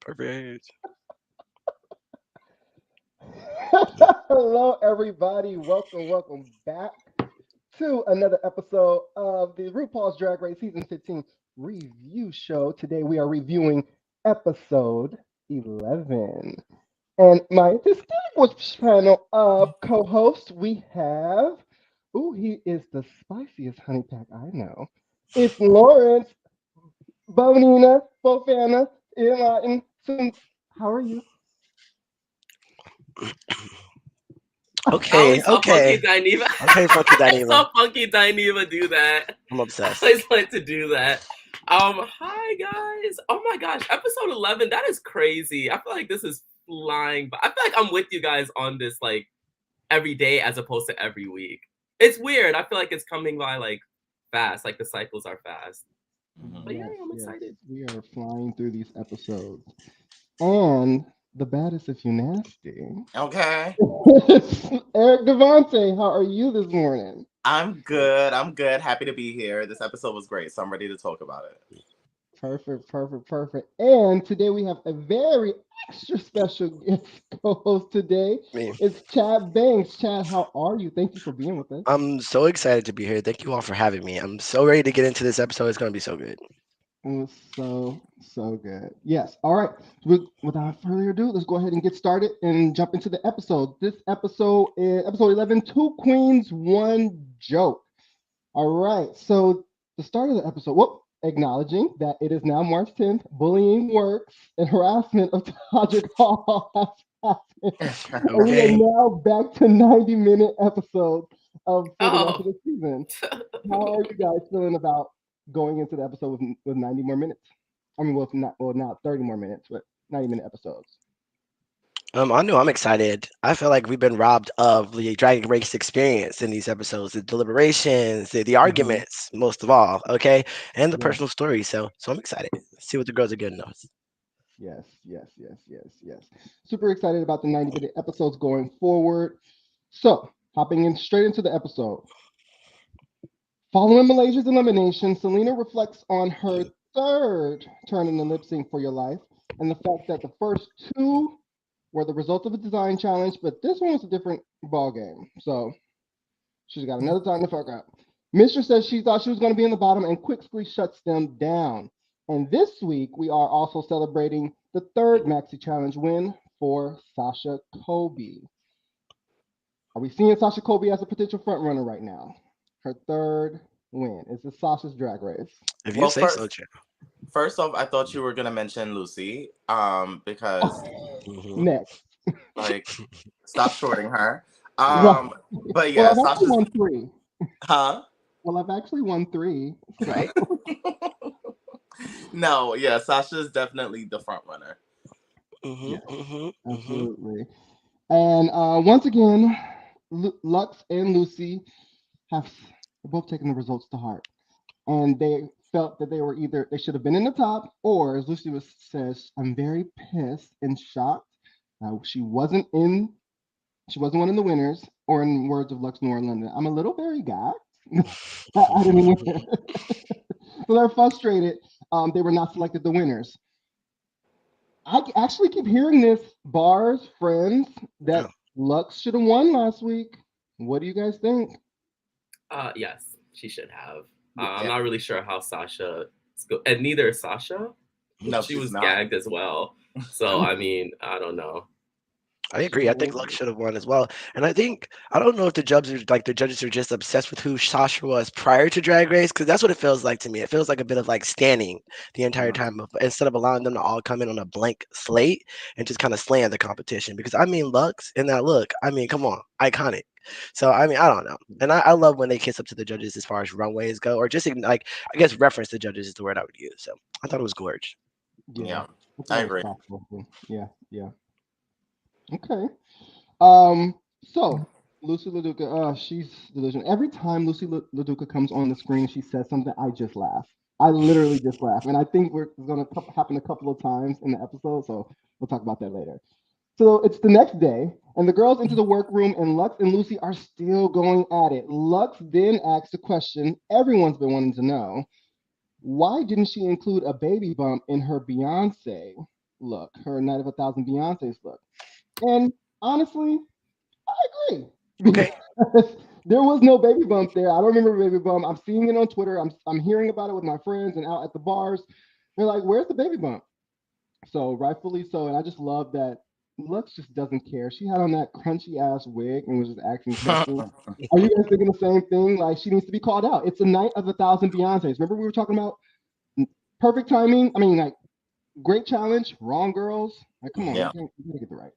Perfect. Hello, everybody. Welcome back to another episode of the RuPaul's Drag Race Season 15 review show. Today we are reviewing episode 11. And my distinguished panel of co-hosts, we have, he is the spiciest honey pack I know. It's Lawrence, Bonina, Fofana, Ian Martin. How are you? I Okay, always saw Funky okay. Dineva. Okay, Funky I Dineva. saw Funky Dineva do that. I'm I obsessed. always wanted to do that. Hi guys. Oh my gosh, episode 11. That is crazy. I feel like this is flying, but I feel like I'm with you guys on this like every day as opposed to every week. It's weird. I feel like it's coming by like fast. Like the cycles are fast. But yeah, Yes, I'm yes. excited. We are flying through these episodes. And the baddest if you nasty. Okay. Eric Devante, how are you this morning? I'm good. I'm good. Happy to be here. This episode was great, so I'm ready to talk about it. Perfect. And today we have a very extra special guest co-host today. Me. It's Chad Banks. Chad, how are you? Thank you for being with us. I'm so excited to be here. Thank you all for having me. I'm so ready to get into this episode. It's gonna be so good. It was so good. Yes. All right. Without further ado, let's go ahead and get started and jump into the episode. This episode is episode 11, Two Queens, One Joke. All right. So the start of the episode, acknowledging that it is now March 10th, bullying works and harassment of Todrick Hall has happened. And we are Okay. now back to 90-minute episodes for the rest of Oh. the season. How are you guys feeling about going into the episode with 90 more minutes? I mean, now 30 more minutes, but 90-minute episodes. I know I'm excited. I feel like we've been robbed of the Dragon Race experience in these episodes, the deliberations, the Mhm. arguments, most of all, okay, and the Yes, personal stories. So I'm excited. See what the girls are getting us. yes. Super excited about the 90-minute episodes going forward. So, hopping in straight into the episode. Following Malaysia's elimination, Selena reflects on her third turn in the lip sync for your life and the fact that the first two were the result of a design challenge, but this one was a different ball game. So she's got another time to fuck up. Mistress says she thought she was going to be in the bottom and quickly shuts them down. And this week, we are also celebrating the third Maxi Challenge win for Sasha Kobe. Are we seeing Sasha Kobe as a potential frontrunner right now? Her third win. Is this Sasha's drag race? If you Well, say so, first, Chad. first off, I thought you were gonna mention Lucy, because Hmm. Next. like, stop shorting her. Right. But Well, yeah, I've actually Sasha's, won three. huh? Well, I've actually won three. So. Right? No, yeah, Sasha's definitely the front runner. Hmm. Yes, Hmm. Hmm. absolutely. And once again, Lux and Lucy have both taken the results to heart, and they felt that they were either they should have been in the top, or as Lucy says, I'm very pissed and shocked. She wasn't one of the winners, or in words of Lux Noir London, I'm a little very gagged. I didn't win. So they're frustrated. They were not selected the winners. I actually keep hearing this, bars, friends, Yeah. that Lux should have won last week. What do you guys think? Yes, she should have. I'm Yeah. not really sure how and neither is Sasha. No, She she's was not. gagged as well. So I mean, I don't know. I agree. I think Lux should have won as well. And I don't know if the judges are just obsessed with who Sasha was prior to Drag Race, because that's what it feels like to me. It feels like a bit of like standing the entire Mhm. time instead of allowing them to all come in on a blank slate and just kind of slaying the competition. Because I mean, Lux in that look, I mean, come on, iconic. So I mean, I don't know, and I love when they kiss up to the judges as far as runways go, or just like I guess reference the judges is the word I would use. So I thought it was gorgeous. Yeah, Yeah, I thought I it was agree. thoughtful. Yeah. Okay. So Lucy LaDuca, she's delusional. Every time Lucy LaDuca comes on the screen, she says something. I just laugh. I literally just laugh, and I think it's going to happen a couple of times in the episode. So we'll talk about that later. So it's the next day, and the girls enter the workroom, and Lux and Lucy are still going at it. Lux then asks the question everyone's been wanting to know: why didn't she include a baby bump in her Beyonce look, her Night of a Thousand Beyonces look. And honestly, I agree. Okay. Because there was no baby bump there. I don't remember a baby bump. I'm seeing it on Twitter. I'm hearing about it with my friends and out at the bars. They're like, "Where's the baby bump?" So rightfully so, and I just love that Lux just doesn't care. She had on that crunchy ass wig and was just asking questions. Are you guys thinking the same thing? Like she needs to be called out. It's a night of a thousand Beyonces. Remember we were talking about perfect timing. I mean, like great challenge, wrong girls. Like come on, Yeah. you gotta get the right.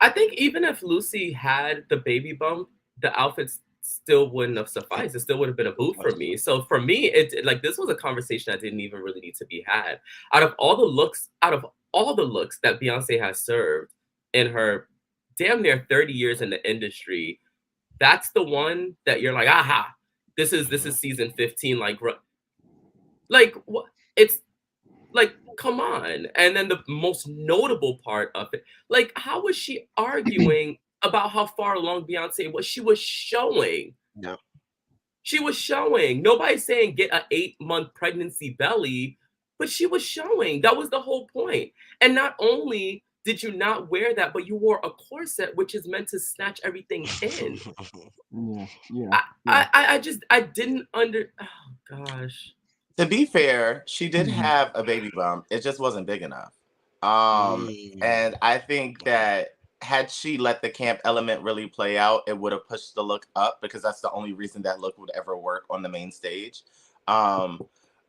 I think even if Lucy had the baby bump, the outfits still wouldn't have sufficed. It still would have been a boot for me. So for me, like this was a conversation that didn't even really need to be had. Out of all the looks that Beyonce has served in her damn near 30 years in the industry, that's the one that you're like, aha, this is season 15. Like what? It's like, come on. And then the most notable part of it, like, how was she arguing about how far along Beyonce was? She was showing. Yeah. She was showing. Nobody's saying get an 8-month pregnancy belly, but she was showing. That was the whole point. And not only did you not wear that, but you wore a corset, which is meant to snatch everything in. Yeah, yeah, I, yeah. I didn't under. Oh gosh. To be fair, she did Mhm. have a baby bump. It just wasn't big enough. Mm. And I think that had she let the camp element really play out, it would have pushed the look up because that's the only reason that look would ever work on the main stage. Um,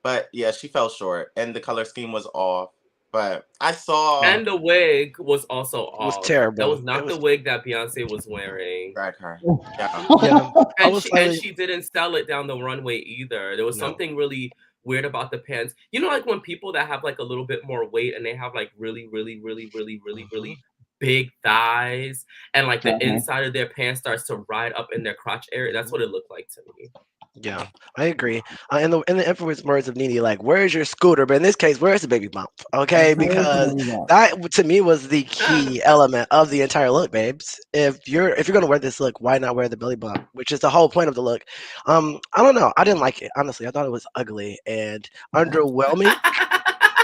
but yeah, she fell short, and the color scheme was off. But I saw And the wig was also It was off. That terrible. was It not the was wig that Beyonce was wearing. drag her. Yeah, yeah. I was And slightly she didn't sell it down the runway either. There was no. something really weird about the pants. You know, like when people that have like a little bit more weight and they have like really, really, really, really, really, Mhm. really big thighs, and like the Uh-huh. inside of their pants starts to ride up in their crotch area. That's what it looked like to me. Yeah, I agree. In the infamous words of Nene, like, "Where's your scooter?" But in this case, where's the baby bump? Okay, Where's the because baby bump? that to me was the key element of the entire look, babes. If you're gonna wear this look, why not wear the belly bump? Which is the whole point of the look. I don't know. I didn't like it honestly. I thought it was ugly and underwhelming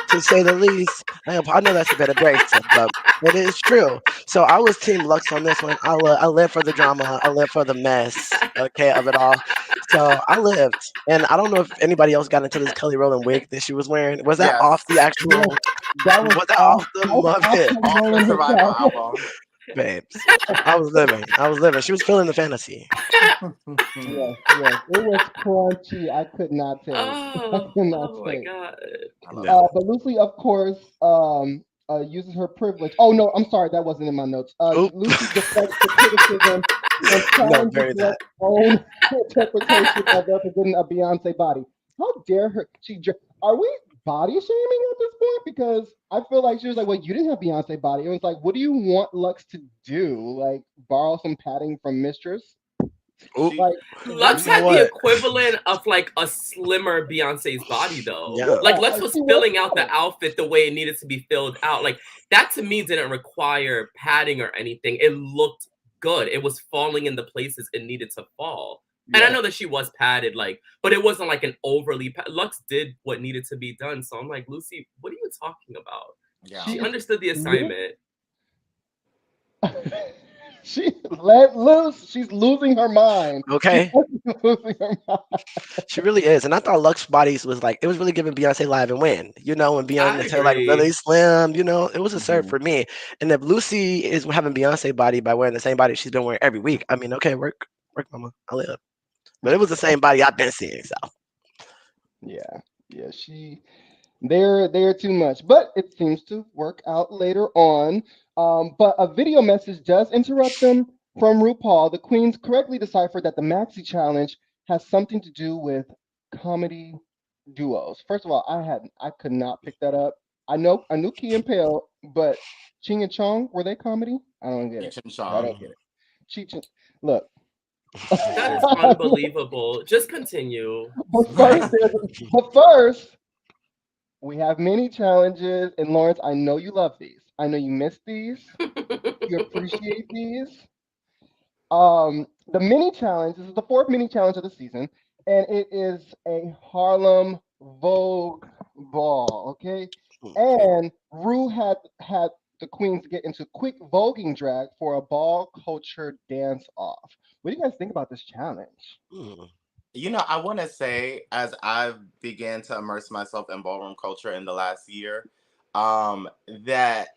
to say the least. I know that's a bit abrasive, but it is true. So I was Team Lux on this one. I live for the drama. I live for the mess. Okay, of it all. So I lived, and I don't know if anybody else got into this Kelly Rowland wig that she was wearing. Was that yes, off the Yes, actual? that was Was that off. off the That was off Muppet, Kelly off the Rowland Survivor herself. album. babes? I was living. I was living. She was feeling the fantasy. Yes, yes, it was crunchy. I could not take. I Oh, could not oh my take. god. I love Yeah. it. But Lucy, of course, uses her privilege. Oh no, I'm sorry, that wasn't in my notes. Oop. Lucy deflects the criticism and No, challenges bury that. Lux's own interpretation of representing a Beyonce body. How dare her? Are we body shaming at this point? Because I feel like she was like, "Well, you didn't have Beyonce body." It was like, "What do you want Lux to do? Like borrow some padding from Mistress?" Oop. She Like what? Lux You know had the what? equivalent of like a slimmer Beyonce's body though. Yeah. Like Yeah, Lux was she was filling out the smaller. outfit the way it needed to be filled out. Like that to me didn't require padding or anything. It looked good. It was falling in the places it needed to fall. And I Yeah. know that she was padded, like, but it wasn't like an overly Lux did what needed to be done. So I'm like, Lucy, what are you talking about? yeah. She She understood the assignment. she let loose. She's losing her mind. She's Okay. losing her mind. She really is, and I thought Lux Bodies was like it was really giving Beyonce Live and Win. When I Beyonce like really agree. slim, it was a serve Mhm. for me. And if Lucy is having Beyonce body by wearing the same body she's been wearing every week, I mean, okay, work, mama, I live. But it was the same body I've been seeing. So Yeah, yeah. They're too much, but it seems to work out later on. But a video message does interrupt them from RuPaul. The queens correctly deciphered that the Maxi Challenge has something to do with comedy duos. First of all, I could not pick that up. I knew Key and Peele, but Ching and Chong, were they comedy? I don't get it. Cheech and I Chong. don't get it. Cheech and look. That is unbelievable. Just continue. but first, Right? but first, we have many challenges, and Lawrence, I know you love these. I know you miss these. You appreciate these. The mini challenge. This is the fourth mini challenge of the season, and it is a Harlem Vogue ball. Okay, And Rue had the queens get into quick voguing drag for a ball culture dance off. What do you guys think about this challenge? Mm. You know, I want to say, as I've began to immerse myself in ballroom culture in the last year, that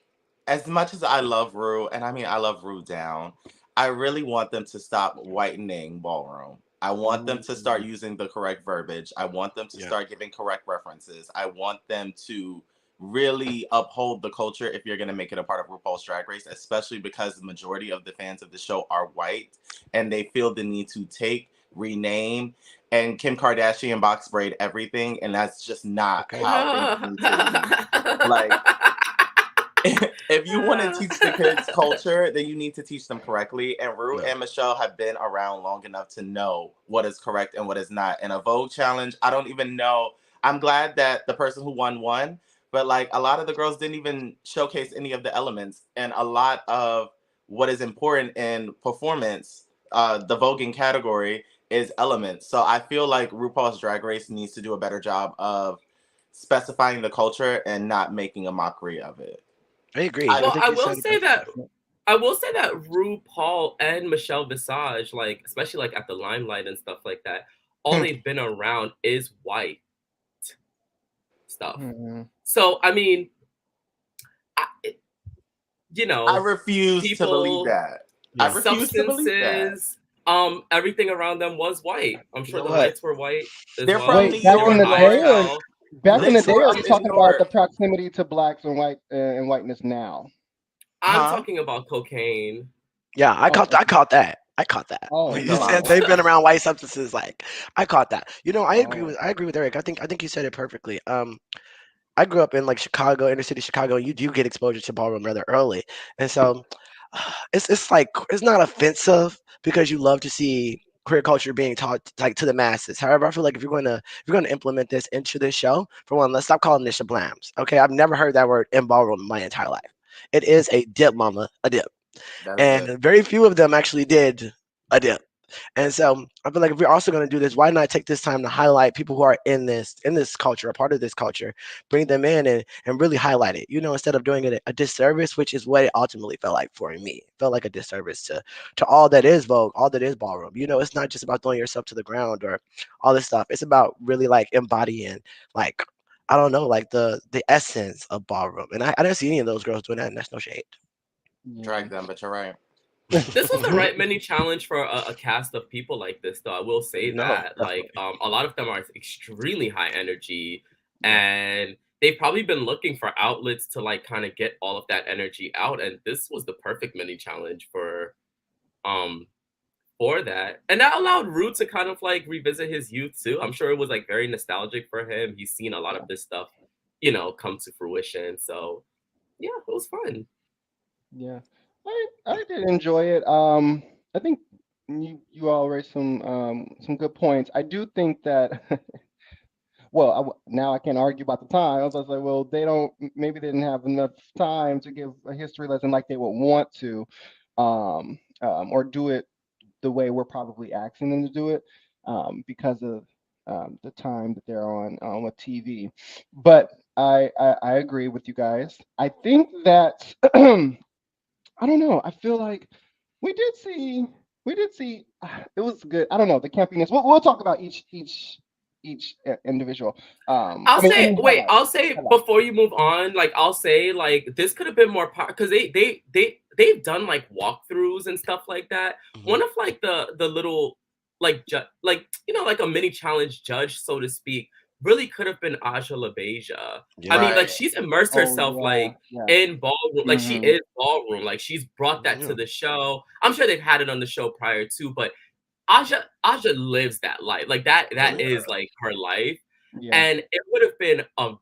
as much as I love Rue, and I mean I love Rue down, I really want them to stop whitening ballroom. I want them to start Ooh. using the correct verbiage. I want them to Yeah. start giving correct references. I want them to really uphold the culture if you're going to make it a part of RuPaul's Drag Race, especially because the majority of the fans of the show are white and they feel the need to take, rename, and Kim Kardashian box braid everything, and that's just not Okay. how things need to be. Like, if you want to teach the kids culture, then you need to teach them correctly. And Rue Yeah. and Michelle have been around long enough to know what is correct and what is not. And a Vogue challenge, I don't even know. I'm glad that the person who won, but like a lot of the girls didn't even showcase any of the elements. And a lot of what is important in performance, the voguing category, is elements. So I feel like RuPaul's Drag Race needs to do a better job of specifying the culture and not making a mockery of it. I agree. I, I Well, think I you will said it say that perfectly. RuPaul and Michelle Visage, like especially like at the limelight and stuff like that, all Hmm. they've been around is white stuff. Hmm. So I mean, I, you I know, refuse to believe people, that. I Yeah. refuse to believe that. substances, everything around them was white. I'm You sure know the what? lights were white as They're from well. New Wait, back They in were the York, high as day, Lauren. or hell. back in They the Listen, day, grew or are up you in New talking about the York. proximity to blacks and whiteness now? I'm Huh? talking about cocaine. Yeah, Oh, I okay. caught that. I caught that. Oh, When you wow. said Uh-huh. they've been around white substances, like I caught that. You know, Oh, I agree with Eric. I think you said it perfectly. I grew up in like Chicago, inner city Chicago, and you do get exposure to ballroom rather early. And so it's like it's not offensive because you love to see queer culture being taught like to the masses. However, I feel like if you're gonna implement this into this show, for one, let's stop calling this shablams. Okay, I've never heard that word in ballroom in my entire life. It is a dip, mama, a dip, That's it. and very few of them actually did a dip. And so I feel like if we're also going to do this, why not take this time to highlight people who are in this culture, a part of this culture, bring them in and really highlight it. You know, instead of doing it a disservice, which is what it ultimately felt like for me. It felt like a disservice to all that is Vogue, all that is ballroom. You know, it's not just about throwing yourself to the ground or all this stuff. It's about really like embodying like I don't know, like the essence of ballroom. And I didn't see any of those girls doing that, and that's no shade. yeah. Drag them, but you're right. This was the right mini challenge for a cast of people like this, though. I will say No, that, like, definitely. a lot of them are extremely high energy, Yeah. and they've probably been looking for outlets to like kind of get all of that energy out, and this was the perfect mini challenge um for that, and that allowed Rue to kind of like revisit his youth too. I'm sure it was like very nostalgic for him. He's seen a lot of this stuff, come to fruition. So yeah, it was fun. Yeah, I did enjoy it. I think you all raised some good points. I do think that well, now I can't argue about the time. I was like, well, they don't maybe they didn't have enough time to give a history lesson like they would want to, or do it the way we're probably asking them to do it, because of the time that they're on with TV. But I agree with you guys. I think that I don't know. I feel like we did see we did see it was good. I don't know the campiness. We'll talk about each individual. I I'll mean, say, any wait, highlights. I'll say Highlights. before you move on, like I'll say like this could have been more because they've done like walkthroughs and stuff like that. Hmm. One of like the little like like like a mini challenge judge, so to speak, really could have been Aja LaBeija. I Yeah. mean, like Right. she's immersed Oh herself yeah, like yeah. in ballroom, like she Hmm. is ballroom, like she's brought that to Yeah. the show. I'm sure they've had it on the show prior too, but Aja lives that life. Like that Yeah. is like her life. Yeah. And it would have been a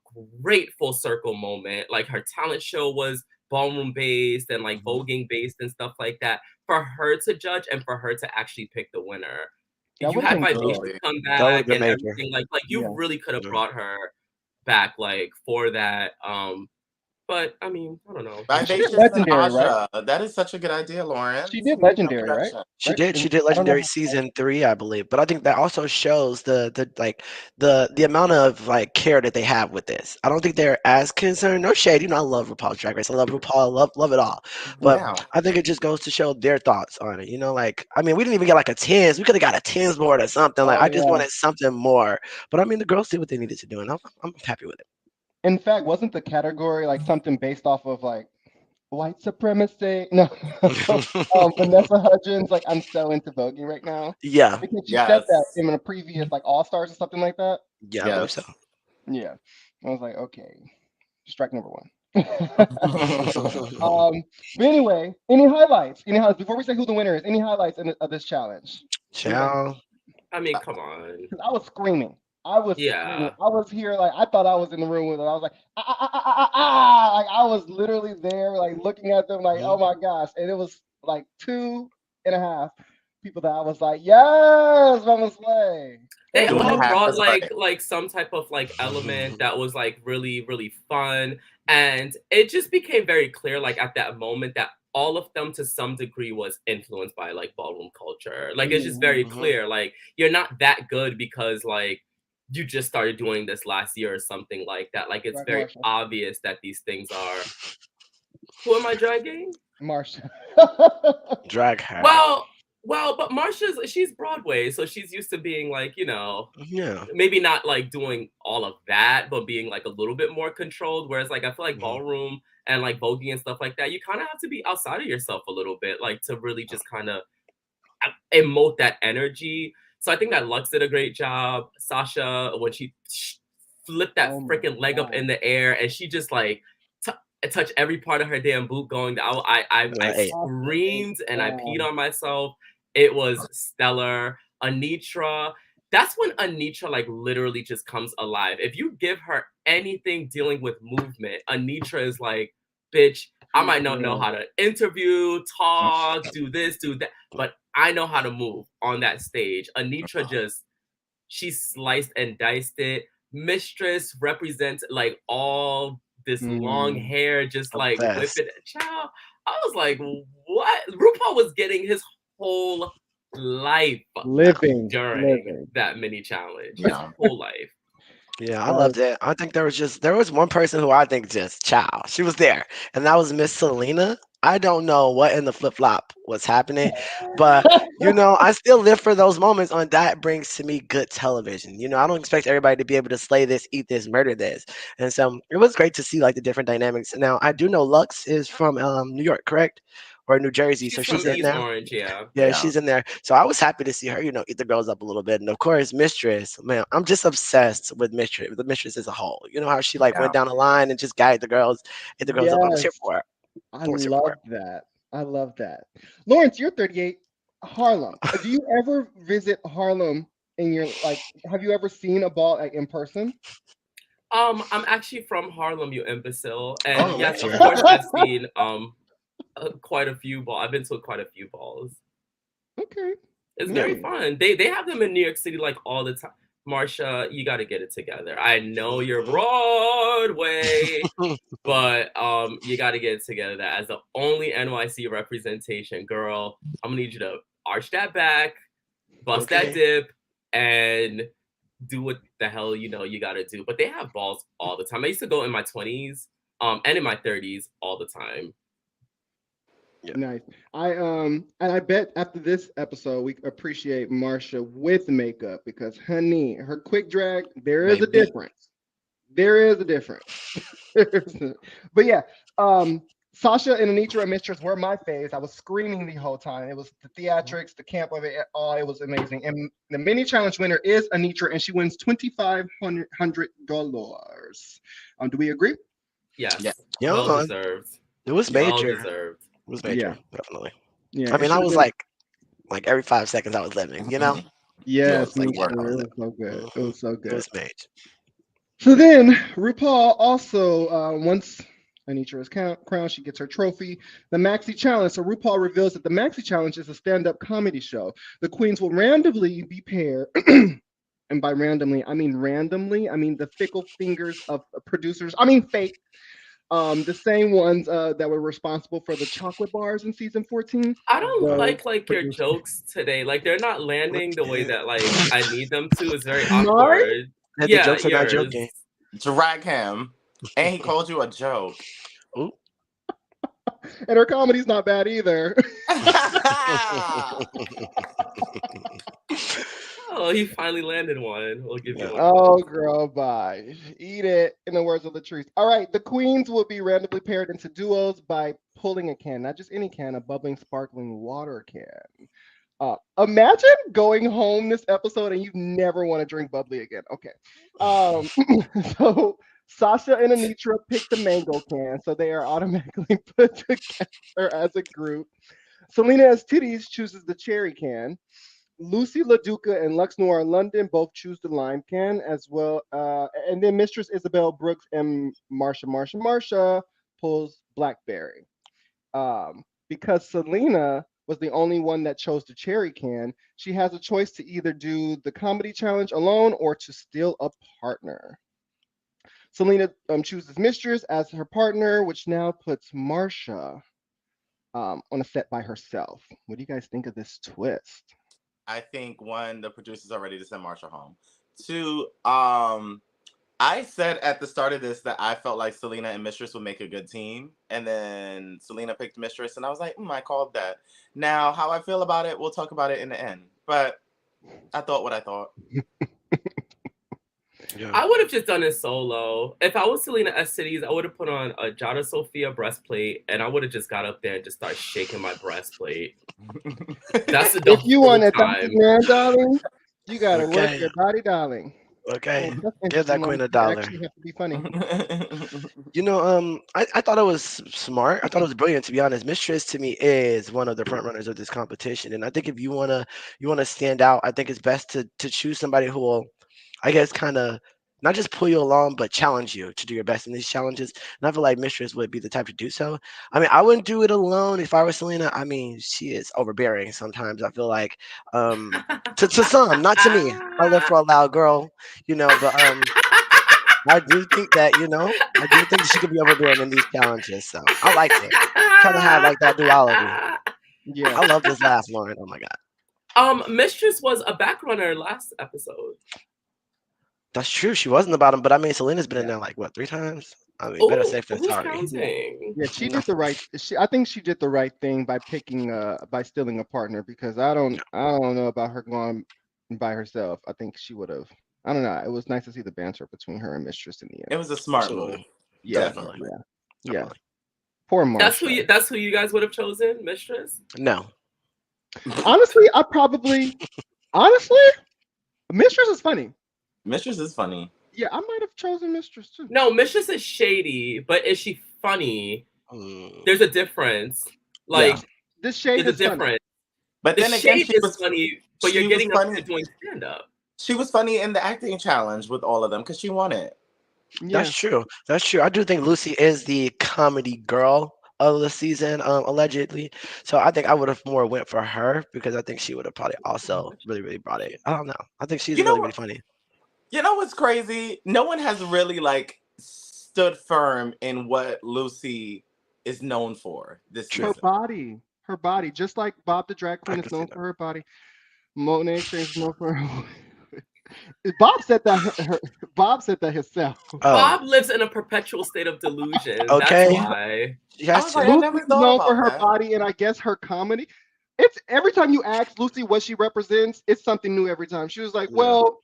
great full circle moment. Like her talent show was ballroom based and like Hmm. voguing based and stuff like that. For her to judge and for her to actually pick the winner. That You would have had been Vivacious good. Absolutely. come That would have back been and major. everything. Like you Yeah. really could have Yeah. brought her back like for that But I mean, I don't know. She did Vivacious and Legendary, right? Asha. That is such a good idea, She Lawrence. did Maybe no Legendary, right? production. She Right? did. She did I don't know. Legendary season 3, I believe. But I think that also shows the like the amount of like care that they have with this. I don't think they're as concerned. No shade. I love RuPaul's Drag Race. I love RuPaul. I love it all. But Yeah. I think it just goes to show their thoughts on it. Like I mean, we didn't even get like a tens. We could have got a tens board or something. Like Oh I just yeah. wanted something more. But I mean, the girls did what they needed to do, and I'm happy with it. In fact, wasn't the category like something based off of like white supremacy? No. Vanessa Hudgens, like I'm so into voguing right now. Yeah. Because she said that Yes. in a previous like All Stars or something like that. Yeah, I believe so. Yes. Yeah. I was like, okay, strike number one. Ciao. But anyway, any highlights? Any highlights before we say who the winner is? Any highlights of this challenge? Anybody? I mean, come on. Because I was screaming. I was screaming. Yeah. I was here like I thought I was in the room with it. I was like like I was literally there like looking at them like oh my gosh, and it was like 2.5 people that I was like yes, Mama Slay. They It was all Doing half brought as right. like some type of like element that was like really really fun, and it just became very clear like at that moment that all of them to some degree was influenced by like ballroom culture. Like it's just very Mhm. clear like you're not that good because like you just started doing this last year or something like that. Like it's Drag very Marsha. obvious that these things are. Who am I dragging? Marsha. Drag her. Well, but she's Broadway, so she's used to being like, Yeah. maybe not like doing all of that, but being like a little bit more controlled. Whereas like I feel like Mhm. ballroom and like voguing and stuff like that, you kind of have to be outside of yourself a little bit, like to really just kind of emote that energy. So I think that Lux did a great job. Sasha, when she flipped that Oh my freaking leg up god. in the air and she just like touched every part of her damn boot going down. I Hey. screamed and I peed Damn. on myself. It was stellar. Anitra, that's when Anitra like literally just comes alive. If you give her anything dealing with movement, Anitra is like, bitch, I might not know how to interview, talk, do this, do that, but I know how to move on that stage. Anitra just, she sliced and diced it. Mistress represents like all this long Mm. hair, just The like best. whipping. Child, I was like, what? RuPaul was getting his whole life during Living. that mini challenge. His Yeah. whole life. Yeah, I Uh, loved it. I think there was one person who I think just child. She was there, and that was Miss Selena. I don't know what in the flip flop was happening, but I still live for those moments on that brings to me good television. I don't expect everybody to be able to slay this, eat this, murder this. And so it was great to see like the different dynamics. Now I do know Lux is from New York, correct? Or New Jersey, so She's she's from in East there. Orange, yeah. Yeah, Yeah. she's in there. So I was happy to see her, eat the girls up a little bit. And of course, Mistress, man, I'm just obsessed with Mistress as a whole. You know how she like Yeah. went down the line and just guided the girls, ate the girls up. I was here yes. for it. I I was here for love it. that. I love that. Lawrence, you're 38. Harlem. Do you ever visit Harlem in your like have you ever seen a ball like in person? I'm actually from Harlem, you imbecile. And Oh, yes, of major. course I've seen quite a few balls. I've been to quite a few balls. Okay. It's very Nice. fun. They have them in New York City like all the time. Marsha, you got to get it together. I know you're Broadway, but you got to get it together. That as the only NYC representation, girl, I'm gonna need you to arch that back, bust that Okay. dip, and do what the hell you got to do. But they have balls all the time. I used to go in my 20s, and in my 30s all the time. Yeah. Nice. And I bet after this episode we appreciate Marsha with makeup because honey, her quick drag, there is a Maybe. difference. There is a difference. But yeah, Sasha and Anitra and Mistress were my faves. I was screaming the whole time. It was the theatrics, the camp of it all. It was amazing. And the mini challenge winner is Anitra, and she wins $2,500. Do we agree? Yeah. Yes, well Yeah, deserved. it was Well major. It deserved. was Yeah, major, definitely. yeah. I It mean, I should have was been. like every 5 seconds I was living. Mhm. I Yes, was like, me yeah, too. I was It living. was so good. It Mhm. was so It good. was major. So then RuPaul also, once Anitra is crowned, she gets her trophy, the Maxi Challenge. So RuPaul reveals that the Maxi Challenge is a stand-up comedy show. The queens will randomly be paired, and by randomly, I mean the fickle fingers of producers. I mean fate. The same ones that were responsible for the chocolate bars in season 14. I don't Those like your producers. jokes today. Like they're not landing the way that like I need them to. It's very Mine? awkward. The Yeah, jokes are not yours. joking. Drag him. And he called you a joke. Ooh. And her comedy's not bad either. Oh, he finally landed one. We'll give you one. Oh, girl, bye. Eat it, in the words of Latrice. All right, the queens will be randomly paired into duos by pulling a can, not just any can, a bubbling, sparkling water can. Imagine going home this episode and you never want to drink bubbly again. Okay. So Sasha and Anitra pick the mango can, so they are automatically put together as a group. Selena as Titties chooses the cherry can. Lucy LaDuca and Lux Noir London both choose the lime can as well. And then Mistress Isabel Brooks and Marsha pulls blackberry. Because Selena was the only one that chose the cherry can, she has a choice to either do the comedy challenge alone or to steal a partner. Selena chooses Mistress as her partner, which now puts Marsha on a set by herself. What do you guys think of this twist? I think one, the producers are ready to send Marsha home. Two, I said at the start of this that I felt like Selena and Mistress would make a good team. And then Selena picked Mistress, and I was like, I called that. Now, how I feel about it, we'll talk about it in the end. But I thought what I thought. Yeah. I would have just done it solo. If I was Selena S Cities, I would have put on a Jada Sophia breastplate, and I would have just got up there and just started shaking my breastplate. That's the If you want a time. man, darling, you gotta work Okay. your body, darling. Okay. Oh, that's Give that interesting, queen a you dollar. actually have to be funny. You know, I thought it was smart. I thought it was brilliant, to be honest. Mistress to me is one of the front runners of this competition, and I think if you wanna stand out, I think it's best to choose somebody who will, I guess, kind of not just pull you along, but challenge you to do your best in these challenges. And I feel like Mistress would be the type to do so. I mean, I wouldn't do it alone if I were Selena. I mean, she is overbearing sometimes. I feel like, to some, not to me. I live for a loud girl, but I do think that, I do think she could be overbearing in these challenges. So I liked it. Kind of had like that duality. Yeah. I love this laugh, Lauren. Oh my God. Mistress was a back runner last episode. That's true. She wasn't the bottom, but I mean, Selena's been in Yeah. there like what, 3 times? I mean, better safe than Who's sorry. counting? Yeah, she did the right. I think she did the right thing by picking, by stealing a partner because I don't know about her going by herself. I think she would have. I don't know. It was nice to see the banter between her and Mistress in the It end. was a smart Absolutely. move. Yeah, Definitely. yeah. Definitely. Poor Marsha. That's who you guys would have chosen, Mistress. No. Honestly, Mistress is funny. Mistress is funny. Yeah, I might have chosen Mistress too. No, Mistress is shady, but is she funny? Mm. There's a difference. Like This shade there's a is funny. difference. But The then again, shade she is was funny, but she you're was getting up funny. there doing stand up. She was funny in the acting challenge with all of them because she won it. Yeah. That's true. That's true. I do think Lucy is the comedy girl of the season, allegedly. So I think I would have more went for her because I think she would have probably also really, really brought it. I don't know. I think she's You know really, really what? funny. You know what's crazy? No one has really like stood firm in what Lucy is known for this Her season. body, just like Bob the drag queen I is could see known that. for her body. Monet X Change is known for her. Bob said that. Bob said that himself. Oh, Bob lives in a perpetual state of delusion. Okay. That's why. she I has was to. like, I Lucy never is thought known for about her that. body and I guess her comedy. It's every time you ask Lucy what she represents, it's something new every time. She was like, Yeah. "Well,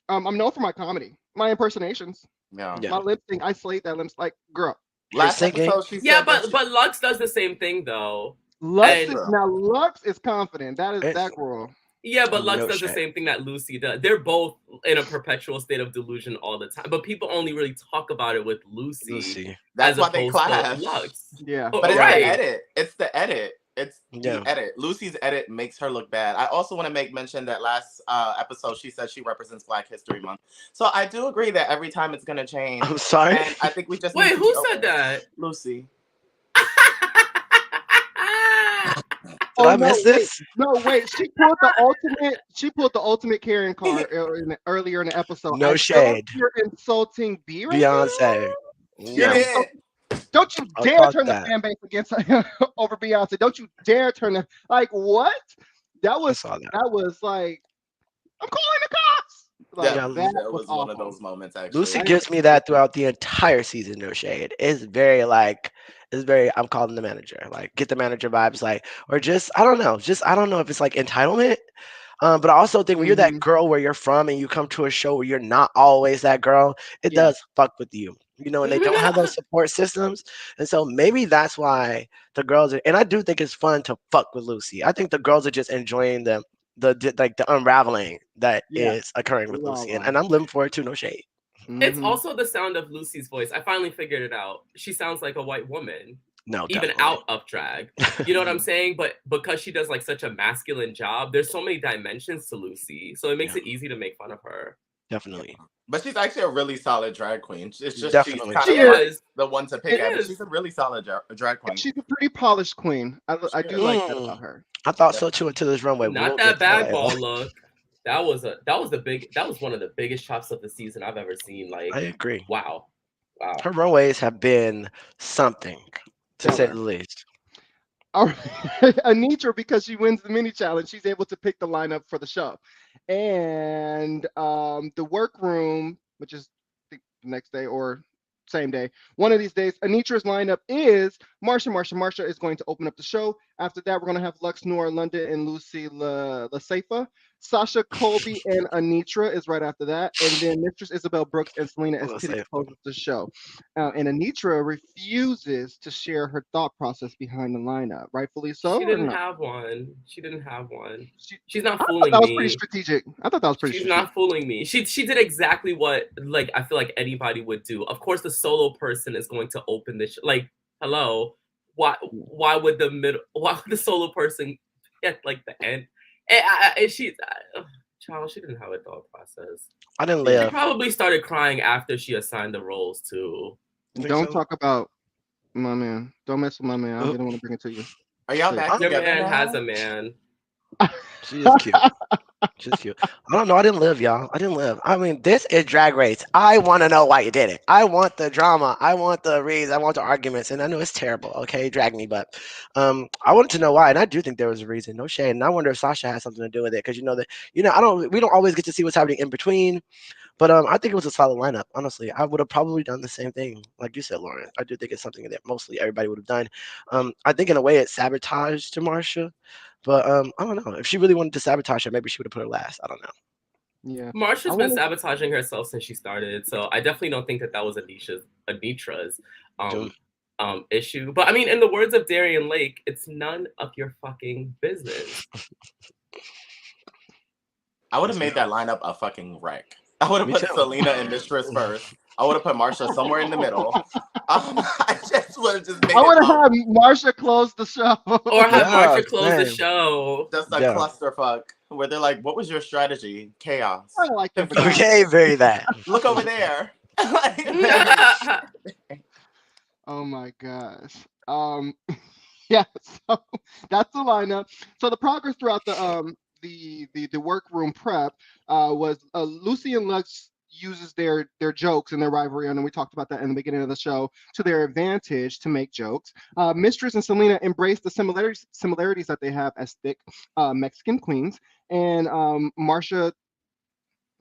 I'm known for my comedy, my impersonations, Yeah. Yeah. my lip sync. I slayed that lip. Like, girl, Last singing. episode, she Yeah, said that but Lux does the same thing though. Lux And- is now Lux is confident. That is It's- that girl. Yeah, but Lux No does the shade. same thing that Lucy does. They're both in a perpetual state of delusion all the time. But people only really talk about it with Lucy. that's as why they opposed to clash. Lux. Yeah. Oh, But it's right. the edit. It's the edit. It's Yeah. the edit. Lucy's edit makes her look bad. I also want to make mention that last episode she said she represents Black History Month. So I do agree that every time it's gonna change. I'm sorry. And I think we just Wait, need to who be said open. that? Lucy. Did I miss this? No, wait. She pulled the ultimate. She pulled the ultimate Karen card earlier in the episode. No I feel like shade. you're insulting B right Beyonce. now. She Yeah. did. Don't you Oh, dare fuck turn the that. fan base against over Beyonce. Don't you dare turn the like what? That I was saw that. that was like I'm calling the cops. Like That Yeah, that that was was one of awful. those moments Lucy I actually. didn't gives like me that. that throughout the entire season. No shade. It's very like it's very. I'm calling the manager. Like get the manager vibes. Like or just I don't know. Just I don't know if it's like entitlement. But I also think when you're that Mm-hmm. girl where you're from and you come to a show where you're not always that girl, it Yeah. does fuck with you. And they don't have those support systems. And so maybe that's why the girls are, and I do think it's fun to fuck with Lucy. I think the girls are just enjoying like the unraveling that Yeah. is occurring with We all Lucy. And, are. and I'm living for it too, no shade. It's Mm-hmm. also the sound of Lucy's voice. I finally figured it out. She sounds like a white woman, No, even definitely. out of drag. You know what I'm saying? But because she does like such a masculine job, there's so many dimensions to Lucy. So it makes Yeah, it easy to make fun of her. definitely. But she's actually a really solid drag queen. It's just she's Definitely. kind She of She is. like is. the one to pick It, She at, but is. she's a really solid drag queen. she's a pretty polished queen. I She do is. like that Mm, about her. I thought so too Definitely. until this runway. We Not won't get that to that. bag ball look. That was one of the biggest chops of the season I've ever I seen. agree. Like, wow. Her runways have been something, to say the Stellar. least. All right. Anitra, because she wins the mini challenge, she's able to pick the lineup for the show. And the workroom, which is the next day or same day, one of these days, Anitra's lineup is Marsha. Marsha is going to open up the show. After that, we're going to have Lux, Noor, London, and Lucy LaSafa. Sasha, Colby, and Anitra is right after that. And then Mistress Isabel Brooks and Selena as Let's Titty say closes the show. And Anitra refuses to share her thought process behind the lineup. Rightfully so, She or didn't no? have one. She didn't have one. She, She's not I thought fooling that was pretty me. strategic. I thought that was pretty She's strategic. not fooling me. She did exactly what like I feel like anybody would do. Of course, the solo person is going to open this. Like, hello, why would why would the solo person get like the end? And child, she didn't have a thought process. I didn't Yeah. She live. probably started crying after she assigned the roles too. You think Don't so? talk about my man. Don't mess with my man. I Uh, didn't want to bring it to you. Are y'all Please. back Your together man has now? a man. She is cute. She's cute. I don't know. I didn't live, y'all. I didn't live. I mean, this is Drag Race. I want to know why you did it. I want the drama. I want the reads. I want the arguments. And I know it's terrible. Okay, drag me, but I wanted to know why, and I do think there was a reason. No shade. And I wonder if Sasha has something to do with it because I don't. We don't always get to see what's happening in between. But I think it was a solid lineup. Honestly, I would have probably done the same thing, like you said, Lauren. I do think it's something that mostly everybody would have done. I think in a way it sabotaged to Marsha, but I don't know if she really wanted to sabotage her, maybe she would have put her last. I don't know. Yeah. I Marsha's been wanted sabotaging herself since she started, so I definitely don't think that was Anitra's June. issue. But I mean, in the words of Darian Lake, it's none of your fucking business. I would have made that lineup a fucking wreck. I would have Me put too. Selena and Mistress first. I would have put Marsha somewhere in the middle. I just would have just made I it would have had Marsha close the show. Or have Yeah, Marsha close the same. show. just a Yeah. clusterfuck where they're like, "What was your strategy? Chaos. I like the vagina. Okay, very that. Look over there." Oh my gosh. Yeah, so that's the lineup. So the progress throughout the workroom prep was Lucy and Lux uses their jokes and their rivalry, and we talked about that in the beginning of the show, to their advantage to make jokes. Mistress and Selena embrace the similarities that they have as thick Mexican queens, and Marsha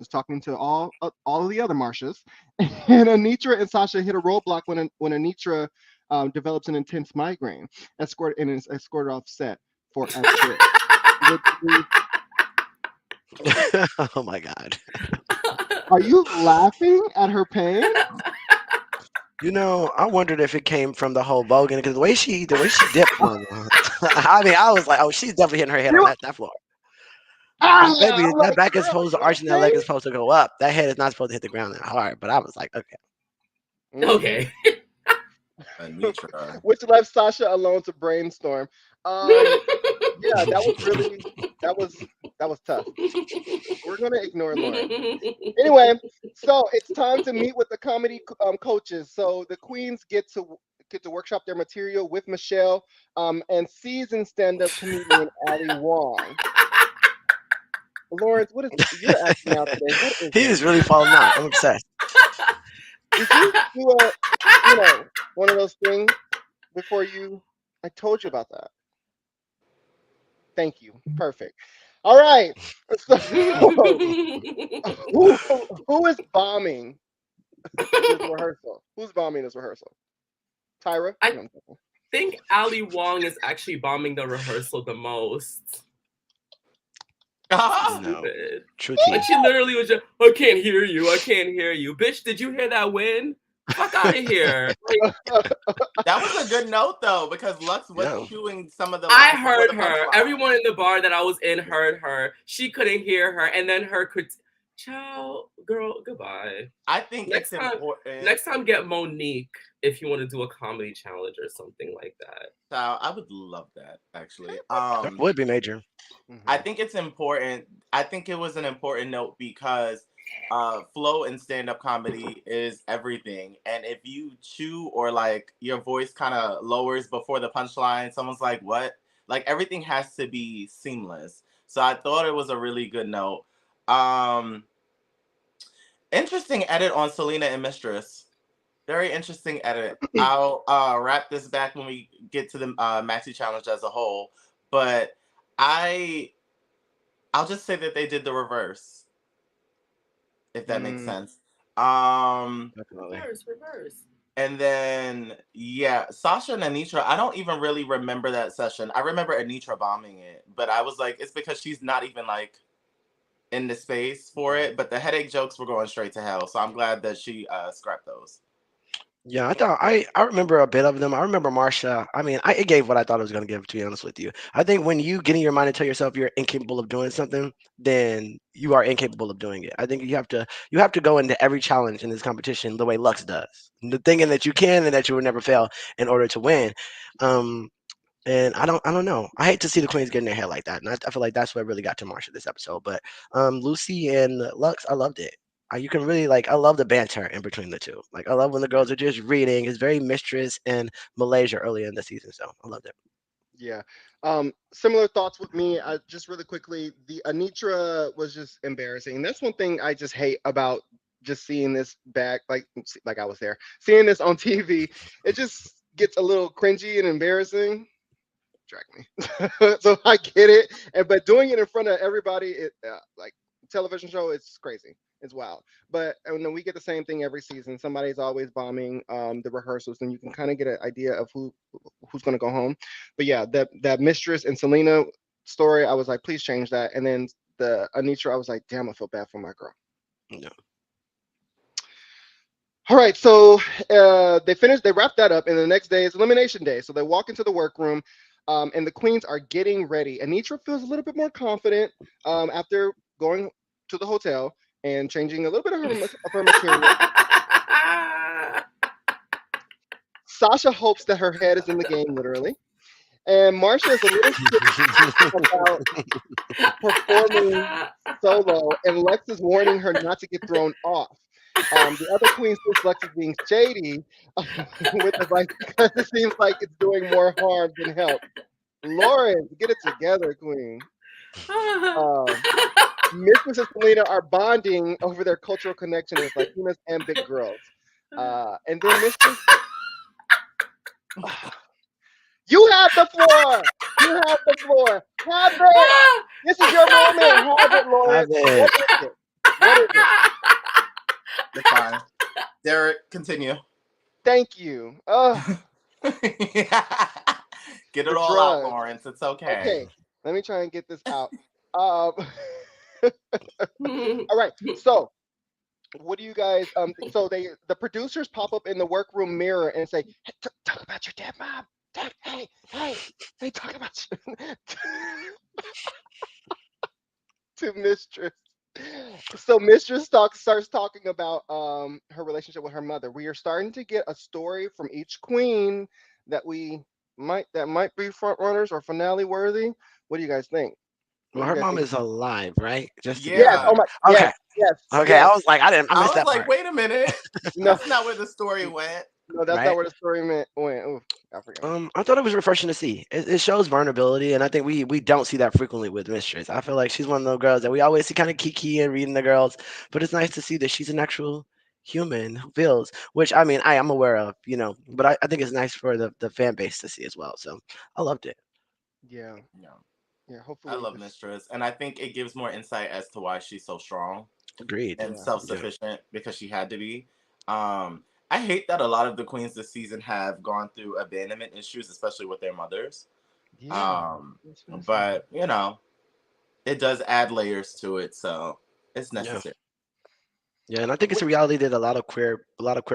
is talking to all of the other Marshas, and Anitra and Sasha hit a roadblock when Anitra develops an intense migraine, is escorted off set for a bit. Oh my god. Are you laughing at her pain? I wondered if it came from the whole Bogan because the way she dipped on. I mean, I was like, oh, she's definitely hitting her head on that floor. Ah, Baby, I'm that like, back is girl, supposed to you arch and that leg okay? is supposed to go up. That head is not supposed to hit the ground that hard. But I was like, okay. Okay. Anitra. Which left Sasha alone to brainstorm. Yeah, that was tough. We're gonna ignore Lauren. Anyway, so it's time to meet with the comedy coaches. So the queens get to workshop their material with Michelle and seasoned stand-up comedian Ali Wong. Lawrence, you're acting out today? What is He it? is really falling out. I'm obsessed. Did you do you know, one of those things before you. I told you about that. Thank you. Perfect. All right. So, who who is bombing this rehearsal? Who's bombing this rehearsal? Tyra? I No. think Ali Wong is actually bombing the rehearsal the most. No. Stupid. True Like tea. she literally was just, I can't hear you. I can't hear you. Bitch, did you hear that win? Fuck out of here. Like, That was a good note though, because Lux was Yeah. chewing some of the I lines before heard the her. punchline. Everyone in the bar that I was in heard her. She couldn't hear her. And then her Ciao, girl, goodbye. I think Next it's time, important. next time get Monique if you want to do a comedy challenge or something like that. So I would love that actually. That would be major. I think it's important. I think it was an important note because flow in stand-up comedy is everything. And if you chew or like your voice kind of lowers before the punchline, someone's like, what? Like everything has to be seamless. So I thought it was a really good note. Um Interesting edit on Selena and Mistress. Very interesting edit. I'll wrap this back when we get to the Maxi Challenge as a whole. But I I'll just say that they did the reverse, if that makes sense. Definitely. Reverse. And then yeah, Sasha and Anitra, I don't even really remember that session. I remember Anitra bombing it, but I was like, it's because she's not even like in the space for it. But the headache jokes were going straight to hell, so I'm glad that she scrapped those. Yeah, I remember a bit of them. I remember Marsha. I mean, it gave what I thought it was gonna give. To be honest with you, I think when you get in your mind and tell yourself you're incapable of doing something, then you are incapable of doing it. I think you have to go into every challenge in this competition the way Lux does, the thinking that you can and that you will never fail in order to win. Um, and I don't know. I hate to see the queens get in their head like that, and I feel like that's what really got to Marsha this episode. But Lucy and Lux, I loved it. You can really like. I love the banter in between the two. Like I love when the girls are just reading. It's very Mistress and Malaysia early in the season, so I loved it. Yeah. Similar thoughts with me. Just really quickly, the Anitra was just embarrassing. That's one thing I just hate about just seeing this back, like I was there, seeing this on TV. It just gets a little cringy and embarrassing. Drag me. So I get it, but doing it in front of everybody, like television show, it's crazy. It's wild. But and then we get the same thing every season. Somebody's always bombing the rehearsals, and you can kind of get an idea of who's going to go home. But yeah, that Mistress and Selena story, I was like, please change that. And then the Anitra, I was like, damn, I feel bad for my girl. Yeah. All right, so they wrapped that up, and the next day is elimination day. So they walk into the workroom, and the queens are getting ready. Anitra feels a little bit more confident after going to the hotel and changing a little bit of her material. Sasha hopes that her head is in the game, literally. And Marsha is a little skittish about performing solo, and Lex is warning her not to get thrown off. The other queen thinks Lex is being shady with advice because it seems like it's doing more harm than help. Lauren, get it together, queen. Mistress and Selena are bonding over their cultural connection as Latinas and big girls. And then Mistress, you have the floor. You have the floor. Have it. This is your moment. Have it, Lauren. Have it. What is it? What is it? It's fine. Derek, continue. Thank you. Get it The all out, drugs. Lawrence. It's okay. Okay, let me try and get this out. All right. So, what do you guys? So the producers pop up in the workroom mirror and say, hey, "Talk about your dead mom. Hey, talk about you." To Mistress. So Mistress starts talking about her relationship with her mother. We are starting to get a story from each queen that might be front runners or finale worthy. What do you guys think? Well, her mom is alive, right? Just to be Yes. Yeah. Oh my. okay. Yes. Okay. Yes. I was like, I I missed was that like, part. wait a minute. No. That's not where the story went. No, that's Right? not where the story went. Oof, I forgot. I thought it was refreshing to see. It shows vulnerability, and I think we don't see that frequently with Mistress. I feel like she's one of those girls that we always see kind of kiki and reading the girls, but it's nice to see that she's an actual human who feels, which I mean I am aware of, but I think it's nice for the fan base to see as well. So I loved it. Yeah, Yeah. yeah. I Hopefully love this. Mistress, and I think it gives more insight as to why she's so strong Agreed. and Yeah, Yeah. self-sufficient because she had to be. I hate that a lot of the queens this season have gone through abandonment issues, especially with their mothers. yeah. Um, That's really sad. but it does add layers to it, so it's Yeah. necessary. Yeah, and I think it's a reality that a lot of queer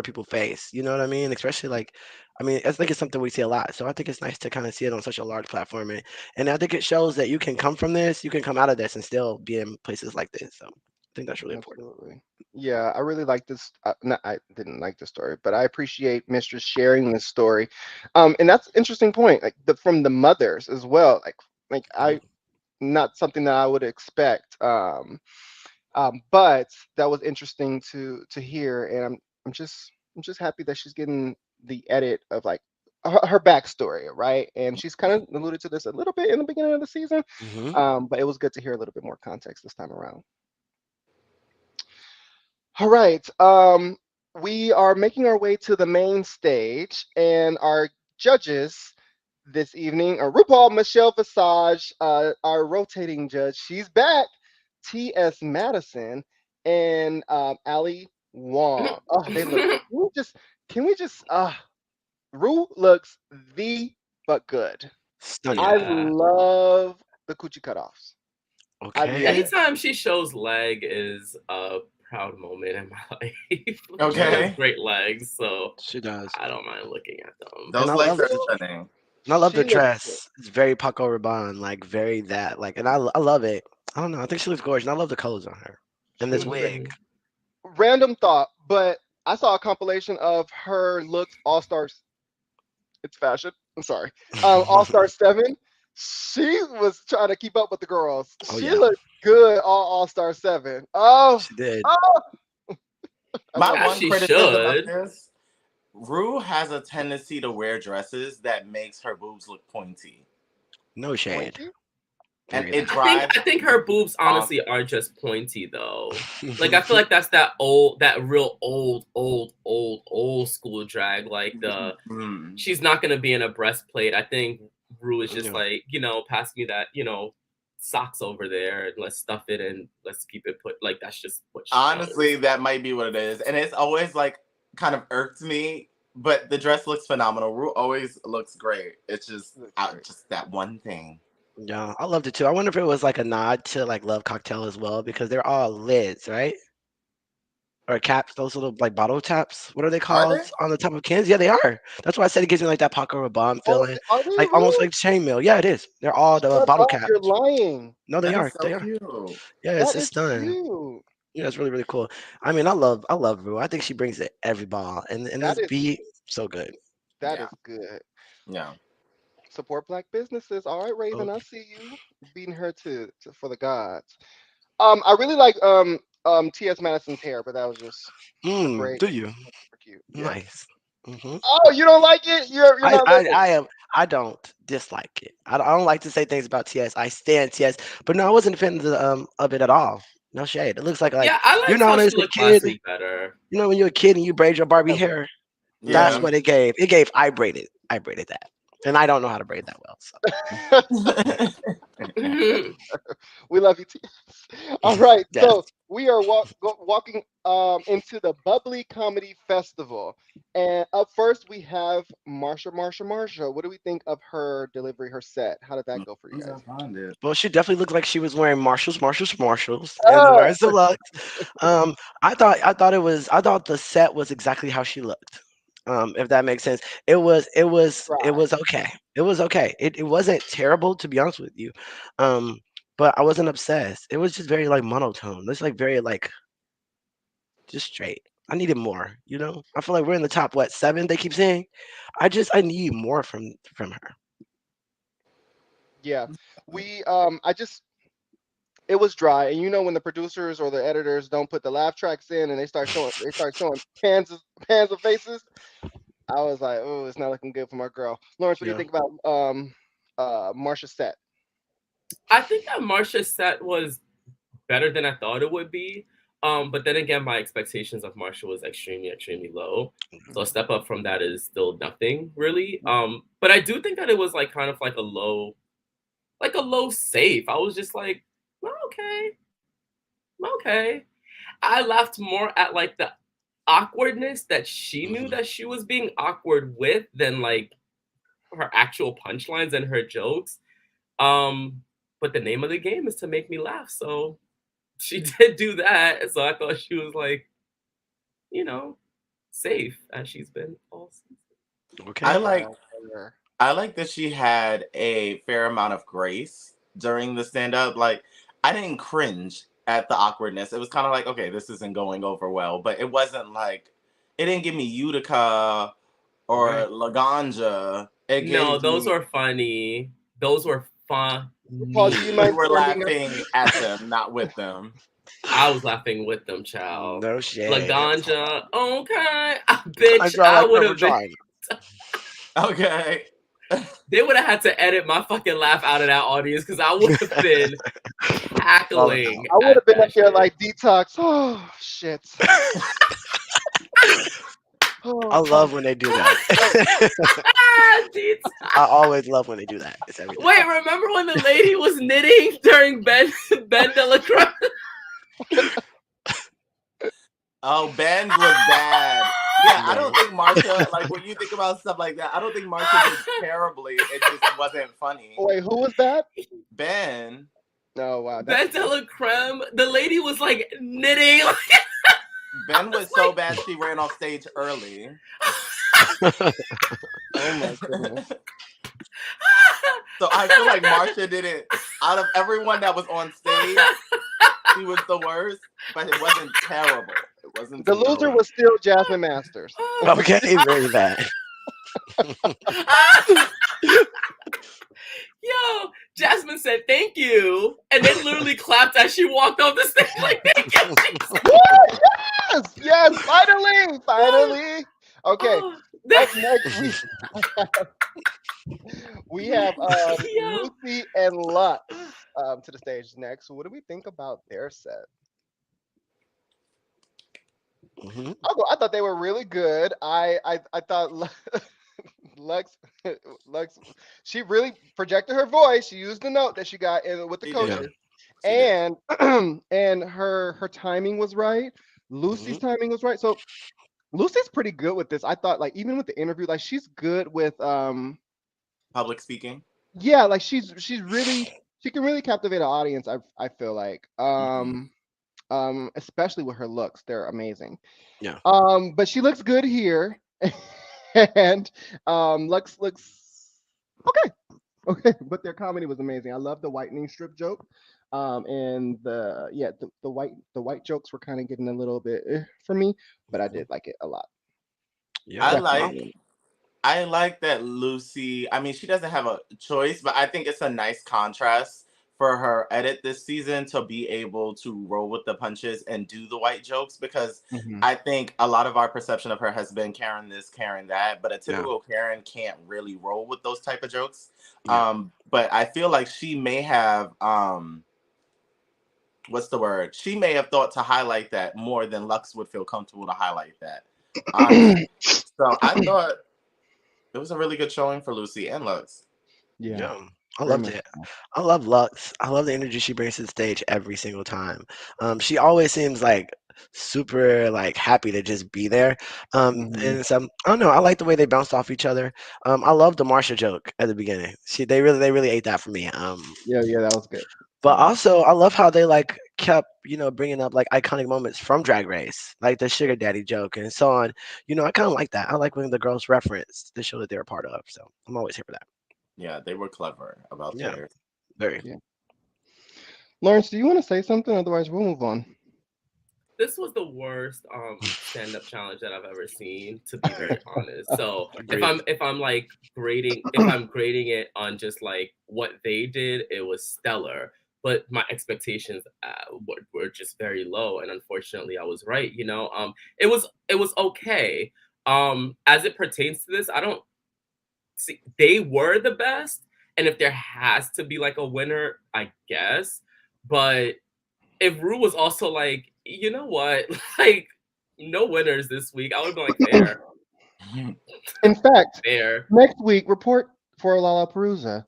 people face. You know what I mean? Especially like, I mean, I think it's something we see a lot. So I think it's nice to kind of see it on such a large platform, and I think it shows that you can come from this, you can come out of this, and still be in places like this. So I think that's really important. Absolutely. Yeah, I really like this. No, I didn't like the story, but I appreciate Mistress sharing this story. And that's an interesting point, like from the mothers as well. Like Yeah. I not something that I would expect. But that was interesting to hear, and I'm just happy that she's getting the edit of like her backstory, right? And she's kind of alluded to this a little bit in the beginning of the season, Hmm. but it was good to hear a little bit more context this time around. All right. We are making our way to the main stage, and our judges this evening are RuPaul, Michelle Visage, our rotating judge. She's back. T.S. Madison and Ali Wong. Oh, they look good. Ru looks the but good. Stunning. I Yeah. love the coochie cutoffs. I love Okay. it. Anytime she shows leg is a proud moment in my life. She Yeah, has Okay, great legs, so she does. I don't mind looking at them. And those legs are stunning. I love the She looks good. dress. It's very Paco Rabanne, like very that, like, and I love it. I don't know. I think she looks gorgeous, and I love the colors on her and She this looks great. wig. Hmm. Random thought, but I saw a compilation of her looks All Stars. It's fashion. I'm sorry. All Star 7. She was trying to keep up with the girls. Oh She yeah, looked good All Star 7. Oh, she did. oh, I My love As her. one she criticism of should. this, Rue has a tendency to wear dresses that makes her boobs look pointy, No shade. Pointy. and Very it that. I think drives I think her boobs bonk. honestly are just pointy though. Like I feel like that's that real old school drag. Like Mm. she's not gonna be in a breastplate. I think Rue is just Yeah. like, pass me that, socks over there and let's stuff it and let's keep it put like that's just what she Honestly, does. that might be what it is, and it's always like kind of irked me. But the dress looks phenomenal. Rue always looks great. It's just Looks great. just that one thing. Yeah, I loved it too. I wonder if it was like a nod to like Love Cocktail as well because they're all lids, right? Or caps, those little like bottle taps. What are they Are called they? on the top of cans? Yeah, they are. That's why I said it gives me like that Paco Rabanne Oh, feeling, are they like almost real? like chainmail. Yeah, it is. They're all the Shut bottle up! You're caps. lying. No, they That are. is so They are. cute. Yeah, That it's is stunning. cute. Yeah, it's really really cool. I mean, I love Rue. I think she brings it every ball, and That this is beat so good. that Yeah, is good. yeah. Support black businesses. All right, Oh, Raven, I see you beating her to for the gods. I really like T.S. Madison's hair, but that was just her do braids. you? Super cute. Yeah. Nice. Hmm. Oh, you don't like it? You're I, not I living. I am I don't dislike it. I don't like to say things about TS. I stand TS, but no, I wasn't a fan of it at all. No shade. It looks like Yeah, I you liked know how when she as a looked kid, last week better. when you're a kid and you braid your Barbie Whatever. hair. That's Yeah. what it gave. It gave I braided that, and I don't know how to braid that well. So Mhm. We love you, T.S. All right, yes. so we are walking into the Bubbly Comedy Festival, and up first we have Marsha. What do we think of her delivery, her set? How did that go for you Once I guys? find it. Well, she definitely looked like she was wearing Marshalls, and Oh, wearing some Lux. I thought the set was exactly how she looked. If that makes sense. It was right. okay. It was okay. It wasn't terrible to be honest with you. Um, but I wasn't obsessed. It was just very like monotone. It's like very like just straight. I needed more. I feel like we're in the top what 7 they keep saying. I need more from her. Yeah, I just it was dry, and when the producers or the editors don't put the laugh tracks in, and they start showing pans of faces. I was like, oh, it's not looking good for my girl. Lawrence, what do you Yeah. think about Marsha's set? I think that Marsha's set was better than I thought it would be. But then again, my expectations of Marsha was extremely, extremely low. So a step up from that is still nothing really. But I do think that it was like kind of like a low safe. I was just like, well, okay. I laughed more at like the awkwardness that she knew that she was being awkward with than like her actual punchlines and her jokes. But the name of the game is to make me laugh. So she did do that. So I thought she was like, you know, safe as she's been all season. Okay. I like that she had a fair amount of grace during the stand up. Like, I didn't cringe at the awkwardness. It was kind of like, okay, this isn't going over well, but it wasn't like, it didn't give me Utica or Right. Laganja. It No, gave those me, were funny. Those were funny. Paul, do you we mind were standing up? laughing at them, not with them. I was laughing with them, child. No shade. Laganja, okay, I bitch, draw I like would cover have been. drawing. Okay. They would have had to edit my fucking laugh out of that audience because I would have been cackling. I would have been at up here that like detox. Oh shit. I love when they do that. shit. I always love when they do that. It's everything. Wait, remember when the lady was knitting during Ben Delacroix? Oh, Ben was bad. Yeah, I don't think Marsha, like when you think about stuff like that, I don't think Marsha did terribly. It just wasn't funny. Wait, who was that? Ben. Oh wow. Ben Delacroix, the lady was like knitting. Ben was so bad she ran off stage early. Oh my goodness. So I feel like Marsha didn't, out of everyone that was on stage, she was the worst, but it wasn't terrible. It wasn't The loser terrible. was still Jasmine Masters. Okay, very bad. Yo, Jasmine said thank you, and then literally clapped as she walked off the stage like thank you. Yes, finally. Okay, Oh, up next we have Yeah. Lucy and Lux to the stage next. What do we think about their set? I thought they were really good. I thought Lux, she really projected her voice. She used the note that she got in with the She coaches, did. and her timing was right. Lucy's timing was right. So Lucy's pretty good with this. I thought, like, even with the interview, like she's good with Public speaking. yeah, like she can really captivate an audience. I feel like especially with her looks, they're amazing. Yeah. But she looks good here. And Lux looks okay, but their comedy was amazing. I love the whitening strip joke, and the white jokes were kind of getting a little bit for me, but I did like it a lot. Yeah. I like that Lucy. I mean, she doesn't have a choice, but I think it's a nice contrast for her edit this season to be able to roll with the punches and do the white jokes, because I think a lot of our perception of her has been Karen this, Karen that, but a typical Karen can't really roll with those type of jokes. But I feel like she may have what's the word? She may have thought to highlight that more than Lux would feel comfortable to highlight that. So I thought it was a really good showing for Lucy and Lux. Yeah. I loved it. I love Lux. I love the energy she brings to the stage every single time. She always seems like super like happy to just be there. And some I don't know. I like the way they bounced off each other. I love the Marsha joke at the beginning. They really ate that for me. Yeah, that was good. But also I love how they like kept bringing up like iconic moments from Drag Race, like the sugar daddy joke and so on. I kind of like that. I like when the girls reference the show that they're a part of. So I'm always here for that. Yeah, they were clever about theirs. Very. Yeah. Lawrence, do you want to say something? Otherwise, we'll move on. This was the worst stand-up challenge that I've ever seen, to be very honest. So if I'm like grading it on just like what they did, it was stellar. But my expectations were just very low, and unfortunately, I was right. It was okay. As it pertains to this, I don't see they were the best, and if there has to be like a winner, I guess. But if Rue was also like you know what? Like, no winners this week. I would be like, fair, In fact, fair. next week report for Lollapalooza.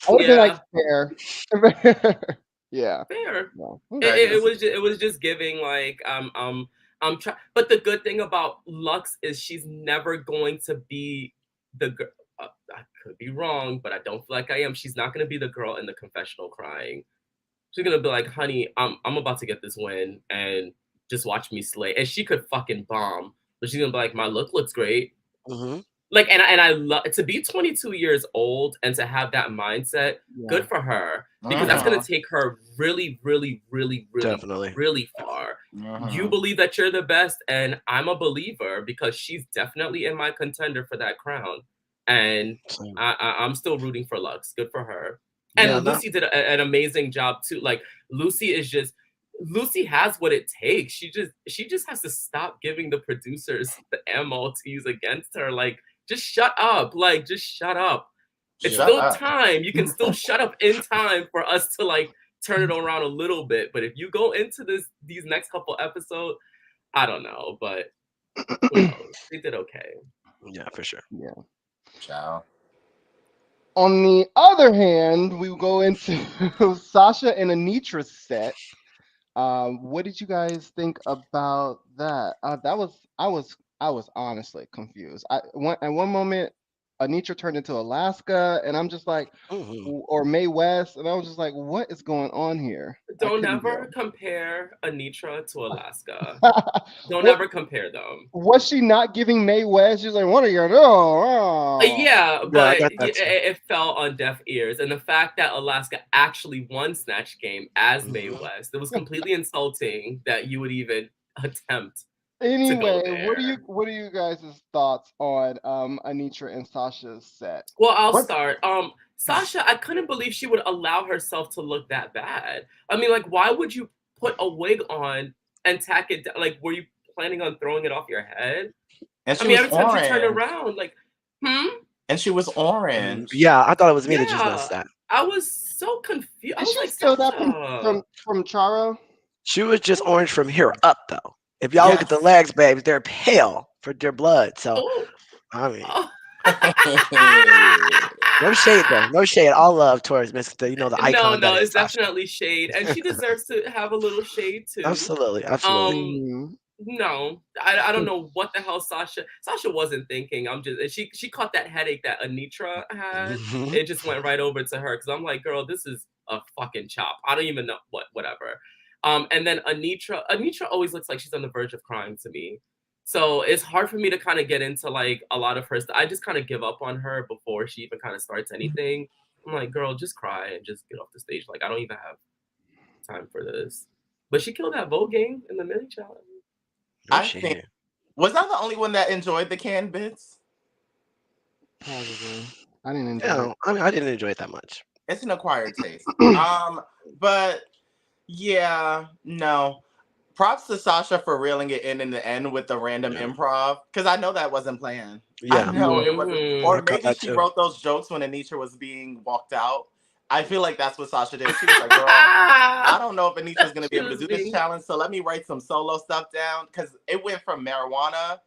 I would have been like Yeah, fair. Yeah. fair. No. It was just giving like I'm trying. But the good thing about Lux is she's never going to be the girl. I could be wrong, but I don't feel like I am. She's not going to be the girl in the confessional crying. She's gonna be like, "Honey, I'm about to get this win, and just watch me slay." And she could fucking bomb, but she's gonna be like, "My look looks great." Hmm. Like, and I love to be 22 years old and to have that mindset. Yeah. Good for her, because that's Yeah, gonna take her really, really, really, really, definitely. really far. You Mhm. believe that you're the best, and I'm a believer because she's definitely in my contender for that crown, and Same. I'm still rooting for Lux. Good for her. Yeah, And no. Lucy did an amazing job too. Like Lucy is just Lucy has what it takes. She just has to stop giving the producers the ammo to use against her. Like just shut up. Like just shut up. It's Shut still up. time. You can still shut up in time for us to like turn it around a little bit. But if you go into these next couple episodes, I don't know, but who knows? They did okay. Yeah, for sure. Yeah. Ciao. On the other hand, we go into Sasha and Anitra's set. What did you guys think about that? I was honestly confused. At one moment, Anitra turned into Alaska, and I'm just like, Hmm. or May West, and I was just like, what is going on here? I Don't couldn't ever tell. compare Anitra to Alaska. Don't what ever compare them. was she not giving May West? She's like, what are you gonna do? Oh. Yeah, Yeah, I but got that too. it fell on deaf ears, and the fact that Alaska actually won Snatch Game as Mae Hmm. West, it was completely insulting that you would even attempt to go Anyway, there. what are you guys' thoughts on Anitra and Sasha's set? Well, I'll What? start. Sasha, I couldn't believe she would allow herself to look that bad. I mean, like, why would you put a wig on and tack it down? Like, were you planning on throwing it off your head? And I she mean, was every time she turned orange. around, like, hmm? And she was orange. Yeah, I thought it was me that just Yeah. noticed that. I was so confused. I Did was she like, steal that from Sasha. from Charo? She was just orange from here up, though. If y'all look at the Yes. legs, babes, they're pale for their blood. So, Oh. I mean, Oh. no shade though. No shade. All love towards Miss, the No, icon that no, is it's Sasha. definitely shade, and she deserves to have a little shade too. Absolutely, absolutely. Um, Mhm. no, I don't know what the hell Sasha wasn't thinking. I'm just she caught that headache that Anitra had. Mhm. It just went right over to her because I'm like, girl, this is a fucking chop. I don't even know whatever. And then Anitra always looks like she's on the verge of crying to me. So it's hard for me to kind of get into like a lot of her stuff. I just kind of give up on her before she even kind of starts anything. I'm like, girl, just cry and just get off the stage. Like I don't even have time for this. But she killed that Vogue game in the mini challenge. No I think, shade. was I the only one that enjoyed the canned bits? Probably. I didn't enjoy Yeah, it. I mean, I didn't enjoy it that much. It's an acquired taste. But yeah, no. Props to Sasha for reeling it in the end with the random Yeah, improv because I know that wasn't planned. I yeah, know it wasn't, I Mm-hmm. or caught maybe that she too. wrote those jokes when Anitra was being walked out. I feel like that's what Sasha did. She was like, "Girl, I don't know if Anitra's gonna be She able to was do this being challenge, so let me write some solo stuff down." Because it went from marijuana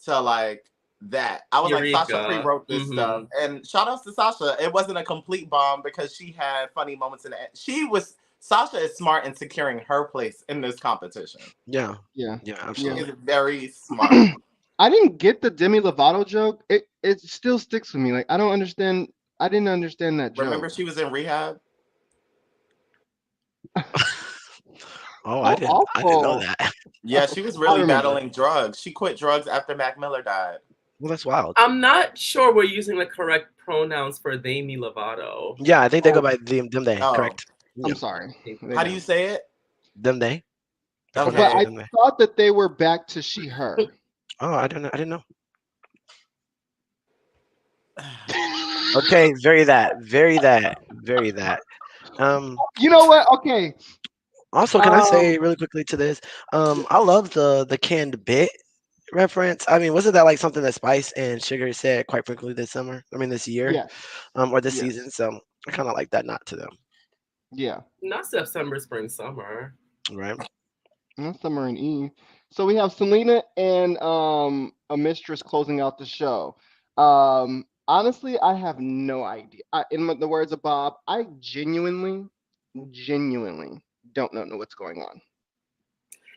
to like that. I was like, Sasha Eureka. pre-wrote this stuff, Mm-hmm. and shout outs to Sasha. It wasn't a complete bomb because she had funny moments in it. Sasha is smart in securing her place in this competition. Yeah, Yeah. yeah, She Yeah. absolutely. is very smart. I didn't get the Demi Lovato joke. It still sticks with me. Like I don't understand. I didn't understand that Remember, joke. she was in rehab. Oh, How I didn't know awful. that. Yeah, she was I really remember. battling drugs. She quit drugs after Mac Miller died. Well, that's wild. I'm not sure we're using the correct pronouns for Demi Lovato. Yeah, I think they go Oh, by them they. Oh, Correct. I'm Yeah, sorry. They how do don't. you say it? them they. The But pronouns are I Okay. them they. thought that they were back to she her. Oh, I don't know. I didn't know. Okay, very that, very that, very that. Um, You know what? Okay. Also, can I Um. say really quickly to this? I love the canned bit reference. I mean, wasn't that like something that Spice and Sugar said quite frequently this summer? I mean, this year, Yes. or this Yes. season. So I kind of like that nod to them, Yeah. Not September, spring, summer. right? Summer and Eve. So we have Selena and a mistress closing out the show. Honestly, I have no idea. The words of Bob, I genuinely don't know what's going on.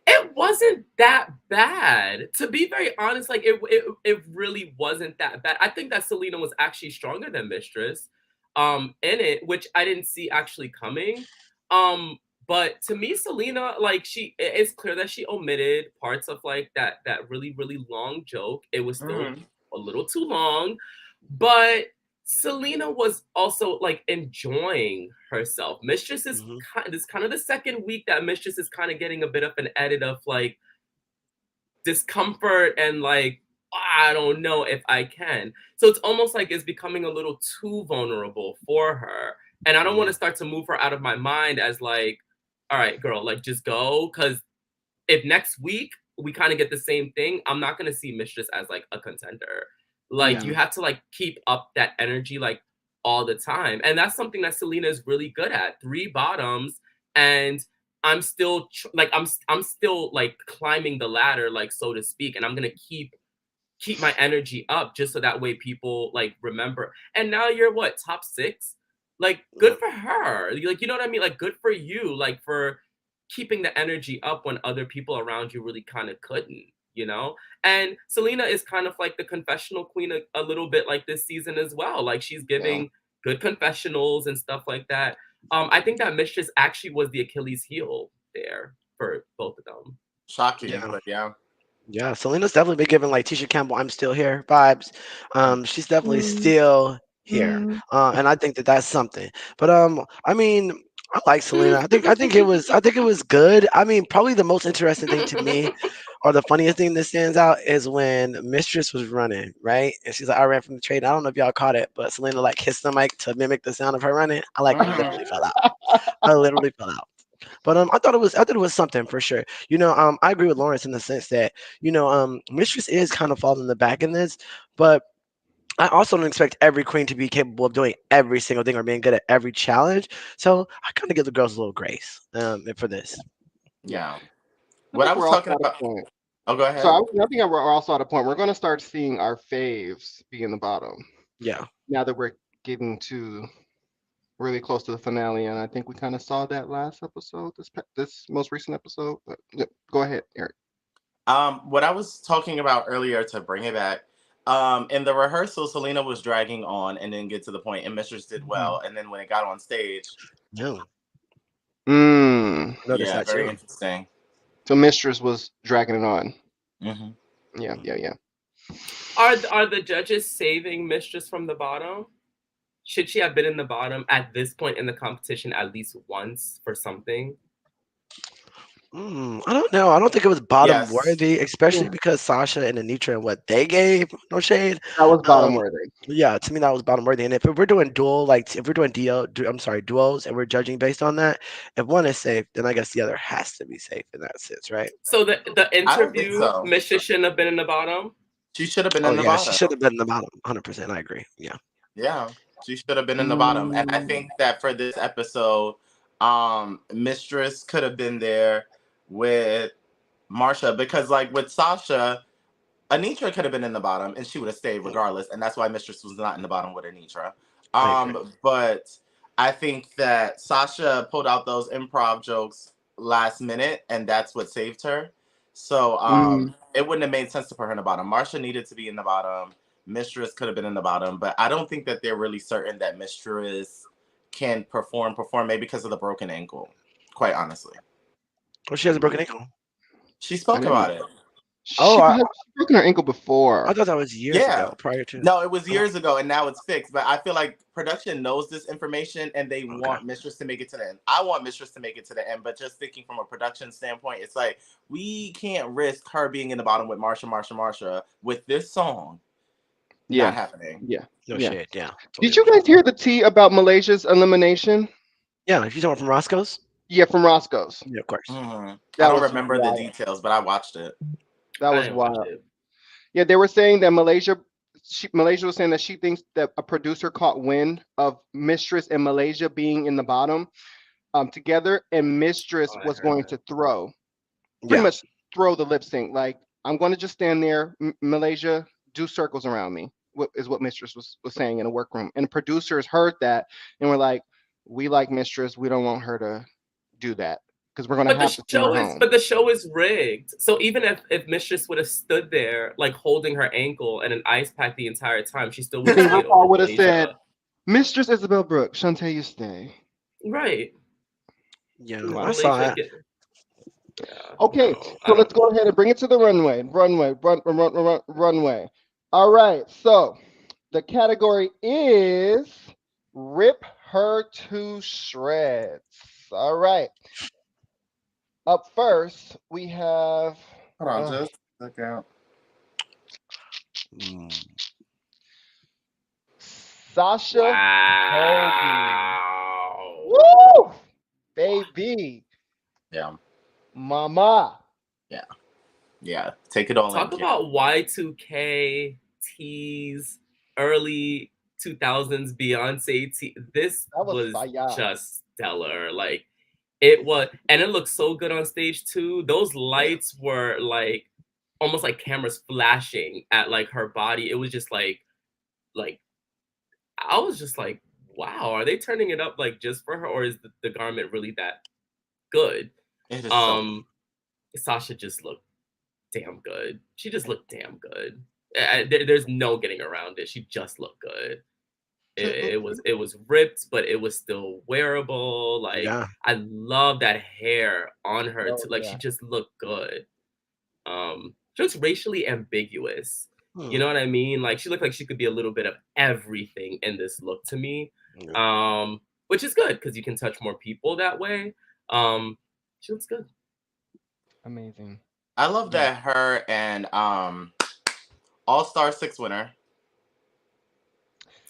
It wasn't that bad. To be very honest, like it really wasn't that bad. I think that Selena was actually stronger than Mistress in it, which I didn't see actually coming. But to me, Selena, like it's clear that she omitted parts of like that really, really long joke. It was still Mhm. a little too long, but Selena was also like enjoying herself. Mistress is Hmm. kind of the second week that Mistress is kind of getting a bit of an edit of like discomfort and like I don't know if I can. So it's almost like it's becoming a little too vulnerable for her. And I don't want Hmm. to start to move her out of my mind as like, all right, girl, like just go. Cause if next week we kind of get the same thing, I'm not gonna see Mistress as like a contender. Like Yeah. you have to like keep up that energy like all the time. And that's something that Selena is really good at. Three bottoms and I'm still I'm still like climbing the ladder like so to speak and I'm going to keep my energy up just so that way people like remember. And now you're what, top 6? Like good for her. Like you know what I mean? Like good for you like for keeping the energy up when other people around you really kind of couldn't, you know? And Selena is kind of like the confessional queen a little bit like this season as well. Like she's Yeah. giving good confessionals and stuff like that. I think that Mistress actually was the Achilles heel there for both of them. Shocking, Yeah. but yeah. Yeah, Selena's definitely been giving like Tisha Campbell, "I'm still here" vibes. She's definitely Mm, still here, mm. and I think that that's something. But I mean, I like Selena. I think it was good. I mean, probably the most interesting thing to me, or the funniest thing that stands out, is when Mistress was running, right? And she's like, "I ran from the train." I don't know if y'all caught it, but Selena like hissed the mic to mimic the sound of her running. I like Mhm. literally fell out. I literally fell out. But I thought it was something for sure. I agree with Lawrence in the sense that Mistress is kind of falling in the back in this, but I also don't expect every queen to be capable of doing every single thing or being good at every challenge. So I kind of give the girls a little grace for this. Yeah. Yeah. I What I think was we're also talking at a about. point. Oh, go So ahead. I think we're also at a point. We're going to start seeing our faves be in the bottom Yeah. now that we're getting to really close to the finale, and I think we kind of saw that last episode, this most recent episode. But yeah, go ahead, Eric. What I was talking about earlier to bring it back. In the rehearsal, Selena was dragging on and then get to the point, and Mistress did Mhm. well. And then when it got on stage, No, Mm. notice yeah, that very too. interesting. So Mistress was dragging it on. Hmm. Yeah, yeah, yeah. Are the judges saving Mistress from the bottom? Should she have been in the bottom at this point in the competition at least once for something? I don't know. I don't think it was bottom Yes. worthy, especially Yeah, because Sasha and Anitra and what they gave, no shade. that was bottom Um, worthy. yeah, to me that was bottom worthy. And if we're doing dual, like if we're doing I'm sorry, duos, and we're judging based on that, if one is safe, then I guess the other has to be safe in that sense, right? So the I don't think interview so. Mistress shouldn't have been in the bottom. She should have been Oh in the yeah, she bottom. should have been in the bottom. 100%. I agree. Yeah. Yeah, she should have been in the bottom. And I Mm. think that for this episode, Mistress could have been there with Marsha because, like, with Sasha, Anitra could have been in the bottom and she would have stayed Mm, regardless. And that's why Mistress was not in the bottom with Anitra. I agree. But I think that Sasha pulled out those improv jokes last minute and that's what saved her. So Mm. it wouldn't have made sense to put her in the bottom. Marsha needed to be in the bottom. Mistress could have been in the bottom, but I don't think that they're really certain that Mistress can perform maybe because of the broken ankle, quite honestly. Oh, she has a broken ankle. She I spoke didn't. about it. Oh, She broken her ankle I before. thought that was years Yeah. ago, prior to. No, it was Oh, years ago and now it's fixed. But I feel like production knows this information and they okay. want Mistress to make it to the end. I want Mistress to make it to the end, but just thinking from a production standpoint, it's like we can't risk her being in the bottom with Marsha with this song not Yeah, happening. yeah, No yeah. shade. Yeah, totally Did you agree. guys hear the tea about Malaysia's elimination? Yeah, if you talking from Roscoe's, Yeah, from Roscoe's. yeah, of course. I That don't was remember the wild. details, but I watched it. That I was didn't watch wild. it. Yeah, they were saying that Malaysia was saying that she thinks that a producer caught wind of Mistress and Malaysia being in the bottom together, and Mistress Oh, I was heard going that. to throw. pretty Yeah. much throw the lip sync. Like, I'm going to just stand there, Malaysia, do circles around me. What is what Mistress was saying in a workroom, and the producers heard that and were like, "We like Mistress. We don't want her to do that because we're going to have to send her home." But the show is rigged. So even if Mistress would have stood there like holding her ankle and an ice pack the entire time, she still would And have then stayed over RuPaul would have said, Malaysia. "Mistress Isabel Brooke, Shantae, you stay." Right. Yeah, I Wow. saw Malaysia it. get yeah, Okay, no, I so don't let's go ahead and bring it to the runway. All right, so the category is rip her to shreds. All right, up first we have Hold on, uh, just a second. Mm. Sasha Colby. wow. Woo, baby, Yeah, mama. yeah, yeah. Take it all in, Talk kid. about Y2K tease, early 2000s Beyonce this That was was fire. just stellar. Like it was, and it looked so good on stage too. Those lights were like almost like cameras flashing at like her body. It was just like I was just like, wow, are they turning it up like just for her, or is the garment really that good? It is so. Um, Sasha just looked damn good. She just looked damn good. There's no getting around it. She just looked good. It was ripped, but it was still wearable. Like Yeah. I love that hair on her Oh too. Like yeah. she just looked good. She looks racially ambiguous. You Hmm. know what I mean? Like she looked like she could be a little bit of everything in this look to me. Yeah. Which is good because you can touch more people that way. She looks good. Amazing. I love Yeah. that her and All Star 6 winner.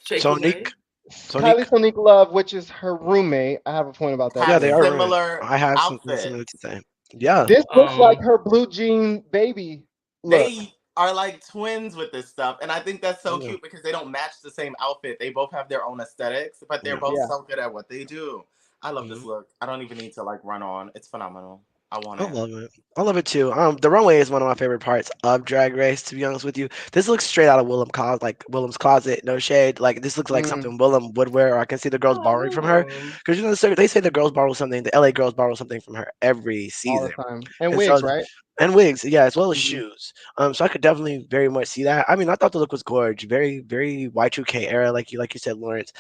Shea Sonique. Coulee. Kylie Sonique. Sonique Love, which is her roommate. I have a point about that Yeah, Have they too. are ruined. similar I have something similar to outfits. say. Yeah. This looks like Um, her blue jean baby look. They are like twins with this stuff, and I think that's so Yeah. cute because they don't match the same outfit. They both have their own aesthetics, but they're Yeah. both Yeah. so good at what they do. I love this Mhm. look. I don't even need to like run on. It's phenomenal. I want I it. love it. I love it too. The runway is one of my favorite parts of Drag Race. To be honest with you, this looks straight out of Willem's closet. No shade. Like this looks like Mm, something Willem would wear. Or I can see the girls oh, borrowing from her Willem. because you know they say the girls borrow something. The LA girls borrow something from her every all season. the time. And And wigs, so right? and wigs, yeah, as well as Hmm. shoes. So I could definitely very much see that. I mean, I thought the look was gorgeous, very, very Y2K era, like you said, Lawrence.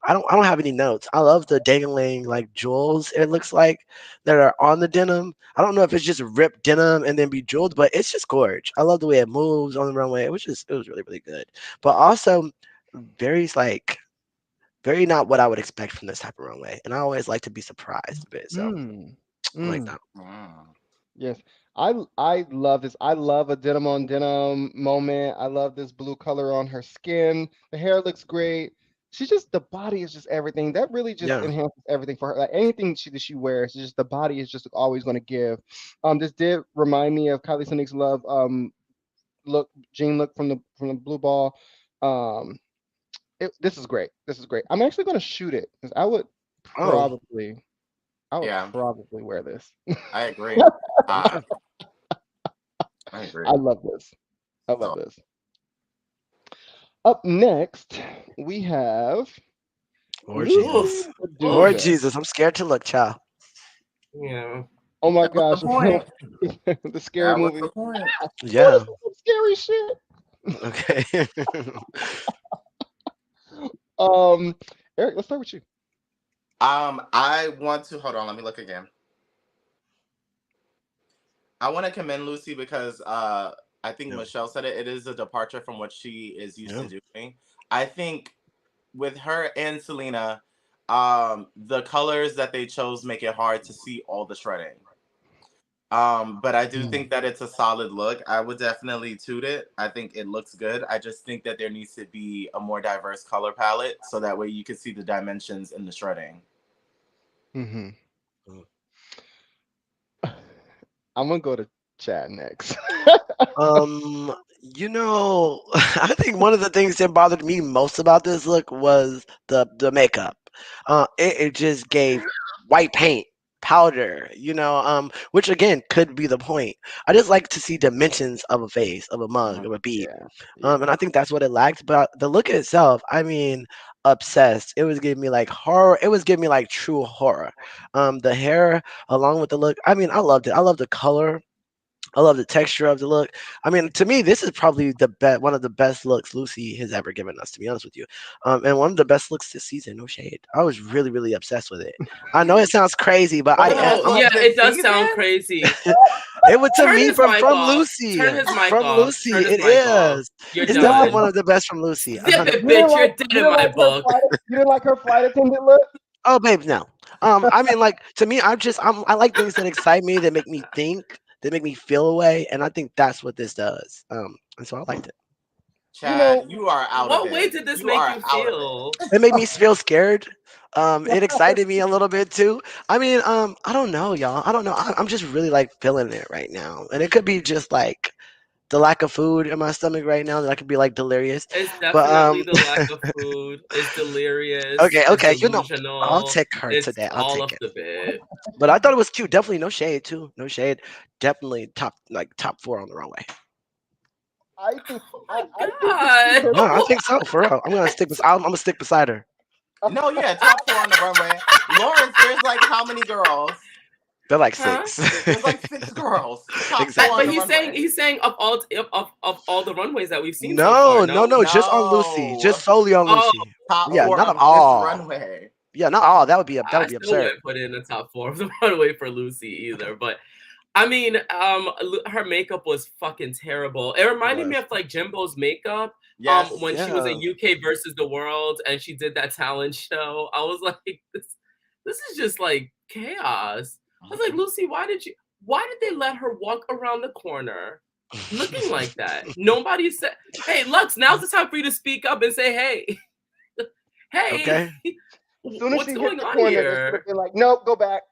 I don't have any notes. I love the dangling like jewels. It looks like that are on the denim. I don't know if it's just ripped denim and then be jeweled, but it's just gorgeous. I love the way it moves on the runway. It was really really good, but also very like very not what I would expect from this type of runway. And I always like to be surprised a bit, so Mm, I like mm. that. Mm. Yes. I love this. I love a denim on denim moment. I love this blue color on her skin. The hair looks great. She just the body is just everything. That really just Yeah. enhances everything for her. Like anything she wears, it's just the body is just always going to give. This did remind me of Kylie Sonique's Love look jean look from the blue ball. Um, this is great. This is great. I'm actually going to shoot it because Oh, probably I would Yeah, probably wear this. I agree. okay. Uh, I I agree. love this. I love So this. Up next, we have Lord Lucy Jesus. Oof. Lord Oof. Medusa. Jesus, I'm scared to look, child. Yeah. Oh my that was the gosh, point. the scary That was movie. the point. Oh, this Yeah. is some scary shit. Okay. Um, Eric, let's start with you. I want to hold on. Let me look again. I want to commend Lucy because I think Yeah. Michelle said it. It is a departure from what she is used Yeah. to doing. I think with her and Selena, the colors that they chose make it hard to see all the shredding. But I do Mm. think that it's a solid look. I would definitely toot it. I think it looks good. I just think that there needs to be a more diverse color palette so that way you can see the dimensions in the shredding. Hmm. Mm. I'm gonna go to Chad next. You know, I think one of the things that bothered me most about this look was the makeup. It just gave white paint. powder, which again could be the point. I just like to see dimensions of a face, of a mug, of a beat. Yeah. Yeah. And I think that's what it lacked. But the look itself, I mean, obsessed. It was giving me like horror. It was giving me like true horror. The hair along with the look. I mean, I loved it. I love the color. I love the texture of the look. I mean, to me, this is probably one of the best looks Lucy has ever given us. To be honest with you, and one of the best looks this season. No shade. I was really, really obsessed with it. I know it sounds crazy, but I One of the am. best Oh I'm, yeah, looks it this does sound season? crazy. it was to Turn me his mic from off. Lucy. Turn his mic From off. Lucy, Turn his it mic off. is. You're It's definitely done. one of the best from Lucy. Zip 100. it, bitch. You're dead You in didn't my like her book. flight. You didn't like her flight attendant look. Oh, babe, no. I mean, like to me, I like things that excite me, that make me think, that make me feel a way, and I think that's what this does. And so I liked it. You know, Chad, you are out of What way it. did this You make are you out of feel? it. It made me feel scared. It excited me a little bit too. I mean, I don't know, y'all. I don't know. I'm just really like feeling it right now, and it could be just like the lack of food in my stomach right now that I could be like delirious. It's But definitely the lack of food. It's delirious. okay, It's okay, I'll delusional. take her It's today. I'll all take of it. the bit. But I thought it was cute. Definitely no shade too. No shade. Definitely top four on the runway. I think Oh I, my I think that she god. No, I looks. think so for real. I'm gonna stick beside her. No, yeah, top four on the runway. Lawrence, there's like how many girls? They're like Huh? six. There's like 6 girls. Top four Exactly. on But the runway. he's saying of all the runways that we've seen so far. No, no, No. no, just on Lucy. Just No. solely on Oh, Lucy. Top Yeah, oh. four not of this all. runway. Yeah, not all. That I would be still absurd. wouldn't put it in the top four of the runway for Lucy either. But I mean, her makeup was fucking terrible. It It reminded me was. of like Jimbo's makeup. Yes. When she was Yeah. in UK versus the world and she did that talent show. I was like, this is just like chaos. I was like, Lucy, why did they let her walk around the corner looking like that? Nobody said, hey, Lux, now's the time for you to speak up and say, hey, hey, Okay. As soon as what's she hit going the on corner, they should have here? been like, "Nope, go back."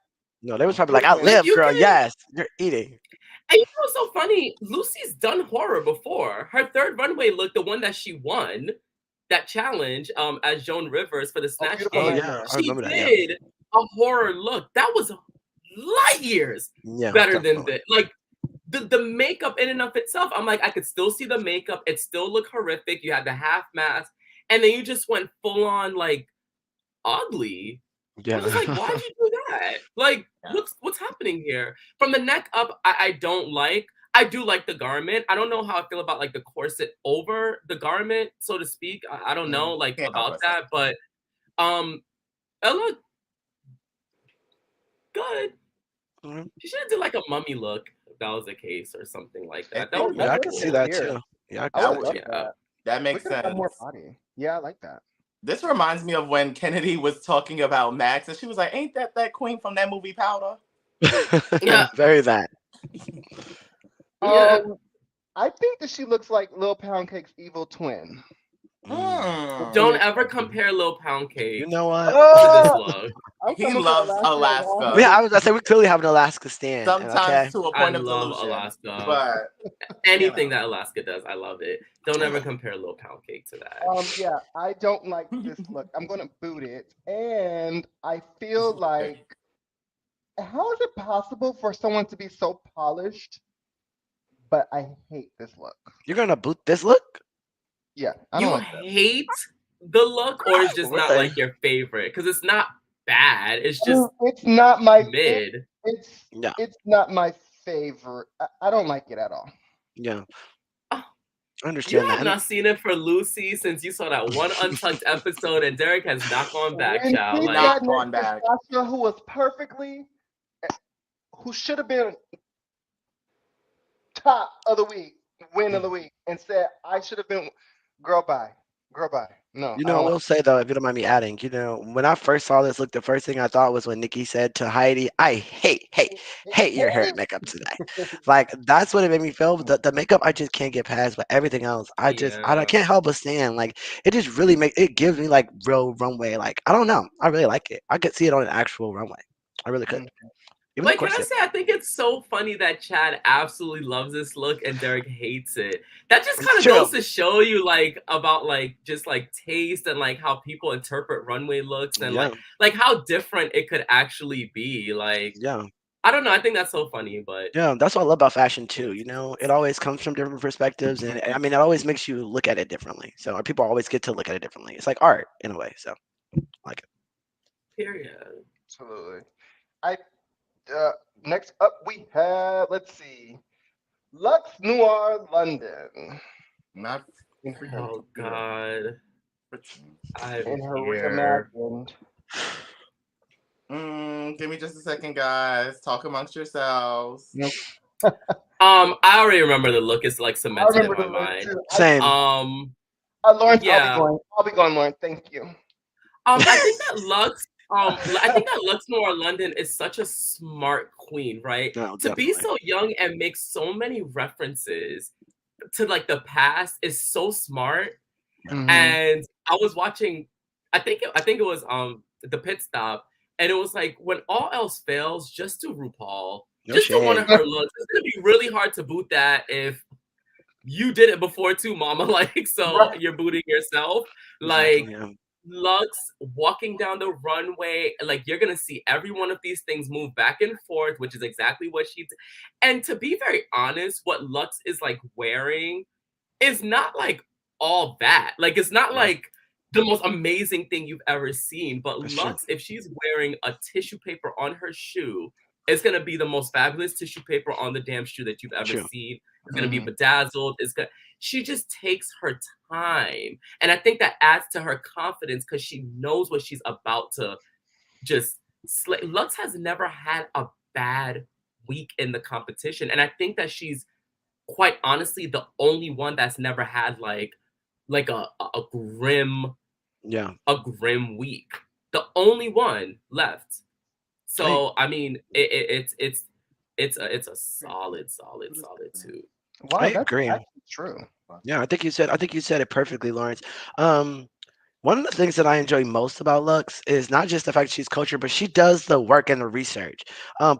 No, they was probably Do like, it I again. live, You girl. couldn't. Yes, you're eating. And you know what's so funny? Lucy's done horror before. Her third runway look, the one that she won, that challenge, as Joan Rivers for the Oh, Snatch beautiful Oh Game, yeah, I nightmare. she remember that. Yeah. did a horror look. That was light years Yeah, better than definitely. this. Like the makeup in and of itself, I'm like, I could still see the makeup. It still looked horrific. You had the half mask, and then you just went full on like ugly. I was Yeah. just like, why'd you do that? Like, Yeah. what's happening here? From the neck up, I don't like. I do like the garment. I don't know how I feel about like the corset over the garment, so to speak. I don't know like Can't help about myself. that, but it looked good. Mhm. She should have did like a mummy look if that was the case or something like that. That Oh, would Yeah, have I been could see cool. that weird. too. Yeah, I I could would see have that loved too. Yeah. that. That We makes could have had more sense. body. Yeah, I like that. This reminds me of when Kennedy was talking about Max, and she was like, "Ain't that queen from that movie Powder?" Yeah. Very that. Yeah. I think that she looks like Lil Pound Cake's evil twin. Mm. Don't Mm. ever compare Lil Pound You Cake know what? to this Oh, look. I'm He coming for loves Alaska. Yeah, Alaska. I say we clearly have an Alaska stand. Sometimes Okay. to a I point of love delusion, Alaska. but Anything that Alaska does, I love it. Don't ever know. compare Lil Pound Cake to that. Yeah, I don't like this look. I'm gonna boot it, and I This feel is like, ridiculous. how is it possible for someone to be so polished? But I hate this look. You're gonna boot this look? Yeah, I don't You like that. hate the look, or it's just not Really? like your favorite? Because it's not bad. It's I mean, just it's not my mid. Yeah, it's not my favorite. I don't like it at all. yeah. Oh, I you understand have that. not seen it for Lucy since you saw that one Untucked episode, and Derek has not gone back, When child. she Like, sat Not next going to back. Sasha, who was perfectly, who should have been top of the week, win of the week, and said I should have been, girl, bye, girl, bye. No, I I don't like. will say though, if you don't mind me adding, when I first saw this look, the first thing I thought was when Nikki said to Heidi, "I hate your hair and makeup today." Like that's what it made me feel. The makeup I just can't get past, but everything else, I yeah. can't help but stand. Like it just really it gives me like real runway. Like I don't know, I really like it. I could see it on an actual runway. I really could. Even the Wait, can I corset. say I think it's so funny that Chad absolutely loves this look and Derek hates it. That just It's kind of true. goes to show you like about like just like taste and like how people interpret runway looks and Yeah. like how different it could actually be. Like Yeah. I don't know, I think that's so funny, but Yeah, that's what I love about fashion too. You know, it always comes from different perspectives, and I mean, it always makes you look at it differently. So our people always get to look at it differently. It's like art in a way. So like it. period. Absolutely. I next up we have, let's see, Lux Noir London Not in her, freaking Oh computer. God. I'm in her here. reimagined. Give me just a second, guys. Talk amongst yourselves. Nope. I already remember the look. It's like I cemented in remember my the look mind. too. Same. Lawrence, Yeah. I'll be going, Lawrence. Thank you. I think that Lux Noir London is such a smart queen, right? No, To be definitely. so young and make so many references to like the past is so smart. Mhm. And I was watching, I think it was the pit stop, and it was like when all else fails, just do RuPaul. No Just do one shade. of her looks. It's gonna be really hard to boot that if you did it before too, mama. Like, so Right. you're booting yourself. Like Exactly. Yeah. Lux walking down the runway, like you're gonna see every one of these things move back and forth, which is exactly what she did. And to be very honest, what Lux is like wearing is not like all that. Like it's not Yeah, like the most amazing thing you've ever seen. But that's true. Lux, if she's wearing a tissue paper on her shoe, it's gonna be the most fabulous tissue paper on the damn shoe that you've ever True. seen. It's gonna be Mhm. bedazzled. It's gonna she just takes her time. And I think that adds to her confidence because she knows what she's about to just slay. Lux has never had a bad week in the competition. And I think that she's quite honestly the only one that's never had like a grim Yeah. week. The only one left. Hey, So I mean, it's a solid two. I Wow, that's agree. actually true. Yeah, I think you said it perfectly, Lawrence. Um, One of the things that I enjoy most about Lux is not just the fact she's cultured, but she does the work and the research.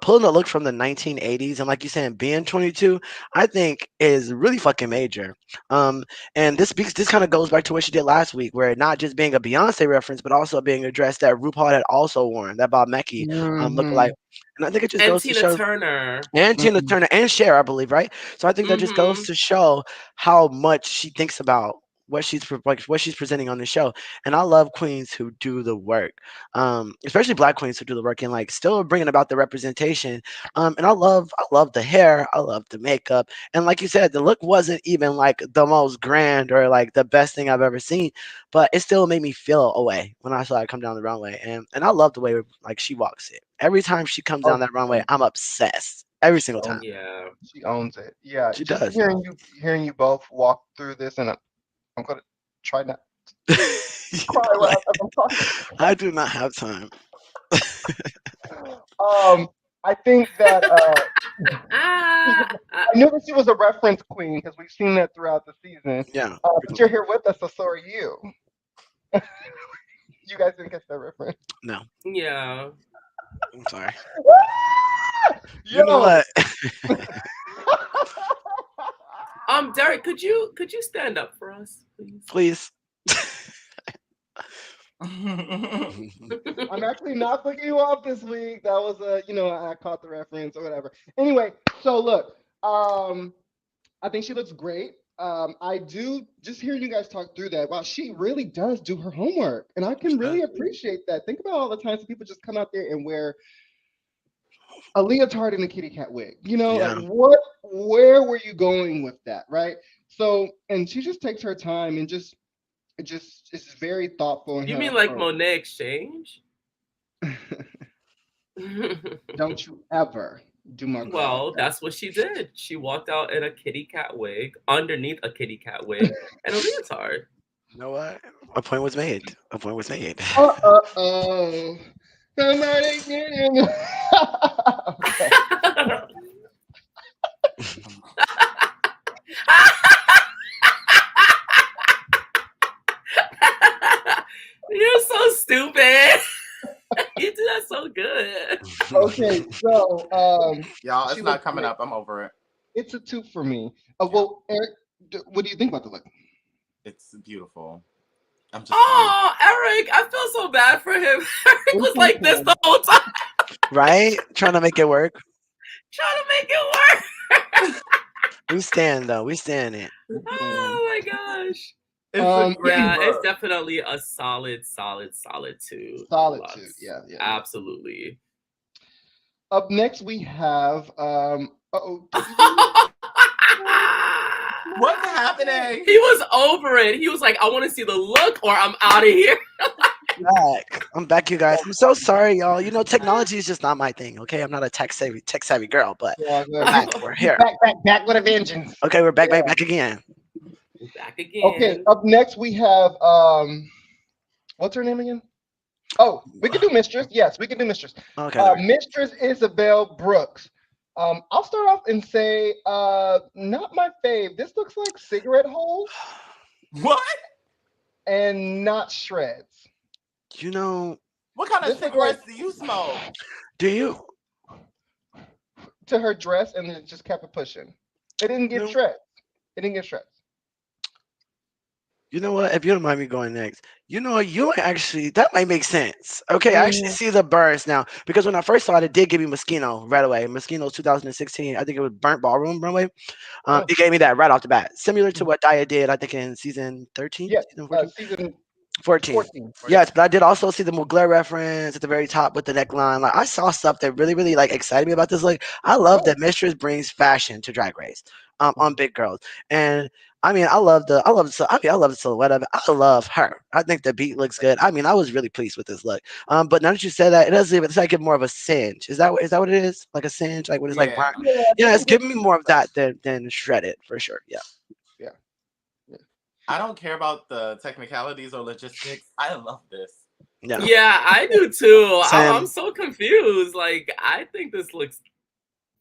Pulling a look from the 1980s and, like you said, being 22, I think is really fucking major. Um, and this kind of goes back to what she did last week, where not just being a Beyonce reference, but also being a dress that RuPaul had also worn, that Bob Mackie lookalike. Mhm. And I think it just And goes to Tina show, Turner. and Tina Mhm. Turner and Cher, I believe, right? So I think that just goes Mm-hmm. to show how much she thinks about what she's presenting on the show. And I love queens who do the work, especially Black queens who do the work and like still bringing about the representation. And I love the hair, I love the makeup, and like you said, the look wasn't even like the most grand or like the best thing I've ever seen, but it still made me feel away when I saw it come down the runway. And I love the way like she walks it. Every time she comes Oh, down that she runway, owns I'm obsessed. Every she single time. owns Yeah. she owns it. Yeah, She just does. hearing you both walk through this, and I'm gonna try not to cry Like, as I'm talking. I do not have time. Um, I think that Ah, I knew that she was a reference queen because we've seen that throughout the season. Yeah, But you're here with us, so are you. You guys didn't get that reference. no, yeah. I'm sorry. You know Yo. what? Derek, could you stand up for us, please? Please. I'm actually not picking you off this week. That was I caught the reference or whatever. Anyway, so look, I think she looks great. I do just hearing you guys talk through that. Wow, she really does do her homework, and I can really appreciate that. Think about all the times that people just come out there and wear a leotard and a kitty cat wig. Like Yeah, where were you going with that, right? So, and she just takes her time and just is very thoughtful in You her mean like approach. Monet Exchange? Don't you ever do my girl like Well, that. that's what she did. She walked out in a kitty cat wig, underneath a kitty cat wig, and a leotard. you know what? A point was made. A point was made. Oh. Somebody get in. Okay. You're so stupid. You do that so good. Okay, so Y'all, it's she not looks coming great. up. I'm over it. It's a 2 for me. Yeah. Well, Eric, what do you think about the look? It's beautiful. I'm just saying. Oh, Eric, I feel so bad for him. Eric was like this the whole time, Right? Trying to make it work. trying to make it work. We stand though. We stand it. Oh my gosh. It's a great Yeah, it's look. definitely a solid two for Solid 2. Lux. Yeah. Absolutely. Up next, we have uh-oh. What's happening? He was over it. He was like, I want to see the look or I'm out of here. Back. I'm back, you guys. I'm so sorry, y'all. You know, technology is just not my thing. Okay, I'm not a tech savvy girl, but Yeah, we're back. We're here. back with a vengeance. Okay, we're back, Yeah. back again. Back again. Okay, up next we have what's her name again? Oh, we can do Mistress. Yes, we can do Mistress. Okay. Mistress Isabel Brooks. I'll start off and say, not my fave. This looks like cigarette holes What? and not shreds. You know, What kind of This looks like cigarettes do you smoke? do you? to her dress, and it just kept it pushing. It didn't give No. shreds. It didn't give shreds. You know what? If you don't mind me going next, you know what? You actually that might make sense. Okay, I actually see the burns now because when I first saw it did give me Moschino right away. Moschino 2016, I think it was Burnt Ballroom runway. Oh. It gave me that right off the bat, similar to what Daya did. I think in season 13, Yeah, season 14. season 14. 14. Yes, but I did also see the Mugler reference at the very top with the neckline. Like I saw stuff that really, really like excited me about this. Like I love that Mistress brings fashion to Drag Race, on big girls. And I mean, I love the silhouette of it. I love her. I think the beat looks good. I mean, I was really pleased with this look. But now that you said that, it does it's like more of a singe. Is that what it is? Like a singe, like when it's like Yeah. brown. Yeah, it's giving me more of that than shredded for sure. Yeah. Yeah. I don't care about the technicalities or logistics. I love this. Yeah. Yeah, I do too. Same. I'm so confused. Like, I think this looks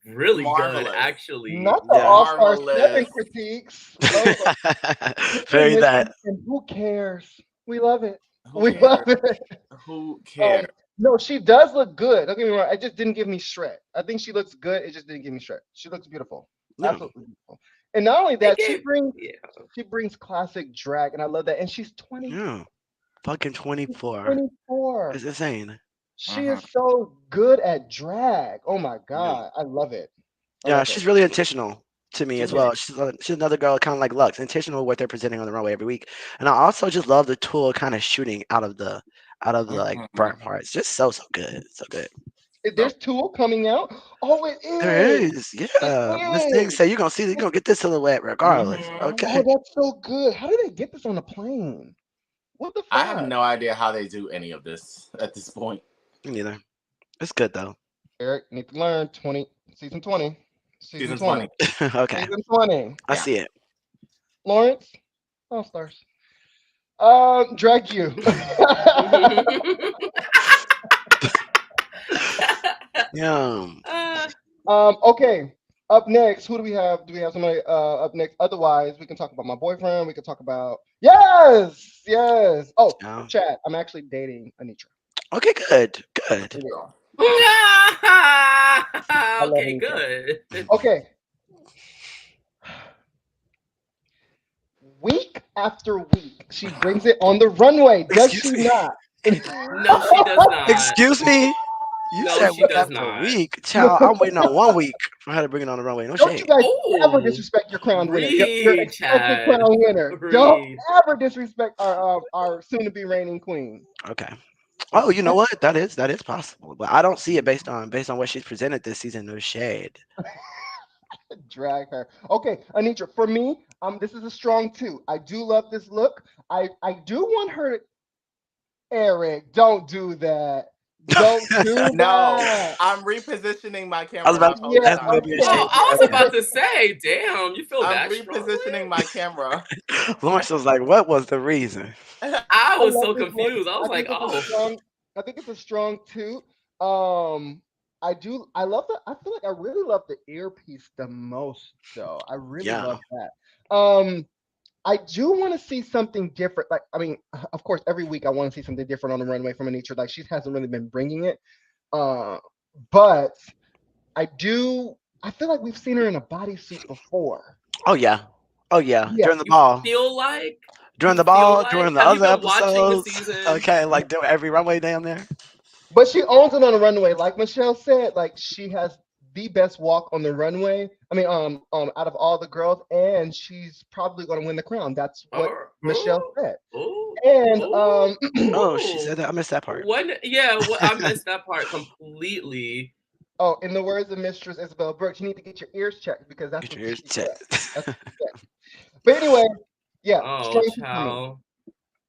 really Marvelous. good, actually. Not the Yeah. All-Star 7 Marvelous. critiques. Oh, Very that. and who cares? We love it. Who We cares? love it. Who cares? No, she does look good. Don't get me wrong. It just didn't give me shred. I think she looks good. It just didn't give me shred. She looks beautiful. No. Absolutely beautiful. And not only that, It gave- yeah. she brings classic drag, and I love that. And she's 20. Yeah. Fucking 24. 24. It's insane. She is so good at drag. Oh my god, I love it. I Yeah, love she's it. really intentional to me as Mhm. well. She's another girl kind of like Lux, intentional with what they're presenting on the runway every week. And I also just love the tool kind of shooting out of the like burnt parts. Just so good. So good. There's Tool coming out. Oh, it There is. is. Yeah. Miss Thing said you're gonna get this silhouette regardless. Okay. Oh, that's so good. How did they get this on the plane? What the fuck? I have no idea how they do any of this at this point. Me neither. It's good though. Eric, need to learn. Season 20. Season 20. Okay. Season 20. I see it. Lawrence, All Stars. Drag you. Yeah. Okay. Up next, who do we have? Do we have somebody up next? Otherwise, we can talk about my boyfriend. We can talk about yes. Oh, Yeah. Chad, I'm actually dating Anitra. Okay, good. Good. Here we go. Okay, good. Okay. Week after week, she brings it on the runway. Does Excuse she me. not? No, she does not. Excuse me. You No, said she week does after not. week. Child, I'm waiting on 1 week for her to bring it on the runway. No Don't shade. you guys ever Ooh. disrespect your crown winner? Your Breathe, expected Chad. crown winner. Breathe. Don't ever disrespect our soon-to-be reigning queen. Okay. Oh, you know what? That is possible, but I don't see it based on what she's presented this season. No shade. Drag her. Okay, Anitra. For me, this is a strong 2. I do love this look. I do want her. Eric, don't do that. Don't do that. No, I'm repositioning my camera. I was about my to phone ask time. maybe a Oh, shade. I was Okay. about to say, damn, you feel I'm that strongly? repositioning my camera. Lawrence was like, "What was the reason?" I was love so this look. confused. I was like, think it's a oh. strong. I think it's a strong 2. I love the. I feel like I really love the earpiece the most, though. I really Yeah. love that. I do want to see something different. Like, I mean, of course, every week I want to see something different on the runway from Anitra. Like, she hasn't really been bringing it. but I do. I feel like we've seen her in a bodysuit before. Oh yeah, oh yeah. Yeah. During the You ball, feel like during the ball, during the have you other been watching the episodes. season? Okay, like doing every runway down there. But she owns it on the runway. Like Michelle said, like she has the best walk on the runway. I mean, out of all the girls, and she's probably going to win the crown. That's what Oh, Michelle said. oh, And oh, Oh, she oh. said that. I missed that part. When yeah, I missed that part completely. oh, in the words of Mistress Isabel Brooks, you need to get your ears checked because that's Get what your ears she said. checked. That's what she said. But anyway, yeah, Oh, strong for me. child.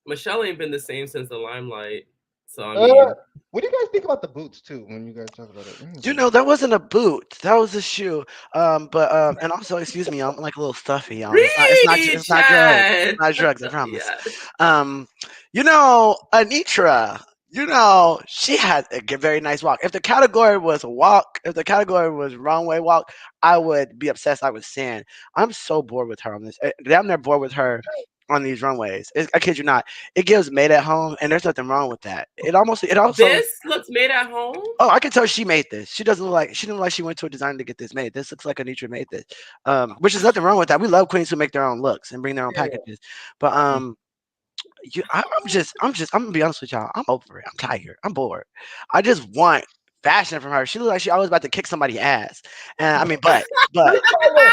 Michelle ain't been the same since the limelight. So I Uh, mean, what do you guys think about the boots too? When you guys talk about it, You know, that wasn't a boot. That was a shoe. But and also, excuse me, I'm like a little stuffy, y'all. read It's not drugs. chat. Not drugs. I promise. Yes. Um, you know, Anitra. You know, she had a very nice walk. If the category was walk, if the category was runway walk, I would be obsessed. I was saying, I'm so bored with her on this. I'm near bored with her on these runways. I kid you not. It gives made at home, and there's nothing wrong with that. It also This looks made at home. Oh, I can tell she made this. She didn't look like she went to a designer to get this made. This looks like Anitra made this. Which is nothing wrong with that. We love queens who make their own looks and bring their own yeah, packages. But I'm gonna be honest with y'all. I'm over it. I'm tired. I'm bored. I just want fashion from her. She looks like she always about to kick somebody's ass. And I mean, but Street Fighter.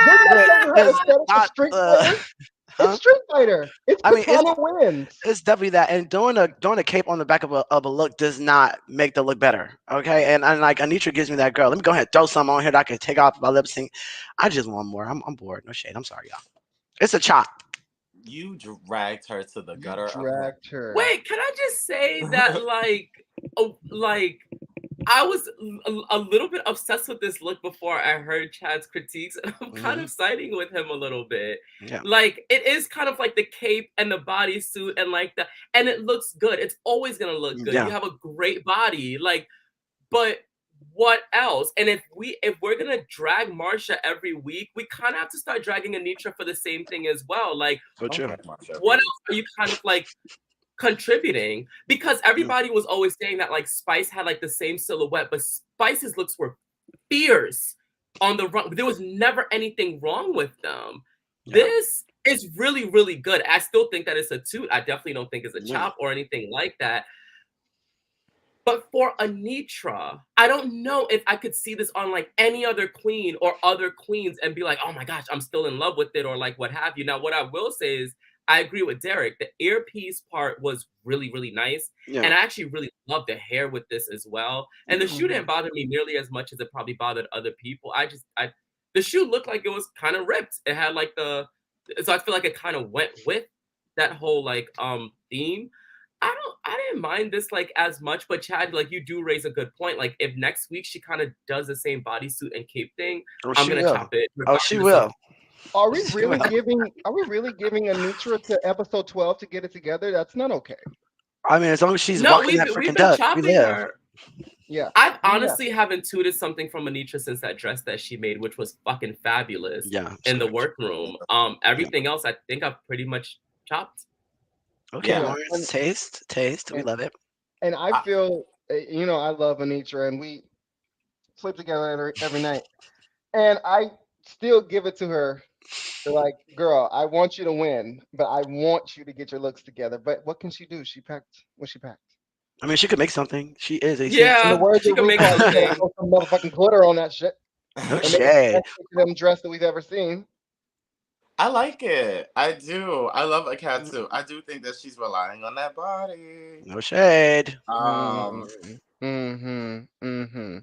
Didn't that but show you her it's aesthetic for not Street the Fighter? It's huh? Street Fighter. It's I mean, Katana wins. it's definitely that, and doing a cape on the back of a look does not make the look better. Okay, and like Anitra gives me that girl. Let me go ahead and throw some on here that I can take off my lip sync. I just want more. I'm bored. No shade. I'm sorry, y'all. It's a chop. You dragged her to the You gutter of hell. dragged her. Wait, can I just say that like I was a little bit obsessed with this look before I heard Chad's critiques, and I'm kind Hmm. of siding with him a little bit. Yeah, Like it is kind of like the cape and the bodysuit and like the and it looks good. It's always gonna look good. You yeah, have a great body, like, but what else? And if we're gonna drag Marsha every week, we kind of have to start dragging Anitra for the same thing as well. Like, so Don't true. drag Marsha every what week. else are you kind of like contributing because Yeah, everybody was always saying that like Spice had like the same silhouette, but Spice's looks were fierce on the run. There was never anything wrong with them. yeah, This is really, really good. I still think that it's a toot. I definitely don't think it's a yeah. chop or anything like that. But for Anitra, I don't know if I could see this on like any other queen or other queens and be like, oh my gosh, I'm still in love with it or like what have you. Now, what I will say is, I agree with Derek. The earpiece part was really, really nice. Yeah. And I actually really love the hair with this as well. And the shoe Mhm. didn't bother me nearly as much as it probably bothered other people. The shoe looked like it was kind of ripped. It had like so I feel like it kind of went with that whole like theme. I didn't mind this like as much, but Chad, like you do raise a good point. Like if next week she kind of does the same bodysuit and cape thing, Oh, I'm she gonna will. chop it Oh, she regardless of will. Are we She really will. giving? Are we really giving Anitra to episode 12 to get it together? That's not okay. I mean, as long as she's no, walking that we've freaking been duck, we chopping live. her. Yeah. I Yeah. honestly haven't tooted something from Anitra since that dress that she made, which was fucking fabulous Yeah. in the Scratch. workroom. Yeah. Everything else I think I've pretty much chopped. Okay, Yeah. Yeah. Lawrence. Taste. We And love it. and I I, feel, I love Anitra, and we sleep together every night, and I still give it to her. Like, girl, I want you to win, but I want you to get your looks together. But what can she do? She packed what she packed. I mean, she could make something. She is a In the seamstress. Yeah, words she of can make RuPaul, you better something. put some motherfucking glitter on that shit No and make it the shade. best them dress that we've ever seen. I like it. I do. I love a cat too. I do think that she's relying on that body. No shade. Um, Mm-hmm. Mm-hmm. Mm-hmm.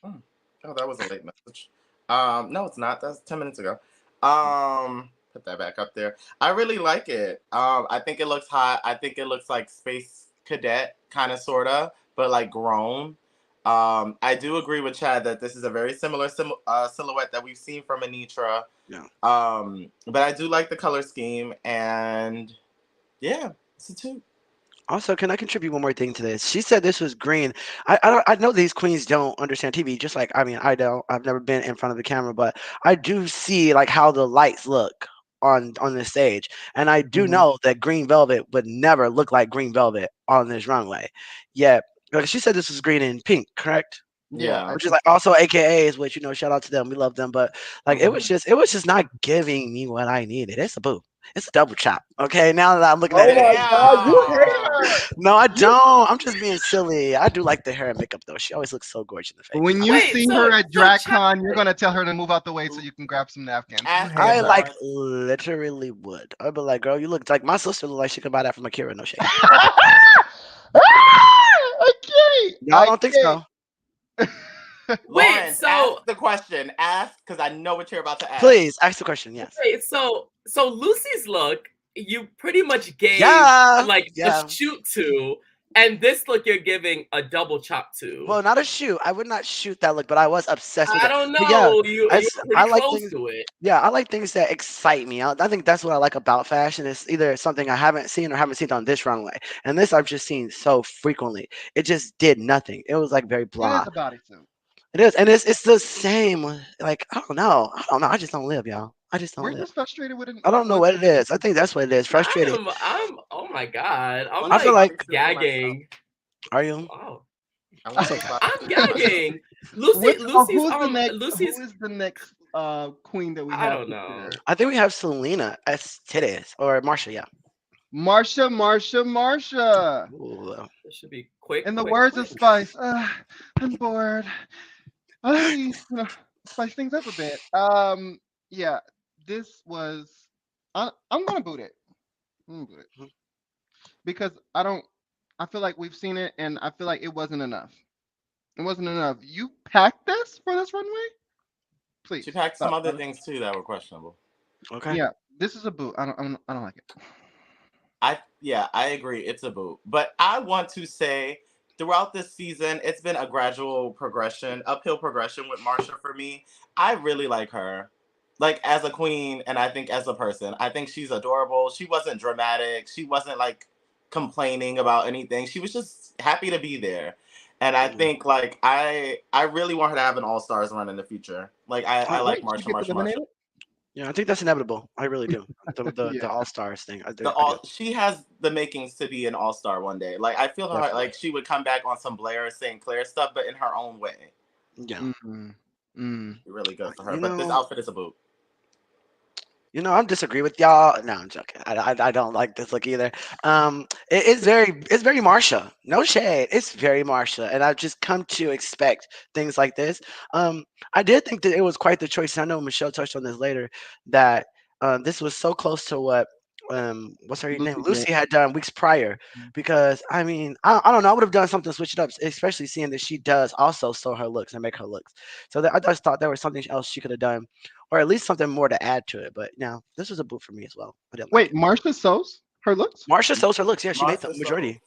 hmm. Oh, that was a late message. No, it's not. That's 10 minutes ago. Put that back up there. I really like it. I think it looks hot. I think it looks like Space Cadet, kind of, sorta, but like grown. I do agree with Chad that this is a very similar silhouette that we've seen from Anitra. Yeah. But I do like the color scheme, and yeah, it's a two. Also, can I contribute one more thing to this? She said this was green. I know these queens don't understand TV, just like I mean I don't. I've never been in front of the camera, but I do see like how the lights look on this stage, and I do Mm-hmm. know that green velvet would never look like green velvet on this runway. Yet Like, she said this was green and pink, correct? Yeah, Yeah. I Which is think like also AKAs, which shout out to them. We love them, but like Mhm. it was just not giving me what I needed. It's a boo. It's a double chop. Okay, now that I'm looking at Oh it, my God, you hate Damn. her. no, I You don't. I'm just being silly. I do like the hair and makeup though. She always looks so gorgeous in the face. when I you like. Wait, see her at so chat. DragCon, you're gonna tell her to move out the way so you can grab some napkins. You Ask hate me I her. like Lawrence. literally would. I'd be like, girl, you look like my sister. Look like she could buy that from Akira. No shade. I can't. Y'all I don't think can't. so? Wait, Lawrence, ask so the question. Ask, because I know what you're about to ask. Please ask the question. Yes. wait, so Lucy's look, you pretty much gave Yeah. like a Yeah. shoot to, and this look you're giving a double chop to. Well, not a shoot. I would not shoot that look, but I was obsessed with I it. don't But yeah, know. You were I pretty like close things. to it. Yeah, I like things that excite me. I think that's what I like about fashion. It's either something I haven't seen or haven't seen on this runway, and this I've just seen so frequently. It just did nothing. It was like very It is blah. a bodysuit. It is, and it's the same. Like I don't know. I don't know. I just don't live, y'all. I just don't We're live. just frustrated with it. I don't know With what it is. I think that's what it is. Frustrated. Oh my God. I'm Let I me feel like like. bodysuit for myself. gagging. Are you? Wow. I want It's to okay. I'm bodysuit for myself. gagging. Lucy's Who is the next queen that we I have don't know. here? I think we have Selena as titties or Marsha. Yeah. Marsha, Marsha, Marsha. Ooh, This should be quick, In the quick, words of quick. Spice, I'm bored. Spice things up a bit. Yeah, this was. I'm gonna boot it. I'm gonna boot it because I don't. I feel like we've seen it, and I feel like it wasn't enough. It wasn't enough. You packed this for this runway? Please She packed some stop. other things too that were questionable. okay. Yeah, this is a boot. I don't like it. I agree. It's a boot. But I want to say throughout this season, it's been a gradual progression, uphill progression with Marsha for me. I really like her. Like as a queen and I think as a person. I think she's adorable. She wasn't dramatic. She wasn't like complaining about anything. She was just happy to be there. And I Mhm. think like I really want her to have an all stars run in the future. Like I like Wait, she Marsha, gets Marsha, Marsha. eliminated? Yeah, I think that's inevitable. I really do. Yeah. The All Stars thing. The I do. all she has the makings to be an all-star one day. Like I feel her Definitely. like she would come back on some Blair St. Clair stuff, but in her own way. Yeah. Mm-hmm. Mm. Really good for her. You But this know, outfit is a boot. I disagree with y'all. No, I'm joking. I don't like this look either. It's very Marsha. No shade. It's very Marsha, and I've just come to expect things like this. I did think that it was quite the choice. And I know Michelle touched on this later that this was so close to what what's her name Lucy Gray. Lucy had done weeks prior. Because I mean, I don't know. I would have done something to switch it up, especially seeing that she does also sew her looks and make her looks. So I just thought there was something else she could have done or at least something more to add to it. But no, this was a boot for me as well. I didn't like Wait, it. Marsha sews her looks? Marsha sews her looks. Yeah, she made the Marsha so majority.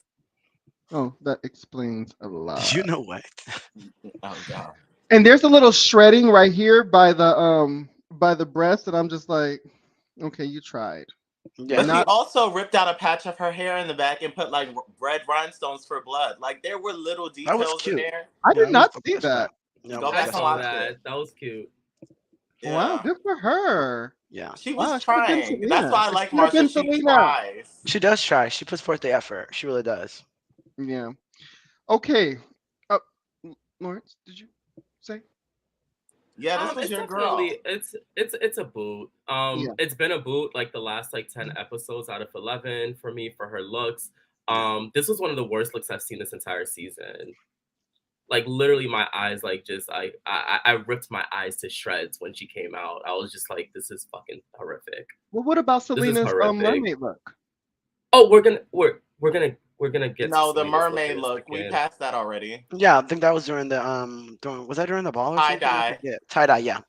Oh, that explains a lot. You know what? oh god. And there's a little shredding right here by the breast, and I'm just like, okay, you tried. Yeah. But she Not also ripped out a patch of her hair in the back and put like red rhinestones for blood. Like there were little That was details in cute. there. I Yeah, did I was not see impressed with that. that. Yeah, I was Go I back impressed and with saw that. watch it. that. That was cute. Wow, Yeah. good for her. Yeah. She Wow, was it should have been trying. That's Selena. why I It like should have Marsha. been She Selena. tries. She does try. She puts forth the effort. She really does. Yeah. Okay. Uh, Lawrence, did you say? Yeah, this was It's your girl. definitely it's a boot. Yeah. It's been a boot like the last like 10 episodes out of 11 for me for her looks. Yeah. This was one of the worst looks I've seen this entire season. Like literally, my eyes like just I ripped my eyes to shreds when she came out. I was just like, this is fucking horrific. Well, what about This is Selena's horrific. mermaid look? Oh, we're gonna get to No, the Selena's look in mermaid a look. We second. passed that already. Yeah, I think that was was that during the ball or Tie something? I dye. forget. Tie dye, yeah.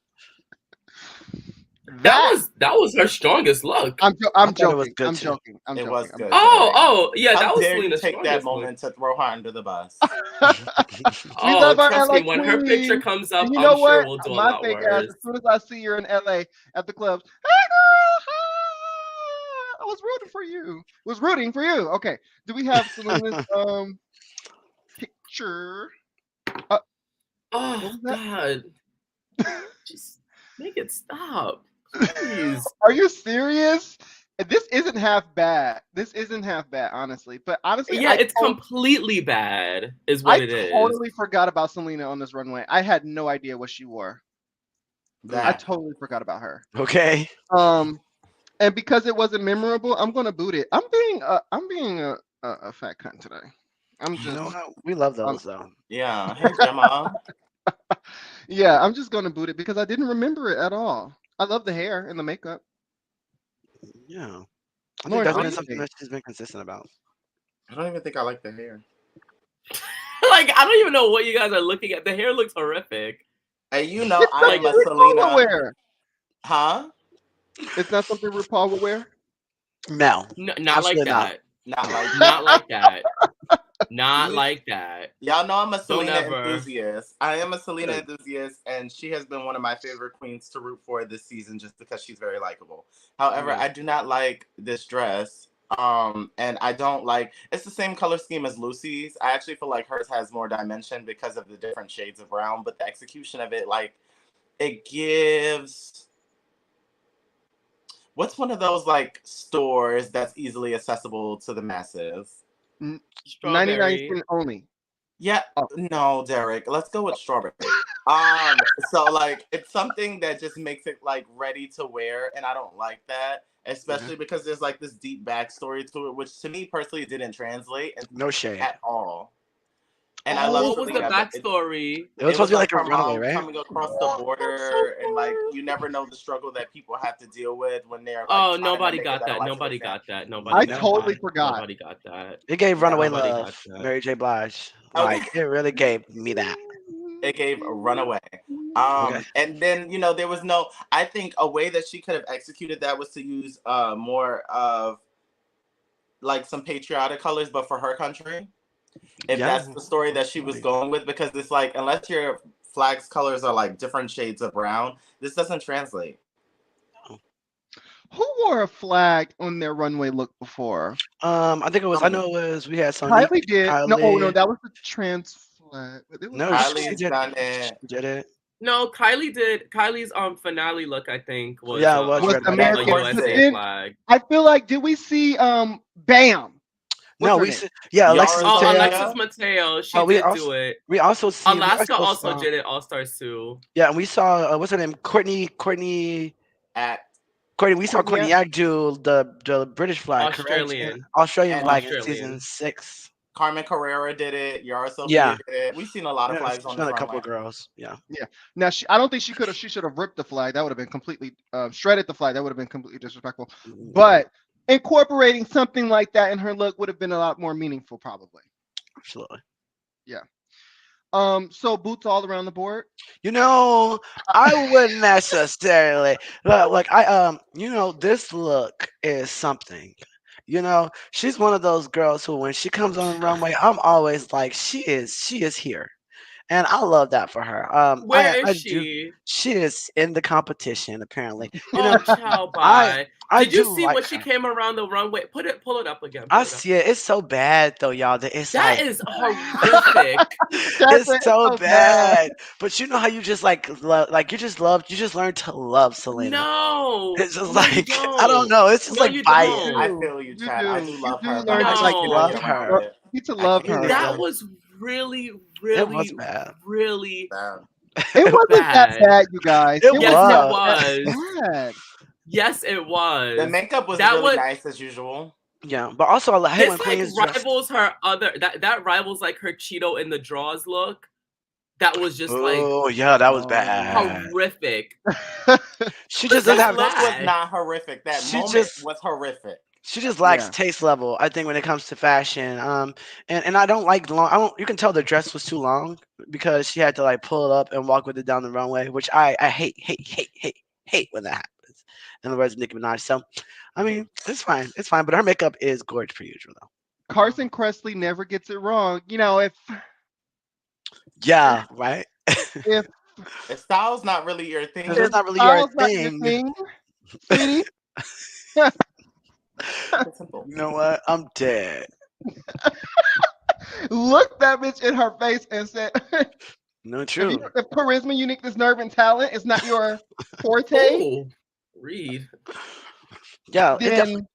That That was her strongest look. I I'm thought it was joking. good I'm too. joking. I'm It joking. was I'm good Oh, today. yeah, How that was dare you Selena's take that strongest look. moment to throw her under the bus? We Oh, love our trust LA me, when her picture queen. comes up, And you I'm know sure what? we'll do a My lot fake ass, worse. as soon as I see her in LA at the clubs, hey girl, I was rooting for you. Was rooting for you. Okay. Do we have Selena's picture? What Oh was that? God, just make it stop, please. Are you serious? This isn't half bad. This isn't half bad, honestly. But honestly, Yeah, it's completely bad, is what I it is. totally forgot about Selena on this runway. I had no idea what she wore. I That totally forgot about her. Okay. And because it wasn't memorable, I'm gonna boot it. I'm being a fat cunt today. I'm You just know what? We love those though. yeah. Hey Gemma. yeah, I'm just gonna boot it because I didn't remember it at all. I love the hair and the makeup. Yeah. I think Lawrence, that's what been do you something think? that she's been consistent about. I don't even think I like the hair. Like, I don't even know what you guys are looking at. The hair looks horrific. And you know, It's I something am a RuPaul will Selena. wear. Huh? It's not something RuPaul will wear. No, No, not like absolutely not. that. Not like Not like that. Not like that. y'all know I'm a Don't Selena ever. enthusiast. I am a Selena Good. enthusiast, and she has been one of my favorite queens to root for this season just because she's very likable. However, Yeah. I do not like this dress. And I don't like it's the same color scheme as Lucy's. I actually feel like hers has more dimension because of the different shades of brown, but the execution of it, like, it gives what's one of those like stores that's easily accessible to the masses? 99 Strawberry. cent only. Yeah, Oh. no, Derek. Let's go with strawberry. So like it's something that just makes it like ready to wear, and I don't like that, especially because there's like this deep backstory to it, which to me personally didn't translate No shade. at all. And I love What was the Selena, but backstory? It was it supposed was to be like like a her runaway, mom right? coming across the Oh, border, and like you never know the struggle that people have to deal with when they're like Oh, trying to nobody make it got better that. life for their Nobody family. got that. I Nobody got No. totally that. forgot. Nobody got that. It gave Yeah. Runaway Nobody got Love, that. Mary J. Blige. Okay. Like it really gave me that. It gave Runaway. Okay. And then there was no. I think a way that she could have executed that was to use more of like some patriotic colors, but for her country. If Yeah. that's the story that she was going with, because it's like unless your flag's colors are like different shades of brown, this doesn't translate. Who wore a flag on their runway look before? I think it was. I know it was. We had Sonique, Kylie did. No, Kylie. that was the trans flag. But it was No, like, she Kylie's did. done it. She did it. No, Kylie did. Kylie's finale look, I think, was Yeah, it was was red, white, and a American. blue. But USA then flag. I feel like did we see Bam? What's No, her we name? see. Yeah, Alexis Yara Oh, Mateo. Alexis Mateo, she Oh, we did also do it. we also see. We Alaska also saw. did it. All Stars 2. Yeah, and we saw. What's her name? Courtney. At We saw Courtney Courtney Act do the British flag, correct? Australian. Australian and flag in season Australian. 6. Carmen Carrera did it. Yara Yeah, Sophia did it. We've seen a lot of yeah, flags she's on done this a couple runway. of girls. Yeah. Yeah. Now I don't think she could have. She should have ripped the flag. That would have been completely shredded the flag. That would have been completely disrespectful. But incorporating something like that in her look would have been a lot more meaningful, probably. Absolutely. Yeah. So boots all around the board. I wouldn't necessarily like this look is something. She's one of those girls who when she comes on the runway, I'm always like, she is here. And I love that for her. Where is I do. she? She is in the competition apparently. Oh, ciao, I bye. I Did you do see like when she her. came around the runway? Pull it up again. I Pull it up. see it. It's so bad though, y'all. That it's That like is horrific. it's so so bad. But you know how you just you just learn to love Selena. No, It's just no, you like I don't don't. know. It's just No, like you bias. don't. I do. feel you, You Chad. I do do. You love do her, but learn I to I like just No. can't love get around her. you it. need to I love can't her. get That around was really, It was really, bad. really it. It wasn't that bad. bad, you guys. It Yes, was. it Wasn't was. that bad. Yes, it was. The makeup was That really would nice as usual. Yeah, but also I hate when this like queens dress. rivals her other that rivals like her Cheeto in the draws look. That was just like Oh yeah, that was Oh. bad. horrific. She Was just doesn't just That have. look was bad. not horrific. That She moment just was horrific. she just lacks Yeah. taste level. I think when it comes to fashion. And I don't like long. I don't. You can tell the dress was too long because she had to like pull it up and walk with it down the runway, which I hate when that happens. In the words of Nicki Minaj. So, I mean, it's fine. It's fine. But her makeup is gorgeous per usual though. Carson Kressley never gets it wrong. If Yeah. Right. if If style's not really your thing, Because it's not really your style's not your thing. thing, sweetie, it's simple. You know what? I'm dead. look that bitch in her face and said, No, true. if charisma, uniqueness, nerve, and talent is not your forte, Oh, read. Yeah, it definitely. then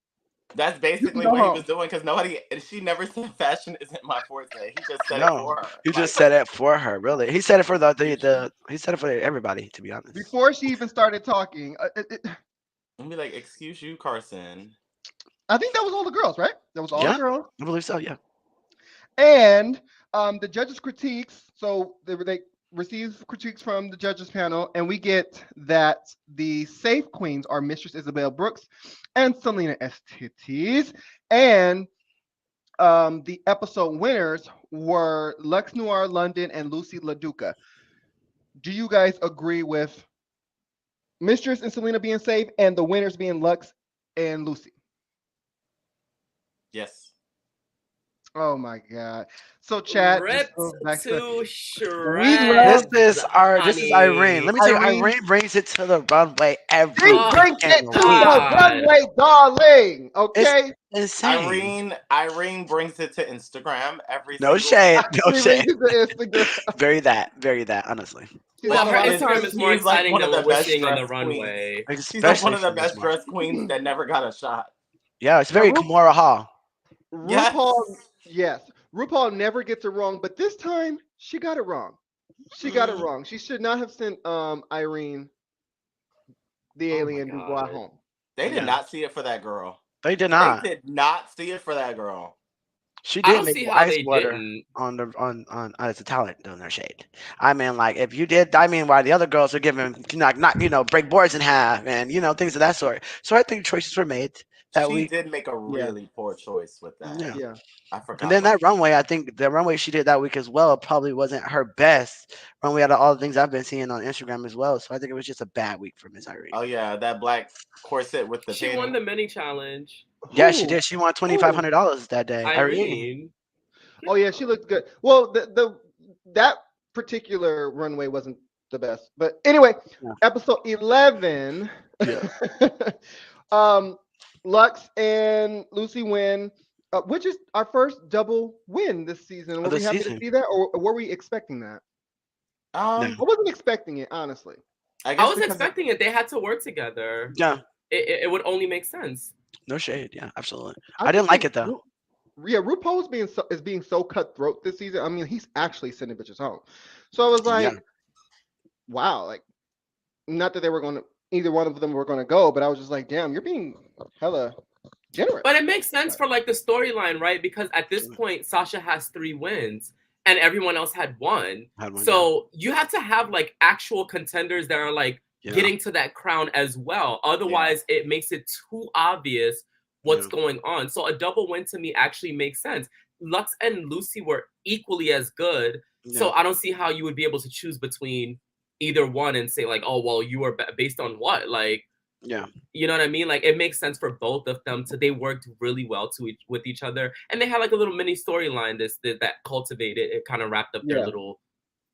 That's you can basically go what he was home. doing because nobody. And she never said fashion isn't my forte. He just said it No, for her. he Like, just said it for her. Really, he said it for Excuse you. he said it for everybody. To be honest. Before she even started talking, and be like, "Excuse you, Carson." I think that was all the girls, right? That was all the Yeah, girls. I believe so. Yeah. And the judges' critiques. So they receive critiques from the judges panel, and we get that the safe queens are Mistress Isabel Brooks and Selena Estites, and the episode winners were Lex Noir London and Lucy LaDuca. Do you guys agree with Mistress and Selena being safe, and the winners being Lux and Lucy? Yes. Oh my God. So chat just Ripped goes back to to we love This is Irene. Let honey. me tell you, Irene. Irene brings it to the runway every She Oh brings it freaking to week. the God. runway, darling. It's Okay. insane. Irene brings it to Instagram every No single shade, week. no She shade. brings it to Instagram. Very that. Honestly, She's Well, had a her lot of Instagram is more She's like exciting one than of the what we're best seeing on the dressed queens. runway. She's like one especially of the from this best one. dressed queens that never got a shot. Yeah, it's Yeah, very Kimura Hall. RuPaul, Yes. yes. RuPaul never gets it wrong, but this time she got it wrong. She got it Mm, wrong. She should not have sent Irene the Oh my alien God. Dubois home. They did yeah, not see it for that girl. they did They not. did not see it for that girl. She I did don't make see how ice they water didn't. on the as a talent doing their shade. I mean, like if you did, I mean, why the other girls are giving not break boards in half and things of that sort. So I think choices were made that She week. did make a Yeah, really poor choice with that. Yeah. yeah. I And forgot then what. that runway, I think the runway she did that week as well probably wasn't her best runway out of all the things I've been seeing on Instagram as well. So I think it was just a bad week for Miss Irene. Oh yeah, that black corset with the She won the panty. mini challenge. Yeah, she Who? did. She won Who? $2,500 that day. Irene. Irene. Oh yeah, she looked good. Well, the that particular runway wasn't the best, but anyway, Yeah. episode 11. Yeah. um, Lux and Lucy win, which is our first double win this season. Were Of the we happy to season. see that, or were we expecting that? No. I wasn't expecting it, honestly. I I guess was because expecting it. They had to work together. Yeah. It would only make sense. No shade. Yeah, absolutely. I I didn't just like think, it though. Yeah, RuPaul is being so cutthroat this season. I mean, he's actually sending bitches home. So I was Yeah. like, wow, like not that they were going to either one of them were going to go, but I was just like, damn, you're being hella But generous. it makes sense for like the storyline, right? Because at this point, Sasha has 3 wins and everyone else had one. Had one, yeah. So you have to have like actual contenders that are like Yeah. getting to that crown as well. Otherwise, it makes it too obvious what's Yeah. going on. So a double win to me actually makes sense. Lux and Lucy were equally as good. Yeah. So I don't see how you would be able to choose between either one and say like, oh, well, you are based on what? Like, Yeah. you know what I mean? Like it makes sense for both of them to they worked really well with each other, and they had like a little mini storyline that cultivated. It kind of wrapped up their Yeah. little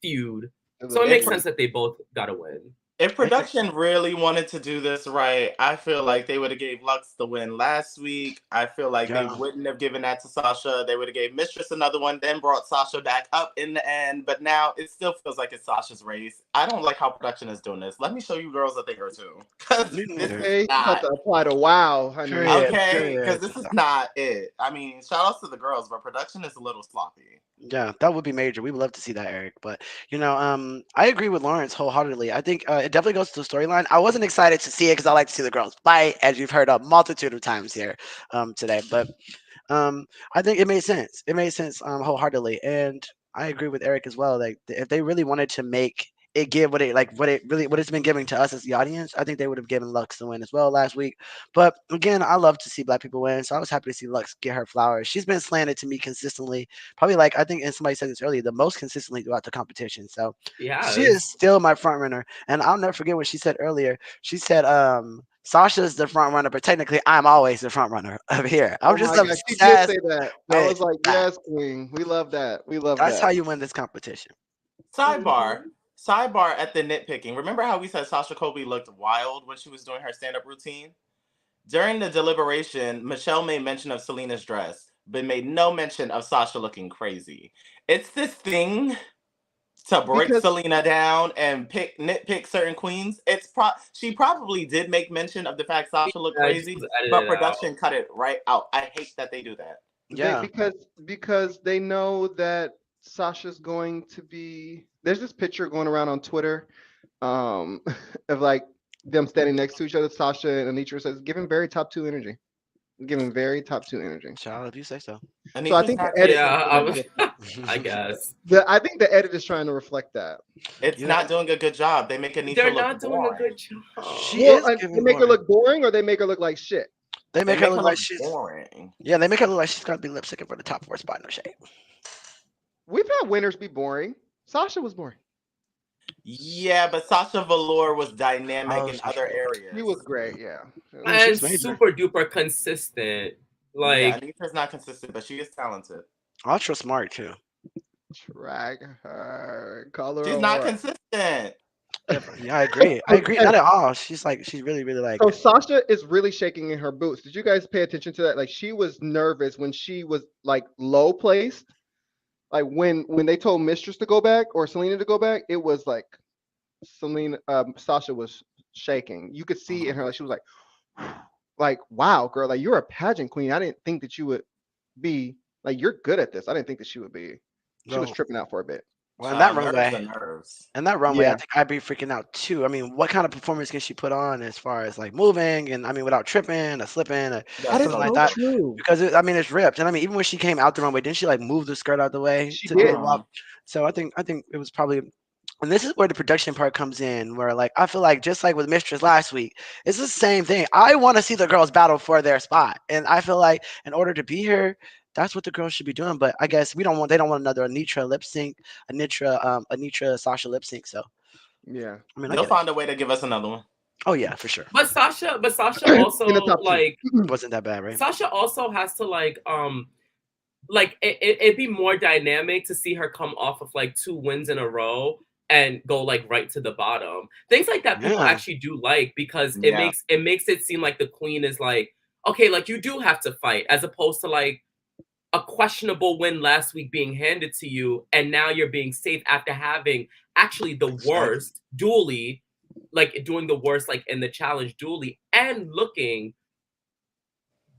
feud, A so it little makes bit. sense that they both got a win. if production really wanted to do this right, I feel like they would have gave Lux the win last week. I feel like they Yeah. wouldn't have given that to Sasha. They would have gave Mistress another one, then brought Sasha back up in the end. But now it still feels like it's Sasha's race. I don't like how production is doing this. Let me show you girls a thing or two. Because Me this neither. is Okay, you about not to apply to wow, honey. Period. okay. Because Period. this is not it. I mean, shout outs to the girls, but production is a little sloppy. Yeah, that would be major. We would love to see that, Eric. But I agree with Lawrence wholeheartedly. I think it definitely goes to the storyline. I wasn't excited to see it because I like to see the girls fight, as you've heard a multitude of times here today. But I think it made sense. It made sense wholeheartedly, and I agree with Eric as well. Like if they really wanted to make it give what it's been giving to us as the audience, I think they would have given Lux the win as well last week. But again, I love to see Black people win, so I was happy to see Lux get her flowers. She's been slanted to me consistently, probably like I think, and somebody said this earlier, the most consistently throughout the competition. So she Yes. is still my front runner, and I'll never forget what she said earlier. She said, Sasha's the front runner, but technically I'm always the front runner of here. I'm Oh just my God, she did obsessed say that. I with was like, that. yes, queen. We love that. We love That's that. how you win this competition. Sidebar. Mhm. Sidebar at the nitpicking. Remember how we said Sasha Colby looked wild when she was doing her stand-up routine? During the deliberation, Michelle made mention of Selena's dress, but made no mention of Sasha looking crazy. It's this thing to break Because Selena down and nitpick certain queens. She probably did make mention of the fact Sasha looked I crazy, just edited but it out. production cut it right out. I hate that they do that. they Yeah. because they know that Sasha's going to be. There's this picture going around on Twitter, of like them standing next to each other. Sasha and Anitra says, "Giving very top two energy." Giving very top two energy. Child, if you say so. So I Anita's think the not edit. Yeah, consistent. I guess I think the edit is trying to reflect that. It's You know, not doing a good job. They make Anitra they're look not doing a boring. good job. she Well, is they giving make her boring. look boring, or they make her look like shit. They They make her make look her like look she's. boring. Yeah, they make her look like she's got to be lip syncing for the top 4 spot. No shade. We've had winners be boring. Sasha was boring. Yeah, but Sasha Velour was dynamic Oh, in Sasha other Velour. He areas. was great. Yeah. Yeah, she And was major. super duper consistent. Yeah, Like, Anita's not consistent, but she is talented. Ultra smart too. Drag her. Call her She's a not whore. consistent. Yeah, I agree. I agree. And Not at all. She's like, she's really, really like. so Sasha is really shaking in her boots. Did you guys pay attention to that? Like she was nervous when she was like low placed. Like when they told Mistress to go back or Selena to go back, it was like Sasha was shaking. You could see in her, like she was like, wow, girl, like you're a pageant queen. I didn't think that you would be like you're good at this. I didn't think that she would be. She was Well, tripping out for a bit. well, in that Nerves runway, and nerves. I Yeah. think I'd be freaking out too. I mean, what kind of performance can she put on as far as like moving and I mean, without tripping or slipping or That That's is something so like so that? true. true. Because I mean, it's ripped, and I mean, even when she came out the runway, didn't she like move the skirt out the way She to do the did. walk? So I think it was probably. And this is where the production part comes in, where like I feel like just like with Mistress last week, it's the same thing. I want to see the girls battle for their spot, and I feel like in order to be here, that's what the girls should be doing. But I guess they don't want another Anitra lip sync, Anitra Sasha lip sync. So Yeah. I mean, I They'll get it. find a way to give us another one. Oh yeah, for sure. but Sasha also In the top two. like Wasn't that bad, right? Sasha also has to like it'd be more dynamic to see her come off of like 2 wins in a row and go like right to the bottom. Things like that people Yeah, actually do like because Yeah. it makes it seem like the queen is like, okay, like you do have to fight, as opposed to like a questionable win last week being handed to you, and now you're being safe after having actually the exactly. worst dually, like doing the worst like in the challenge dually and looking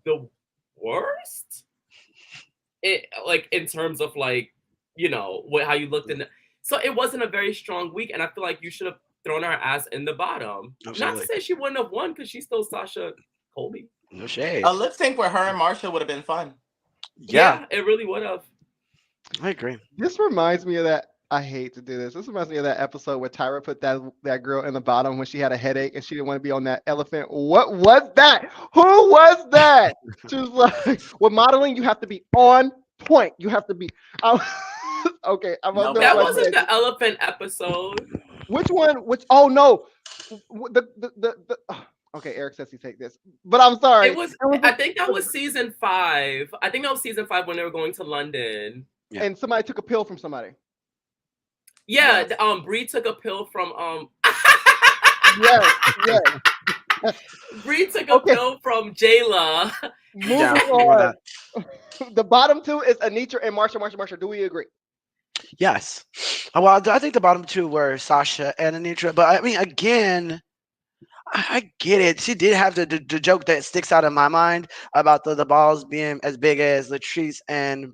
the worst. It like in terms of like, you know, how you looked in so it wasn't a very strong week, and I feel like you should have thrown her ass in the bottom. Not to Absolutely. say she wouldn't have won because she's still Sasha Colby. No shade. A lip sync with her and Marsha would have been fun. Yeah, It really would have. I agree. This reminds me of that. I hate to do this. This reminds me of that episode where Tyra put that girl in the bottom when she had a headache and she didn't want to be on that elephant. What was that? Who was that? She was like, with modeling, you have to be on point. You have to be. Okay, I'm No, on That but wasn't the elephant episode. Which one? Oh no, okay, Eric says he take this, but I'm sorry. It was. I think that was season 5. I think that was season 5 when they were going to London. Yeah. And somebody took a pill from somebody. Yeah, Yes. Bree took a pill from Yes. Bree took a pill from Jayla. Moving Yeah, on. The bottom 2 is Anitra and Marsha. Do we agree? Yes. Well, I think the bottom 2 were Sasha and Anitra, but I mean, again, I get it. She did have the joke that sticks out in my mind about the balls being as big as Latrice and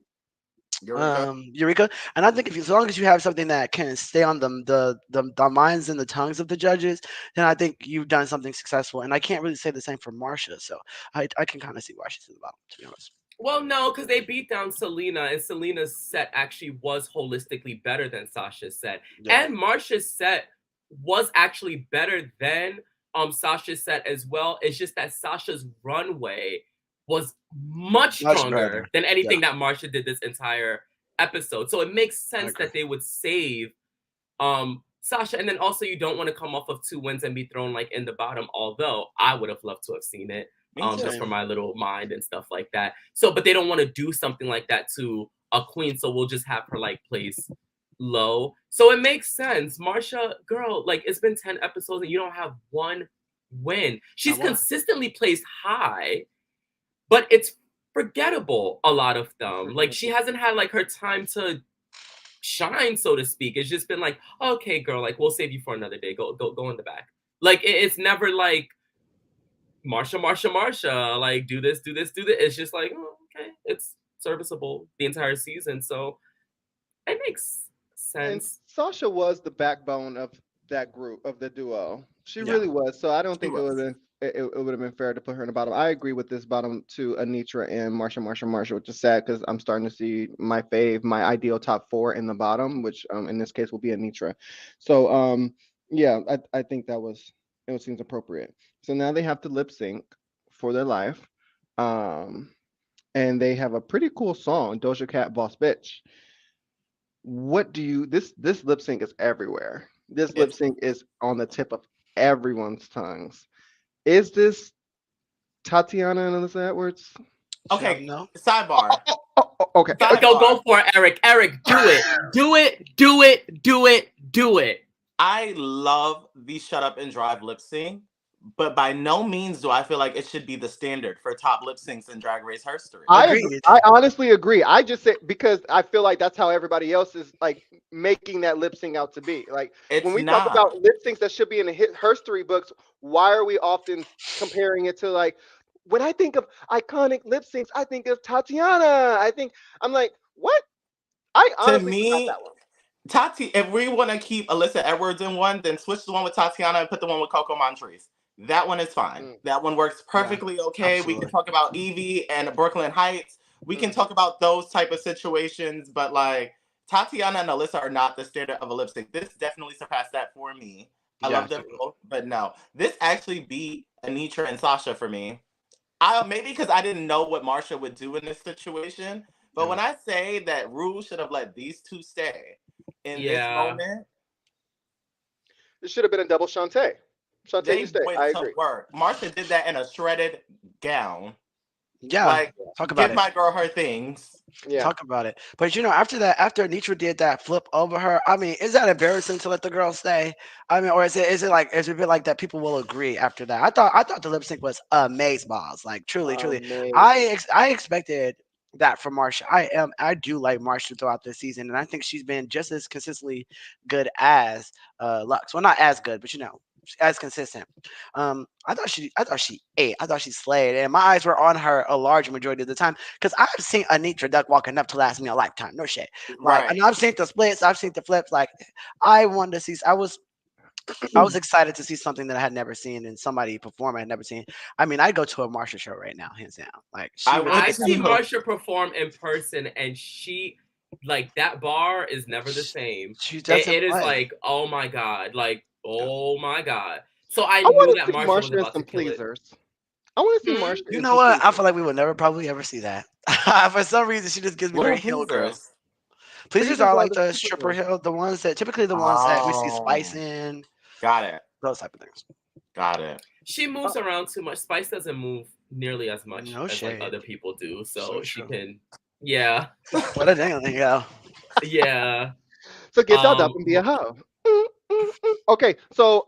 Eureka. And I think as long as you have something that can stay on the minds and the tongues of the judges, then I think you've done something successful. And I can't really say the same for Marsha, so I can kind of see why she's in the bottom, to be honest. Well, no, because they beat down Selena, and Selena's set actually was holistically better than Sasha's set. Yeah. And Marsha's set was actually better than Sasha's set as well. It's just that Sasha's runway was much stronger than anything that Marsha did this entire episode. So it makes sense that they would save Sasha. And then also you don't want to come off of 2 wins and be thrown like in the bottom, although I would have loved to have seen it. Just for my little mind and stuff like that. So, but they don't want to do something like that to a queen, so we'll just have her like place low. So it makes sense. Marsha, girl, like it's been 10 episodes and you don't have 1 win. She's consistently placed high, but it's forgettable, a lot of them. Like she hasn't had like her time to shine, so to speak. It's just been like, okay, girl, like we'll save you for another day. Go in the back. Like it's never like Marsha, like do this. It's just like, oh, okay, it's serviceable the entire season, so it makes And sense. Sasha was the backbone of that group, of the duo. She Yeah, really was. So I don't she think it would was. have been it would have been fair to put her in the bottom. I agree with this bottom to Anitra and Marsha, which is sad because I'm starting to see my my ideal top four in the bottom, which in this case will be Anitra. So yeah, I think it seems appropriate. So now they have to lip sync for their life. Um and they have a pretty cool song, Doja Cat Boss Bitch. What do you this lip sync is everywhere. This lip It's sync is on the tip of everyone's tongues. Is this Tatiana and Alyssa Edwards? okay. No. Sidebar. Okay. Go Sidebar. for it, Eric. Eric, do it. Do it. I love the Shut Up and Drive lip sync, but by no means do I feel like it should be the standard for top lip syncs in Drag Race history. I agree. Agreed. I honestly agree. I just say because I feel like that's how everybody else is like making that lip sync out to be. Like when It's we talk about not. lip syncs that should be in the history books, why are we often comparing it to like when I think of iconic lip syncs, I think of Tatiana. I'm like, what? I To honestly forgot me, that one. Tati, if we want to keep Alyssa Edwards in one, then switch the one with Tatiana and put the one with Coco Montrese. That one is fine. Mm. That one works Yeah, perfectly okay. We can absolutely. talk about Evie and Brooklyn Heights. We can Mm. talk about those type of situations, but like Tatiana and Alyssa are not the standard of a lip sync. This definitely surpassed that for me. I Yeah, love them both, but no, this actually beat Anitra and Sasha for me. I maybe because I didn't know what Marsha would do in this situation. But yeah. when I say that Rue should have let these two stay in this Yeah. moment, It should have been a double Shantae. Shantae, you they stay. went I to agree. work. Marsha did that in a shredded gown. Yeah, Like, talk about give it. my girl her things. Yeah. Talk about it. But after that, after Nitra did that flip over her, I mean, is that embarrassing to let the girl stay? I mean, or is it a bit like that people will agree after that? I thought the lip sync was amaze balls. Like truly. Amazing. I expected that from Marsha. I do like Marsha throughout this season, and I think she's been just as consistently good as Lux. Well, not as good, but as consistent. I thought she ate. I thought she slayed, and my eyes were on her a large majority of the time because I've seen Anitra Duck walk enough to last me a lifetime. No shit. Like, Right. and I've seen the splits. I've seen the flips. Like, I wanted to see. I was excited to see something that I had never seen and somebody perform I had never seen. I mean, I'd go to a Marsha show right now, hands down. Like, she I really would I did that see for me. too. Marsha perform in person, and she, like, that bar is never the She, same. she It, doesn't it is play. like, oh my god, like, oh my god. So I I knew want that to see Marsha was Marsha in about to some kill it. pleasers. I want to see Hmm? Marsha You in know some what? I pleasers. feel like we will never probably ever see that. For some reason, she just gives me What very are heel girl. pleasers? Pleasers Pleasers are are like the the stripper strippers. heel, the ones that typically the ones that we see Spice Oh, in, got it. those type of things. Got it. She Uh, moves around too much. Spice doesn't move nearly as much No as like shade. other people do, So so she true. can. Yeah, What a dang go. yeah. so get dolled up and be a Ma- hoe. Okay, so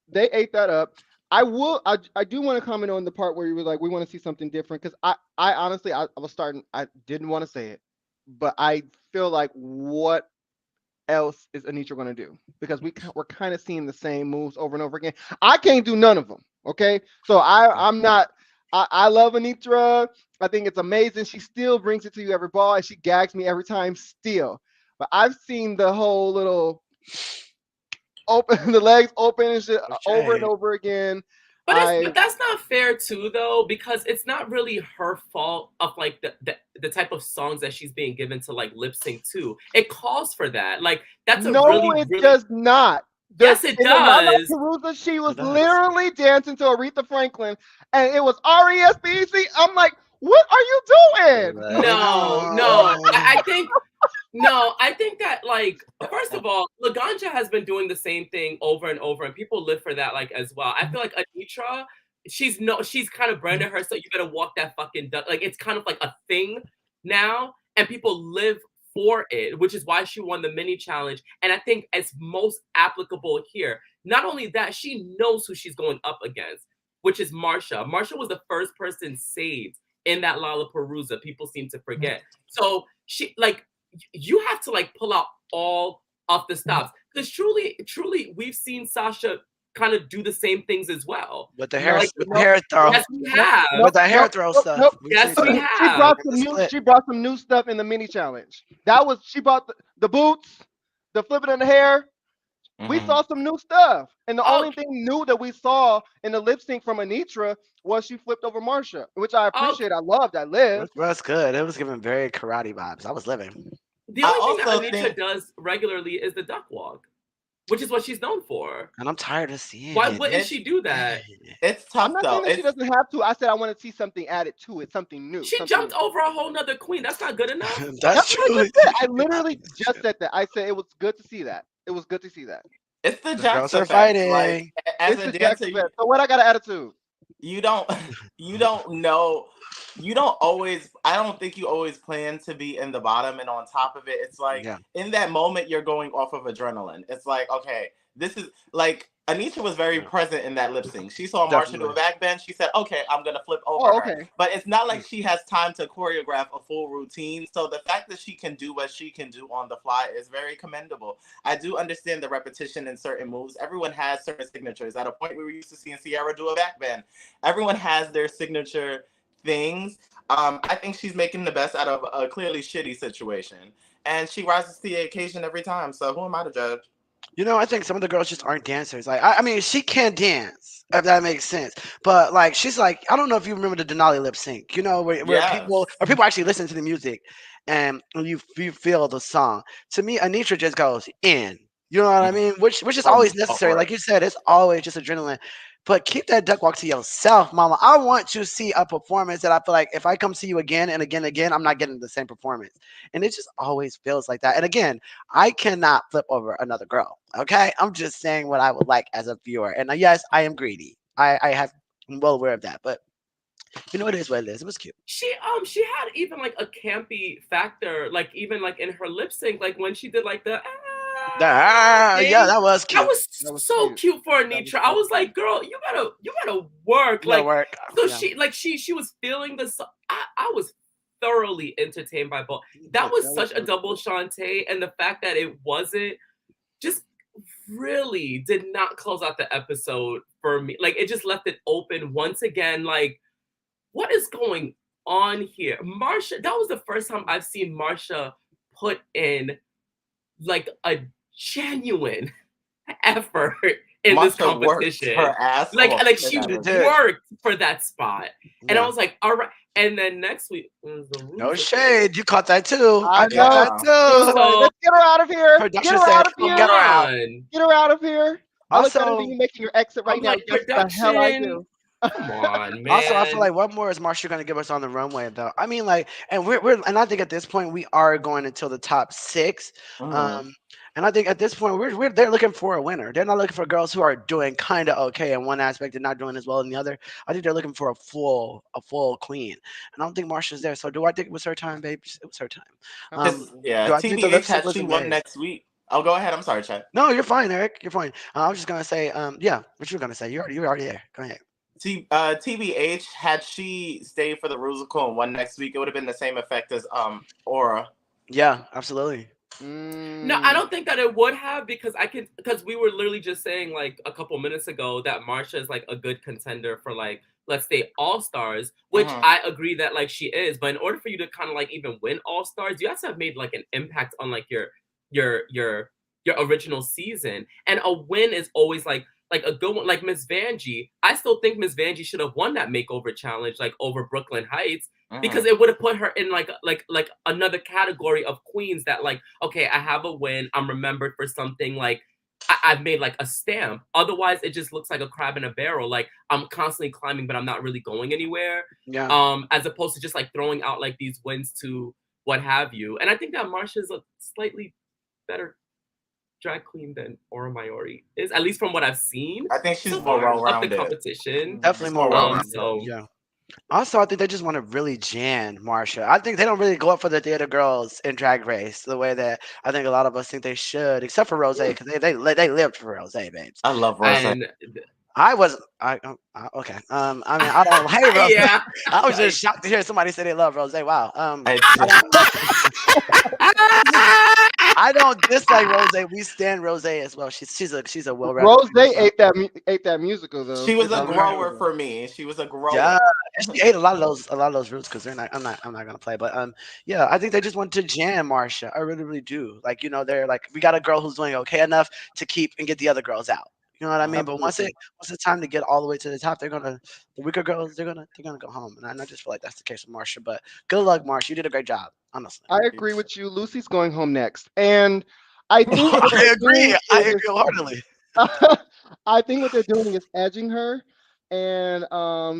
they ate that up. I do want to comment on the part where you were like, we want to see something different because I honestly I was starting I didn't want to say it, but I feel like what else is Anitra going to do? Because we're kind of seeing the same moves over and over again. I can't do none of them. Okay, so I'm not. I love Anitra. I think it's amazing. She still brings it to you every ball, and she gags me every time still. But I've seen the whole little open the legs open and shit No over and shade. over again. but I that's not fair too, though, because it's not really her fault of like the type of songs that she's being given to like lip sync to. It calls for that. Like that's a No, really it really does not. yes, it In the Lala does. Perusa, she was It does. literally dancing to Aretha Franklin, and it was R-E-S-P-E-C. I'm like, what are you doing? Let it No. go. I think no, I think that like first of all, Laganja has been doing the same thing over and over, and people live for that like as well. I feel like Anitra, she's kind of branded her, so you gotta walk that fucking duck. Like it's kind of like a thing now, and people live for it, which is why she won the mini challenge. And I think it's most applicable here. Not only that, she knows who she's going up against, which is Marsha. Marsha was the first person saved in that Lollapalooza. People seem to forget. So she like you have to like pull out all of the stops because truly, we've seen Sasha kind of do the same things as well. With the hair, Nope, Like, with the nope, hair throw, nope, yes, we nope, have. nope, with the hair nope, throw nope, stuff. nope. We've Yes, seen we that. She have. brought In the some new. split. She brought some new stuff in the mini challenge. She brought the boots, the flipping in the hair. We Mhm. saw some new stuff, and the Oh, only thing new that we saw in the lip sync from Anitra was she flipped over Marsha, which I oh, appreciate. I loved. I lived. That's good. It was giving very karate vibes. I was living. the I only thing that also Anitra think does regularly is the duck walk, which is what she's known for. And I'm tired of seeing Why it. wouldn't it's she do that? it's I'm tough not saying though. that she doesn't have to. I said I want to see something added to it, something new, She something. jumped over a whole nother queen. That's not good enough. That's That's what I true. just said. I literally just said that. I said it was good to see that. It was good to see that. It's the The Jax girls are effect. Like fighting. as It's a the Jax dancer, event. So what? I got an attitude. you don't you don't know you don't always I don't think you always plan to be in the bottom, and on top of it, it's like Yeah, in that moment you're going off of adrenaline. It's like, okay, this is like Anisha was very yeah, present in that lip sync. She saw Marsha do definitely. a back bend. She said, okay, I'm gonna flip over Oh, her. okay. But it's not Mm. like she has time to choreograph a full routine. So the fact that she can do what she can do on the fly is very commendable. I do understand the repetition in certain moves. Everyone has certain signatures. At a point, we were used to seeing Sierra do a back bend. Everyone has their signature things. I think she's making the best out of a clearly shitty situation, and she rises to the occasion every time. So who am I to judge? I think some of the girls just aren't dancers. Like, I mean, she can dance, if that makes sense. But like, she's like, I don't know if you remember the Denali lip sync. Where people Yes. or people actually listen to the music, and you feel the song. To me, Anitra just goes in. You know what I mean? Which is always All necessary. right. Like you said, it's always just adrenaline. But keep that duck walk to yourself, mama. I want to see a performance that I feel like if I come see you again and again and again, I'm not getting the same performance. And it just always feels like that. And again, I cannot flip over another girl. Okay, I'm just saying what I would like as a viewer. And yes, I am greedy. I have I'm well aware of that. But it is what it is. It was cute. She had even like a campy factor, like even like in her lip sync, like when she did like the Yeah, thing. that was That cute. was That was so cute. cute for That was Anitra. I so was cute. like, girl, you gotta work. You gotta Like, work. so Yeah, she was feeling this. I was thoroughly entertained by both. That good. was That was such a really double cool. Shantae, and the fact that it wasn't just really did not close out the episode for me. Like, it just left it open once again. Like, what is going on here? Marsha, that was the first time I've seen Marsha put in like a genuine effort in this Marsha worked competition. her ass off Like in she that She lip did. sync. worked for that spot. And I Yeah. was like, all right. And then next week was the No Rules of shade. You caught that too. I I caught know. that Yeah. It was too. like, So let's get her out of here. Get Production her said, out of come "Get here. her out." on. Get her out of here. I look better than Also, you making your exit I'm right now. like, Yes, the hell I production. do. Come on, I feel man. like what more is Marsha going to give us on the runway, though? I mean, like, and and I think at this point we are going until the top six. Mhm. Um, and I think at this point they're looking for a winner. They're not looking for girls who are doing kind of okay in one aspect and not doing as well in the other. I think they're looking for a full queen. And I don't think Marsha's there. So do I think it was her time, babe? It was her time. Um, Absolutely. Yeah, do I think the lip TBH sync had was she won amazing? next week. Oh, go ahead. I'm sorry, Chad. No, you're fine, Eric. You're fine. I was just gonna say, yeah, what you were gonna say? You're already there. Go ahead. TBH had she stayed for the Rusical and won next week, it would have been the same effect as Aura. Yeah, absolutely. No, I Mm, don't think that it would have because we were literally just saying like a couple minutes ago that Marsha is like a good contender for like let's say all stars, which Mhm. I agree that like she is. But in order for you to kind of like even win all stars, you have to have made like an impact on like your your your original season. And a win is always like a good one. Like Miss Vanjie, I still think Miss Vanjie should have won that makeover challenge like over Brooklyn Heights because Mhm. it would have put her in like another category of queens that like okay, I have a win, I'm remembered for something, like I've made like a stamp. Otherwise it just looks like a crab in a barrel, like I'm constantly climbing but I'm not really going anywhere, Yeah. as opposed to just like throwing out like these wins to what have you. And I think that Marsha's a slightly better drag queen than Aura Mayori is, at least from what I've seen I think she's so more far well of the rounded. competition. Definitely She's more more well rounded. So yeah. Also, I think they just want to really jam Marsha. I think they don't really go up for the theater girls in Drag Race the way that I think a lot of us think they should, except for Rose, because they lived for Rose, babes. I love Rose. and I was okay. I mean, I don't hate Rose. Yeah. I was Like, just shocked to hear somebody say they love Rose. Wow. I I just, I don't dislike Rose. We stand Rose as well. She's a well-rounded Rose queen. So, ate that musical though. she was It's a all yeah, right. grower for me. She was a yeah. grower. And she ate a lot of those roots because they're not. I'm not gonna play. But yeah. I think they just want to jam Marsha. I really, really do. Like they're like we got a girl who's doing okay enough to keep and get the other girls out. You know what I mean? But Absolutely. once it's time to get all the way to the top, the weaker girls they're gonna go home. And I just feel like that's the case with Marsha. But good luck, Marsha. You did a great job. Honestly. I agree with you. Lucy's going home next, and I think what I they're agree. doing I is, agree wholeheartedly. I think what they're doing is edging her, and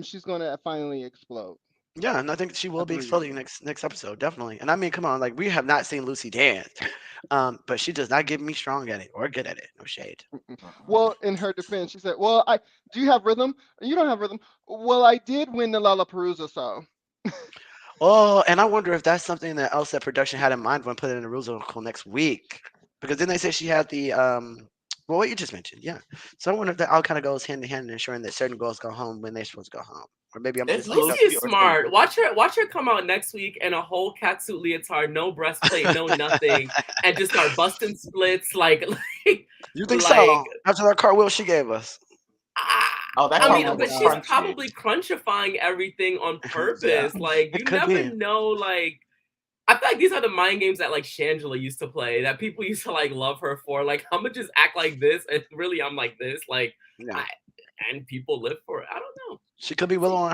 she's gonna finally explode. Yeah, and I think she I will be believe. exploding next episode, definitely. And I mean, come on, like we have not seen Lucy dance, but she does not give me strong at it or good at it. No shade. Well, in her defense, she said, "Well, I do you have rhythm? You don't have rhythm. Well, I did win the Lollapalooza, so Oh, and I wonder if that's something that Elsa production had in mind when putting in the rules article next week, because then they say she had the well, what you just mentioned, yeah. So I wonder if that all kind of goes hand in hand in ensuring that certain girls go home when they're supposed to go home, or maybe I'm It's just thinking Lucy of. Lucy is or Steve. smart. Watch her come out next week in a whole catsuit leotard, no breastplate, no nothing, and just start busting splits like You think like so? After that cartwheel she gave us. Oh, that I Oh mean, my cartwheel but was she's god, crunchy. probably crunchifying everything on Yeah. purpose. Like it you could never be. know. Like I feel like these are the mind games that like Shangela used to play that people used to like love her for. Like I'm gonna just act like this, and really I'm like this. Like Yeah. I and people live for it. I don't know. She could be willow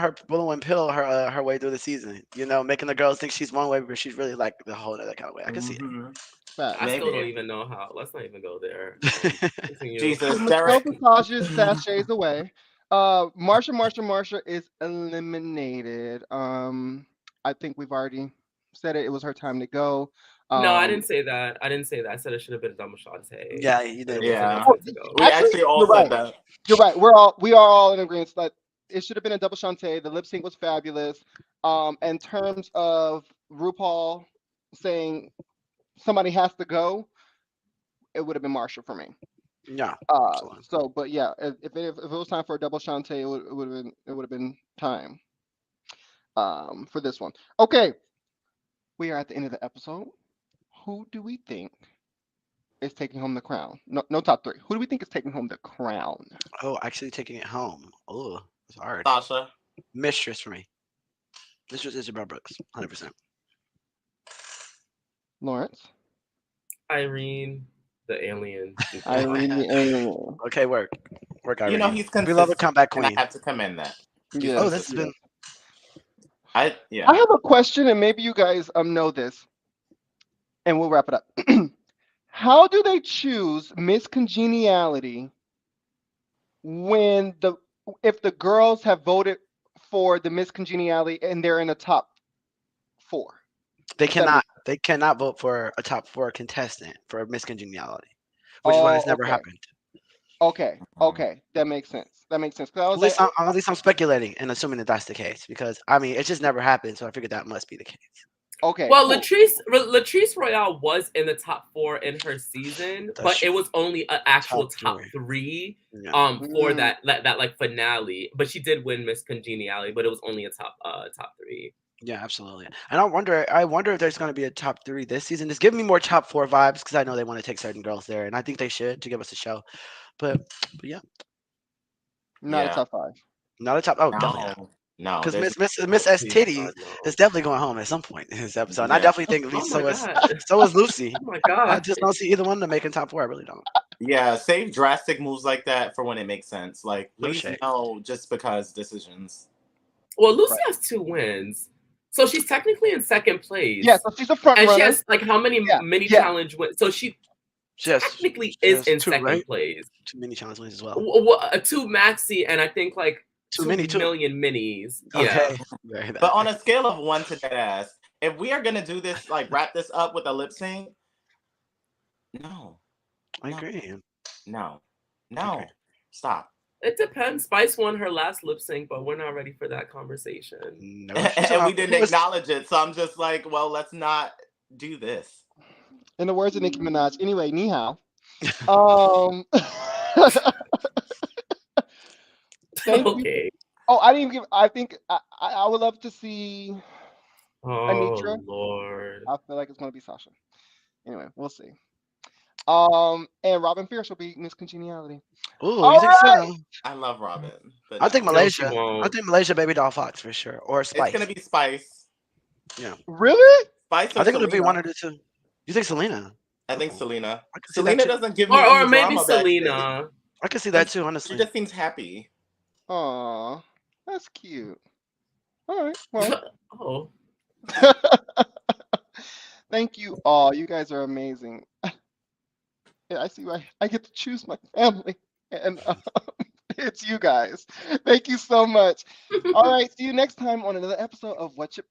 and pill her way through the season. Making the girls think she's one way, but she's really like the whole other kind of way. I can see Hmm. I facts. still don't Maybe. even know how. Let's not even go there. it. Continue. So Jesus, Michelle Derek. Visage's sachets away. Marsha is eliminated. I think we've already said it. It was her time to go. No, I Um, didn't say that. I didn't say that. I said it should have been a double Shante. Yeah, you But it did. was Yeah. enough to go. We actually, actually all you're said right. that. You're right. We are all in agreement that it should have been a double Shantae. The lip sync was fabulous. In terms of RuPaul saying somebody has to go, it would have been Marsha for me. Yeah, Uh, absolutely. so, but yeah, if it was time for a double Shantae, it would have been time for this one. Okay, we are at the end of the episode. Who do we think is taking home the crown? No, no top three. Who do we think is taking home the crown? Oh, actually taking it home. Oh, it's hard. Sasha. Mistress for me. Mistress Isabel Brooks, 100%. Lawrence, Irene, the alien. Irene, the alien. Okay, work, You know Irene. he's We love a consistent, comeback and I queen. have to commend that. He's Yes, Oh, this has consistent. been. yes. Yeah. I have a question, and maybe you guys know this, and we'll wrap it up. How do they choose Miss Congeniality when the if the girls have voted for the Miss Congeniality and they're in the top four? They If that cannot. makes They cannot vote for a top four contestant for Miss Congeniality, which is why it's Oh, never okay, happened. okay, that makes sense. That makes sense. Because I At was like, least, at least I'm speculating and assuming that that's the case because I mean it just never happened, so I figured that must be the case. okay, Well, cool. Latrice Royale was in the top 4 in her season, That's but it true. was only an actual Top top three. 3 Yeah. for Mm, that like finale. But she did win Miss Congeniality, but it was only a top 3. Yeah, absolutely. And I wonder if there's going to be a top three this season. Just give me more top four vibes because I know they want to take certain girls there, and I think they should to give us a show. But yeah, not a Yeah. top five. not a top. Oh, definitely not. No. Because There's Miss Oh S please Titties God no. is definitely going home at some point in this episode, and I yeah. definitely think Oh my so is god. Lucy. Oh my I god. just don't see either one of them making top four. I really don't. Yeah. Save drastic moves like that for when it makes sense. Like, No please shade. no, just because decisions. Well, Lucy Right. has 2 wins. So she's technically in second Yeah, place. so she's a front And she runner. has like how many Yeah, mini yeah. challenge wins? So she She has, technically she is has in two, second right? place. Too many challenge wins as well. 2 maxi and I think like Too 2 many too. million minis. Yeah. Okay. Very bad. But on a scale of 1 to dead ass, if we are gonna do this, like wrap this up with a lip sync, no, I no, agree. no, I agree. stop. It depends. Spice won her last lip sync, but we're not ready for that conversation. No, And we didn't acknowledge it, so I'm just like, well, let's not do this. In the words of Nicki Minaj. Anyway, ni hao. Um, Thank you. Okay. Oh, I didn't give. I think I would love to see Oh Anitra. Lord. I feel like it's gonna be Sasha. Anyway, we'll see. And Robin Fierce will be Miss Congeniality. Ooh, you All think right. so? I love Robin, but I think no. No, she Malaysia. I won't. think Malaysia Baby Doll Fox for sure, or It's Spice. gonna be Spice. Yeah, Really? Spice I or think it'll be one Selena. of the two. You think Selena? I think Oh, Selena. I can see that Selena too. doesn't give me Or any maybe drama backstage. Selena. I can see that too, She honestly. just seems happy. Aw, that's cute. All right. Well, Oh. thank you all. You guys are amazing. Yeah, I see. I get to choose my family, and it's you guys. Thank you so much. All right. See you next time on another episode of What You.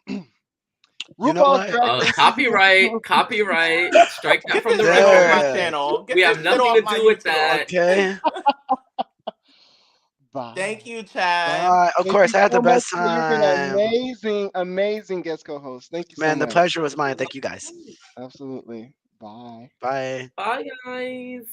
You know RuPaul's what? Drag Race season Copyright. Strike that Get from this the shit off my record. There. channel. Get We this have shit nothing off to my do with YouTube. that. Okay. Thank Bye. you, Chad. Bye. Of Thank course, you I had the so much. best You've been time. amazing, amazing guest co-host. Thank you so Man, the much. pleasure was mine. Thank you guys. Absolutely. Bye. Bye. Bye, guys.